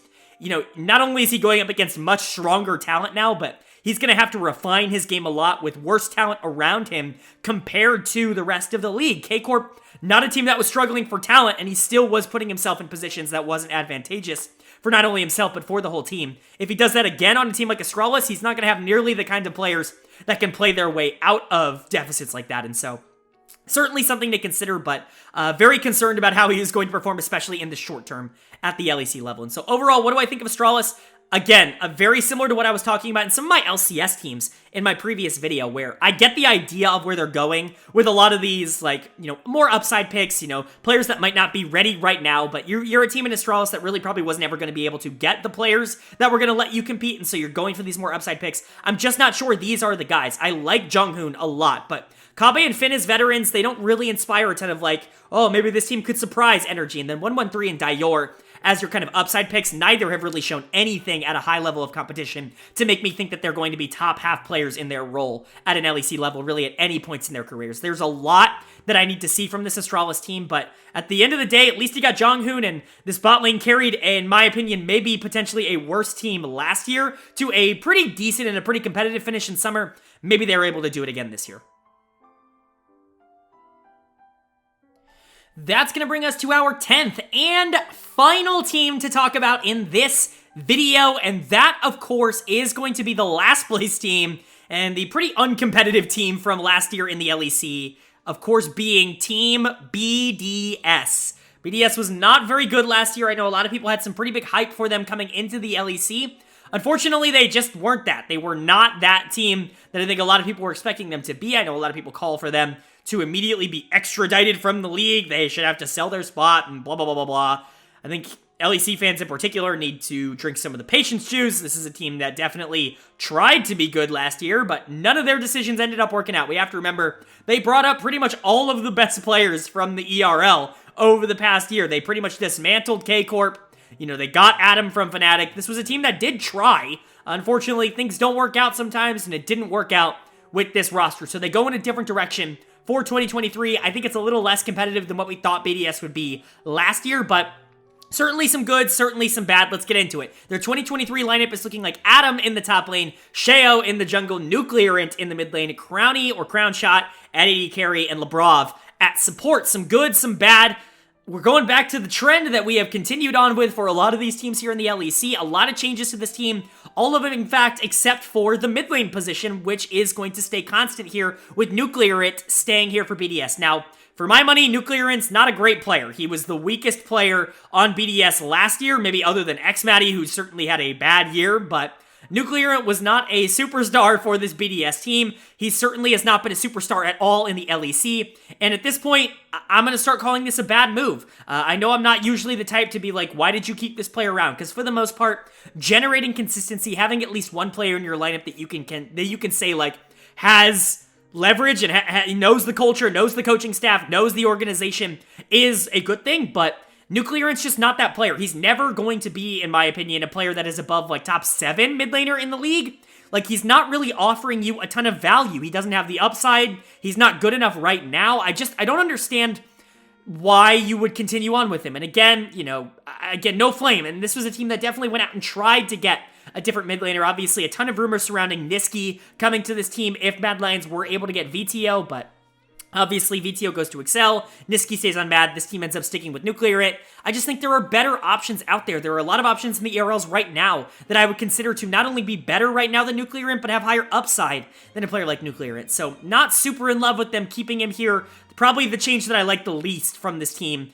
not only is he going up against much stronger talent now, but he's going to have to refine his game a lot with worse talent around him compared to the rest of the league. K-Corp, not a team that was struggling for talent, and he still was putting himself in positions that wasn't advantageous for not only himself, but for the whole team. If he does that again on a team like Astralis, he's not going to have nearly the kind of players that can play their way out of deficits like that, and so certainly something to consider, but very concerned about how he is going to perform, especially in the short term at the LEC level. And so overall, what do I think of Astralis? Again, very similar to what I was talking about in some of my LCS teams in my previous video, where I get the idea of where they're going with a lot of these, more upside picks, players that might not be ready right now, but you're a team in Astralis that really probably wasn't ever going to be able to get the players that were going to let you compete, and so you're going for these more upside picks. I'm just not sure these are the guys. I like Junghoon a lot, but Kabe and Finn as veterans, they don't really inspire a ton of oh, maybe this team could surprise energy, and then 113 and Dior as your kind of upside picks, neither have really shown anything at a high level of competition to make me think that they're going to be top half players in their role at an LEC level, really at any points in their careers. There's a lot that I need to see from this Astralis team, but at the end of the day, at least you got Jonghoon, and this bot lane carried, in my opinion, maybe potentially a worse team last year to a pretty decent and a pretty competitive finish in summer. Maybe they're able to do it again this year. That's going to bring us to our 10th and final team to talk about in this video, and that, of course, is going to be the last place team and the pretty uncompetitive team from last year in the LEC, of course, being Team BDS. BDS was not very good last year. I know a lot of people had some pretty big hype for them coming into the LEC. Unfortunately, they just weren't that. They were not that team that I think a lot of people were expecting them to be. I know a lot of people call for them to immediately be extradited from the league. They should have to sell their spot and blah, blah, blah, blah, blah. I think LEC fans in particular need to drink some of the patience juice. This is a team that definitely tried to be good last year, but none of their decisions ended up working out. We have to remember, they brought up pretty much all of the best players from the ERL over the past year. They pretty much dismantled K-Corp. They got Adam from Fnatic. This was a team that did try. Unfortunately, things don't work out sometimes, and it didn't work out with this roster. So they go in a different direction for 2023. I think it's a little less competitive than what we thought BDS would be last year, but certainly some good, certainly some bad. Let's get into it. Their 2023 lineup is looking like Adam in the top lane, Sheo in the jungle, Nuclearant in the mid lane, Crowny or Crown Shot at AD carry, and Labrov at support. Some good, some bad. We're going back to the trend that we have continued on with for a lot of these teams here in the LEC. A lot of changes to this team. All of it, in fact, except for the mid lane position, which is going to stay constant here with Nuclearant staying here for BDS. Now, for my money, Nuclearant's not a great player. He was the weakest player on BDS last year, maybe other than Xmatty, who certainly had a bad year, but Nuclearant was not a superstar for this BDS team. He certainly has not been a superstar at all in the LEC, and at this point, I'm going to start calling this a bad move. I know I'm not usually the type to be like, why did you keep this player around? Because for the most part, generating consistency, having at least one player in your lineup that you can say, has leverage and knows the culture, knows the coaching staff, knows the organization is a good thing, but Nuclearant's just not that player. He's never going to be, in my opinion, a player that is above top 7 mid laner in the league. He's not really offering you a ton of value. He doesn't have the upside. He's not good enough right now. I don't understand why you would continue on with him. And again, no flame. And this was a team that definitely went out and tried to get a different mid laner. Obviously, a ton of rumors surrounding Niski coming to this team if Mad Lions were able to get VTO, but Obviously, VTO goes to Excel, Niski stays on Mad, this team ends up sticking with Nuclear It. I just think there are better options out there. There are a lot of options in the ERLs right now that I would consider to not only be better right now than Nuclear It, but have higher upside than a player like Nuclear It. So, not super in love with them keeping him here. Probably the change that I like the least from this team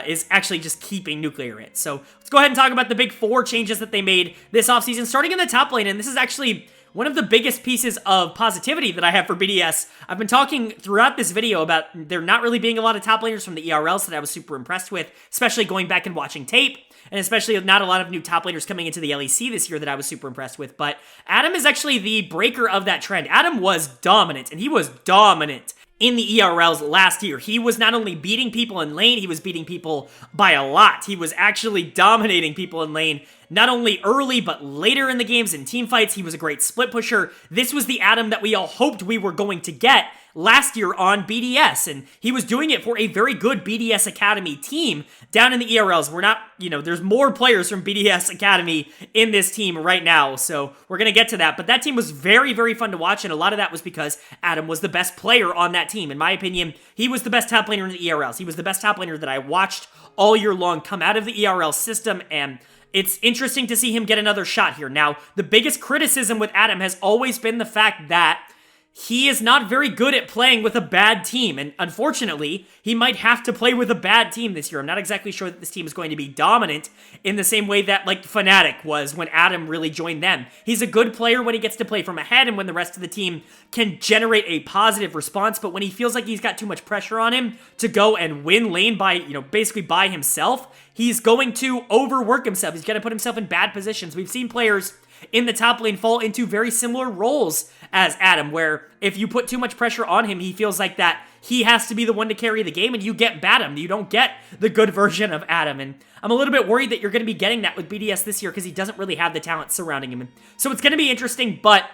is actually just keeping Nuclear It. So, let's go ahead and talk about the big 4 changes that they made this offseason, starting in the top lane, and this is actually one of the biggest pieces of positivity that I have for BDS. I've been talking throughout this video about there not really being a lot of top laners from the ERLs that I was super impressed with, especially going back and watching tape, and especially not a lot of new top laners coming into the LEC this year that I was super impressed with. But Adam is actually the breaker of that trend. Adam was dominant, and he was dominant in the ERLs last year. He was not only beating people in lane, he was beating people by a lot. He was actually dominating people in lane, not only early, but later in the games and team fights. He was a great split pusher. This was the Adam that we all hoped we were going to get last year on BDS, and he was doing it for a very good BDS Academy team down in the ERLs. We're not, there's more players from BDS Academy in this team right now, so we're going to get to that, but that team was very, very fun to watch, and a lot of that was because Adam was the best player on that team. In my opinion, he was the best top laner in the ERLs. He was the best top laner that I watched all year long come out of the ERL system, and it's interesting to see him get another shot here. Now, the biggest criticism with Adam has always been the fact that he is not very good at playing with a bad team, and unfortunately, he might have to play with a bad team this year. I'm not exactly sure that this team is going to be dominant in the same way that, like, Fnatic was when Adam really joined them. He's a good player when he gets to play from ahead and when the rest of the team can generate a positive response, but when he feels like he's got too much pressure on him to go and win lane by, basically by himself, he's going to overwork himself. He's going to put himself in bad positions. We've seen players in the top lane fall into very similar roles as Adam, where if you put too much pressure on him, he feels like that he has to be the one to carry the game, and you get Badam. You don't get the good version of Adam, and I'm a little bit worried that you're going to be getting that with BDS this year because he doesn't really have the talent surrounding him. So it's going to be interesting, but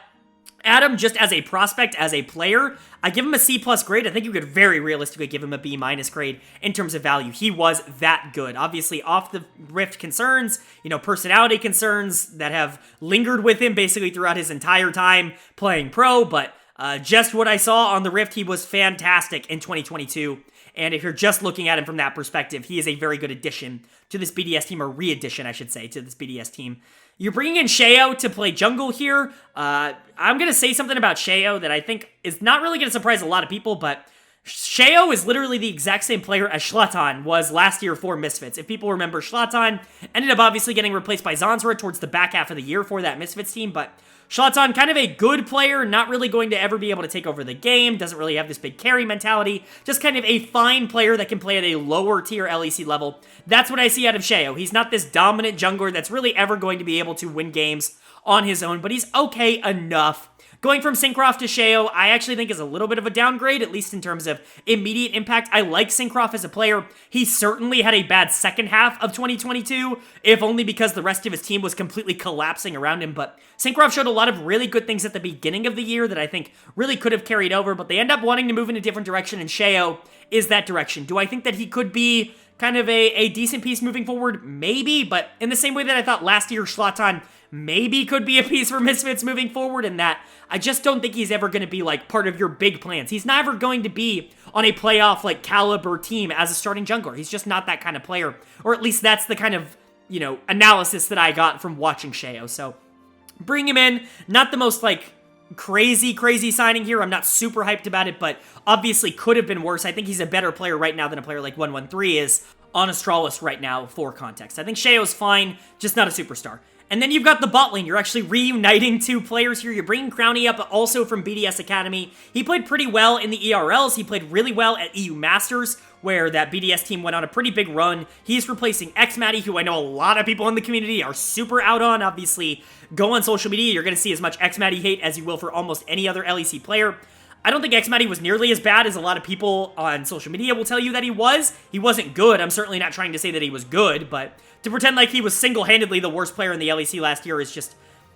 Adam, just as a prospect, as a player, I give him a C+ grade. I think you could very realistically give him a B- grade in terms of value. He was that good. Obviously, off the Rift concerns, personality concerns that have lingered with him basically throughout his entire time playing pro, but just what I saw on the Rift, he was fantastic in 2022. And if you're just looking at him from that perspective, he is a very good addition to this BDS team, or re-addition, I should say, to this BDS team. You're bringing in Sheo to play jungle here. I'm going to say something about Sheo that I think is not really going to surprise a lot of people, but Sheo is literally the exact same player as Schlatan was last year for Misfits. If people remember, Schlatan ended up obviously getting replaced by Zanzara towards the back half of the year for that Misfits team, but Schlatan, kind of a good player, not really going to ever be able to take over the game, doesn't really have this big carry mentality, just kind of a fine player that can play at a lower tier LEC level. That's what I see out of Sheo. He's not this dominant jungler that's really ever going to be able to win games on his own, but he's okay enough. Going from Syncroft to Sheo, I actually think is a little bit of a downgrade, at least in terms of immediate impact. I like Syncroft as a player. He certainly had a bad second half of 2022, if only because the rest of his team was completely collapsing around him, but Syncroft showed a lot of really good things at the beginning of the year that I think really could have carried over, but they end up wanting to move in a different direction, and Sheo is that direction. Do I think that he could be kind of a decent piece moving forward? Maybe, but in the same way that I thought last year Schlatan maybe could be a piece for Misfits moving forward, in that I just don't think he's ever going to be like part of your big plans. He's never going to be on a playoff like caliber team as a starting jungler. He's just not that kind of player, or at least that's the kind of, analysis that I got from watching Sheo. So bring him in, not the most like crazy signing here. I'm not super hyped about it, but obviously could have been worse. I think he's a better player right now than a player like 113 is on Astralis right now, for context. I think Sheo's fine, just not a superstar. And then you've got the bot lane. You're actually reuniting two players here. You're bringing Crowny up, also from BDS Academy. He played pretty well in the ERLs. He played really well at EU Masters, where that BDS team went on a pretty big run. He's replacing Xmatty, who I know a lot of people in the community are super out on. Obviously, go on social media, you're going to see as much Xmatty hate as you will for almost any other LEC player. I don't think Xmatty was nearly as bad as a lot of people on social media will tell you that he was. He wasn't good. I'm certainly not trying to say that he was good, but to pretend like he was single-handedly the worst player in the LEC last year is just,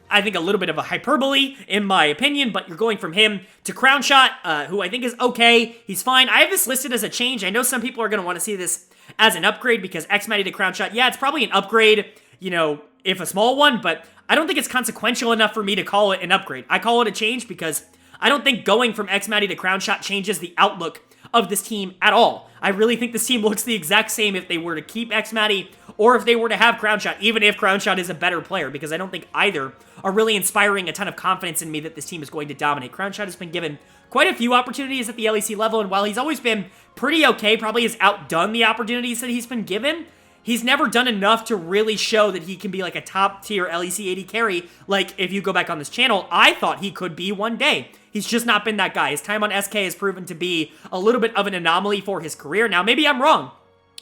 I think, a little bit of a hyperbole, in my opinion, but you're going from him to Crownshot, who I think is okay. He's fine. I have this listed as a change. I know some people are going to want to see this as an upgrade because Xmatty to Crownshot, yeah, it's probably an upgrade, if a small one, but I don't think it's consequential enough for me to call it an upgrade. I call it a change because I don't think going from Xmatty to Crownshot changes the outlook of this team at all. I really think this team looks the exact same if they were to keep Xmatty or if they were to have Crownshot, even if Crownshot is a better player, because I don't think either are really inspiring a ton of confidence in me that this team is going to dominate. Crownshot has been given quite a few opportunities at the LEC level, and while he's always been pretty okay, probably has outdone the opportunities that he's been given, he's never done enough to really show that he can be like a top-tier LEC AD carry. Like, if you go back on this channel, I thought he could be one day. He's just not been that guy. His time on SK has proven to be a little bit of an anomaly for his career. Now, maybe I'm wrong.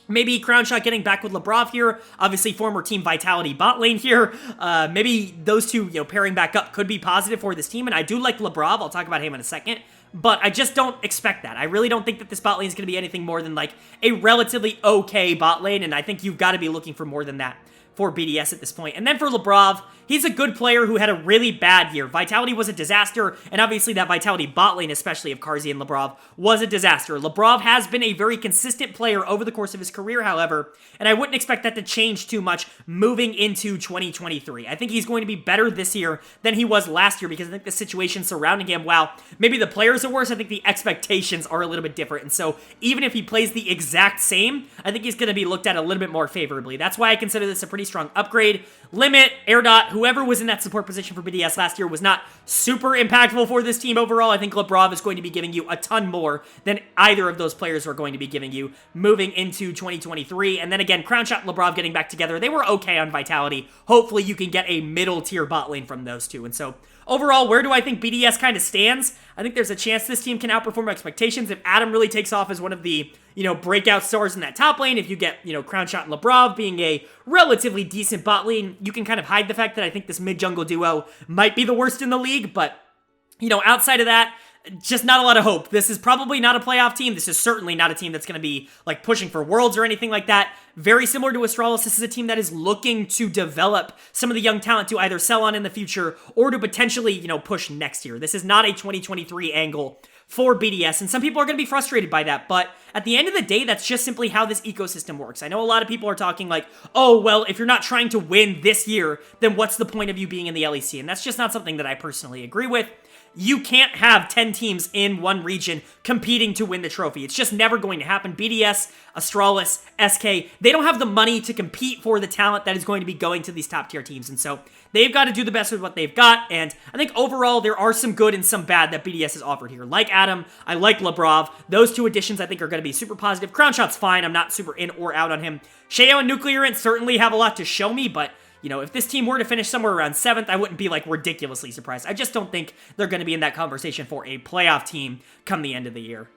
Maybe Crownshot getting back with Labrov here, obviously former Team Vitality bot lane here. Maybe those two, pairing back up could be positive for this team, and I do like Labrov. I'll talk about him in a second. But I just don't expect that. I really don't think that this bot lane is going to be anything more than like a relatively okay bot lane, and I think you've got to be looking for more than that for BDS at this point. And then for Labrov, he's a good player who had a really bad year. Vitality was a disaster, and obviously that Vitality bot lane, especially of Carzzy and Labrov, was a disaster. Labrov has been a very consistent player over the course of his career, however, and I wouldn't expect that to change too much moving into 2023. I think he's going to be better this year than he was last year, because I think the situation surrounding him, while maybe the players are worse, I think the expectations are a little bit different, and so even if he plays the exact same, I think he's going to be looked at a little bit more favorably. That's why I consider this a pretty strong upgrade. Limit, Air Dot, whoever was in that support position for BDS last year was not super impactful for this team overall. I think Labrov is going to be giving you a ton more than either of those players are going to be giving you moving into 2023. And then again, Crownshot and Labrov getting back together, they were okay on Vitality. Hopefully you can get a middle tier bot lane from those two. And so overall, where do I think BDS kind of stands? I think there's a chance this team can outperform expectations if Adam really takes off as one of the, breakout stars in that top lane. If you get, Crownshot and Labrov being a relatively decent bot lane, you can kind of hide the fact that I think this mid-jungle duo might be the worst in the league, but, outside of that, just not a lot of hope. This is probably not a playoff team. This is certainly not a team that's going to be, pushing for Worlds or anything like that. Very similar to Astralis, this is a team that is looking to develop some of the young talent to either sell on in the future or to potentially, push next year. This is not a 2023 angle for BDS, and some people are going to be frustrated by that, but at the end of the day, that's just simply how this ecosystem works. I know a lot of people are talking like, oh, well, if you're not trying to win this year, then what's the point of you being in the LEC? And that's just not something that I personally agree with. You can't have 10 teams in one region competing to win the trophy. It's just never going to happen. BDS, Astralis, SK, they don't have the money to compete for the talent that is going to be going to these top tier teams. And so they've got to do the best with what they've got. And I think overall, there are some good and some bad that BDS has offered here. Like Adam, I like Labrov. Those two additions I think are going to be super positive. Crownshot's fine. I'm not super in or out on him. Sheo and Nuclear certainly have a lot to show me, but if this team were to finish somewhere around 7th, I wouldn't be, ridiculously surprised. I just don't think they're going to be in that conversation for a playoff team come the end of the year.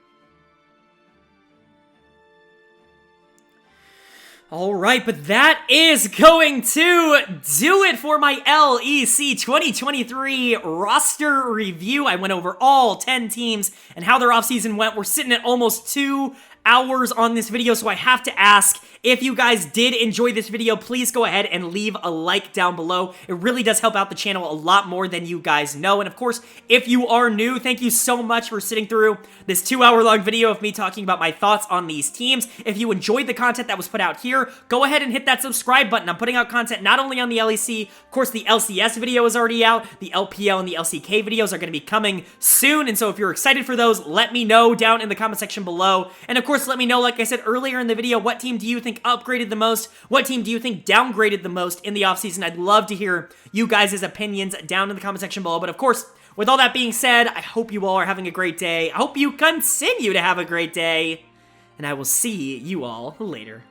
All right, but that is going to do it for my LEC 2023 roster review. I went over all 10 teams and how their offseason went. We're sitting at almost 2 hours on this video, so I have to ask, if you guys did enjoy this video, please go ahead and leave a like down below. It really does help out the channel a lot more than you guys know. And of course, if you are new, thank you so much for sitting through this 2-hour-long video of me talking about my thoughts on these teams. If you enjoyed the content that was put out here, go ahead and hit that subscribe button. I'm putting out content not only on the LEC, of course, the LCS video is already out. The LPL and the LCK videos are going to be coming soon. And so if you're excited for those, let me know down in the comment section below. And of course, let me know, like I said earlier in the video, what team do you think upgraded the most? What team do you think downgraded the most in the offseason? I'd love to hear you guys' opinions down in the comment section below. But of course, with all that being said, I hope you all are having a great day. I hope you continue to have a great day. And I will see you all later.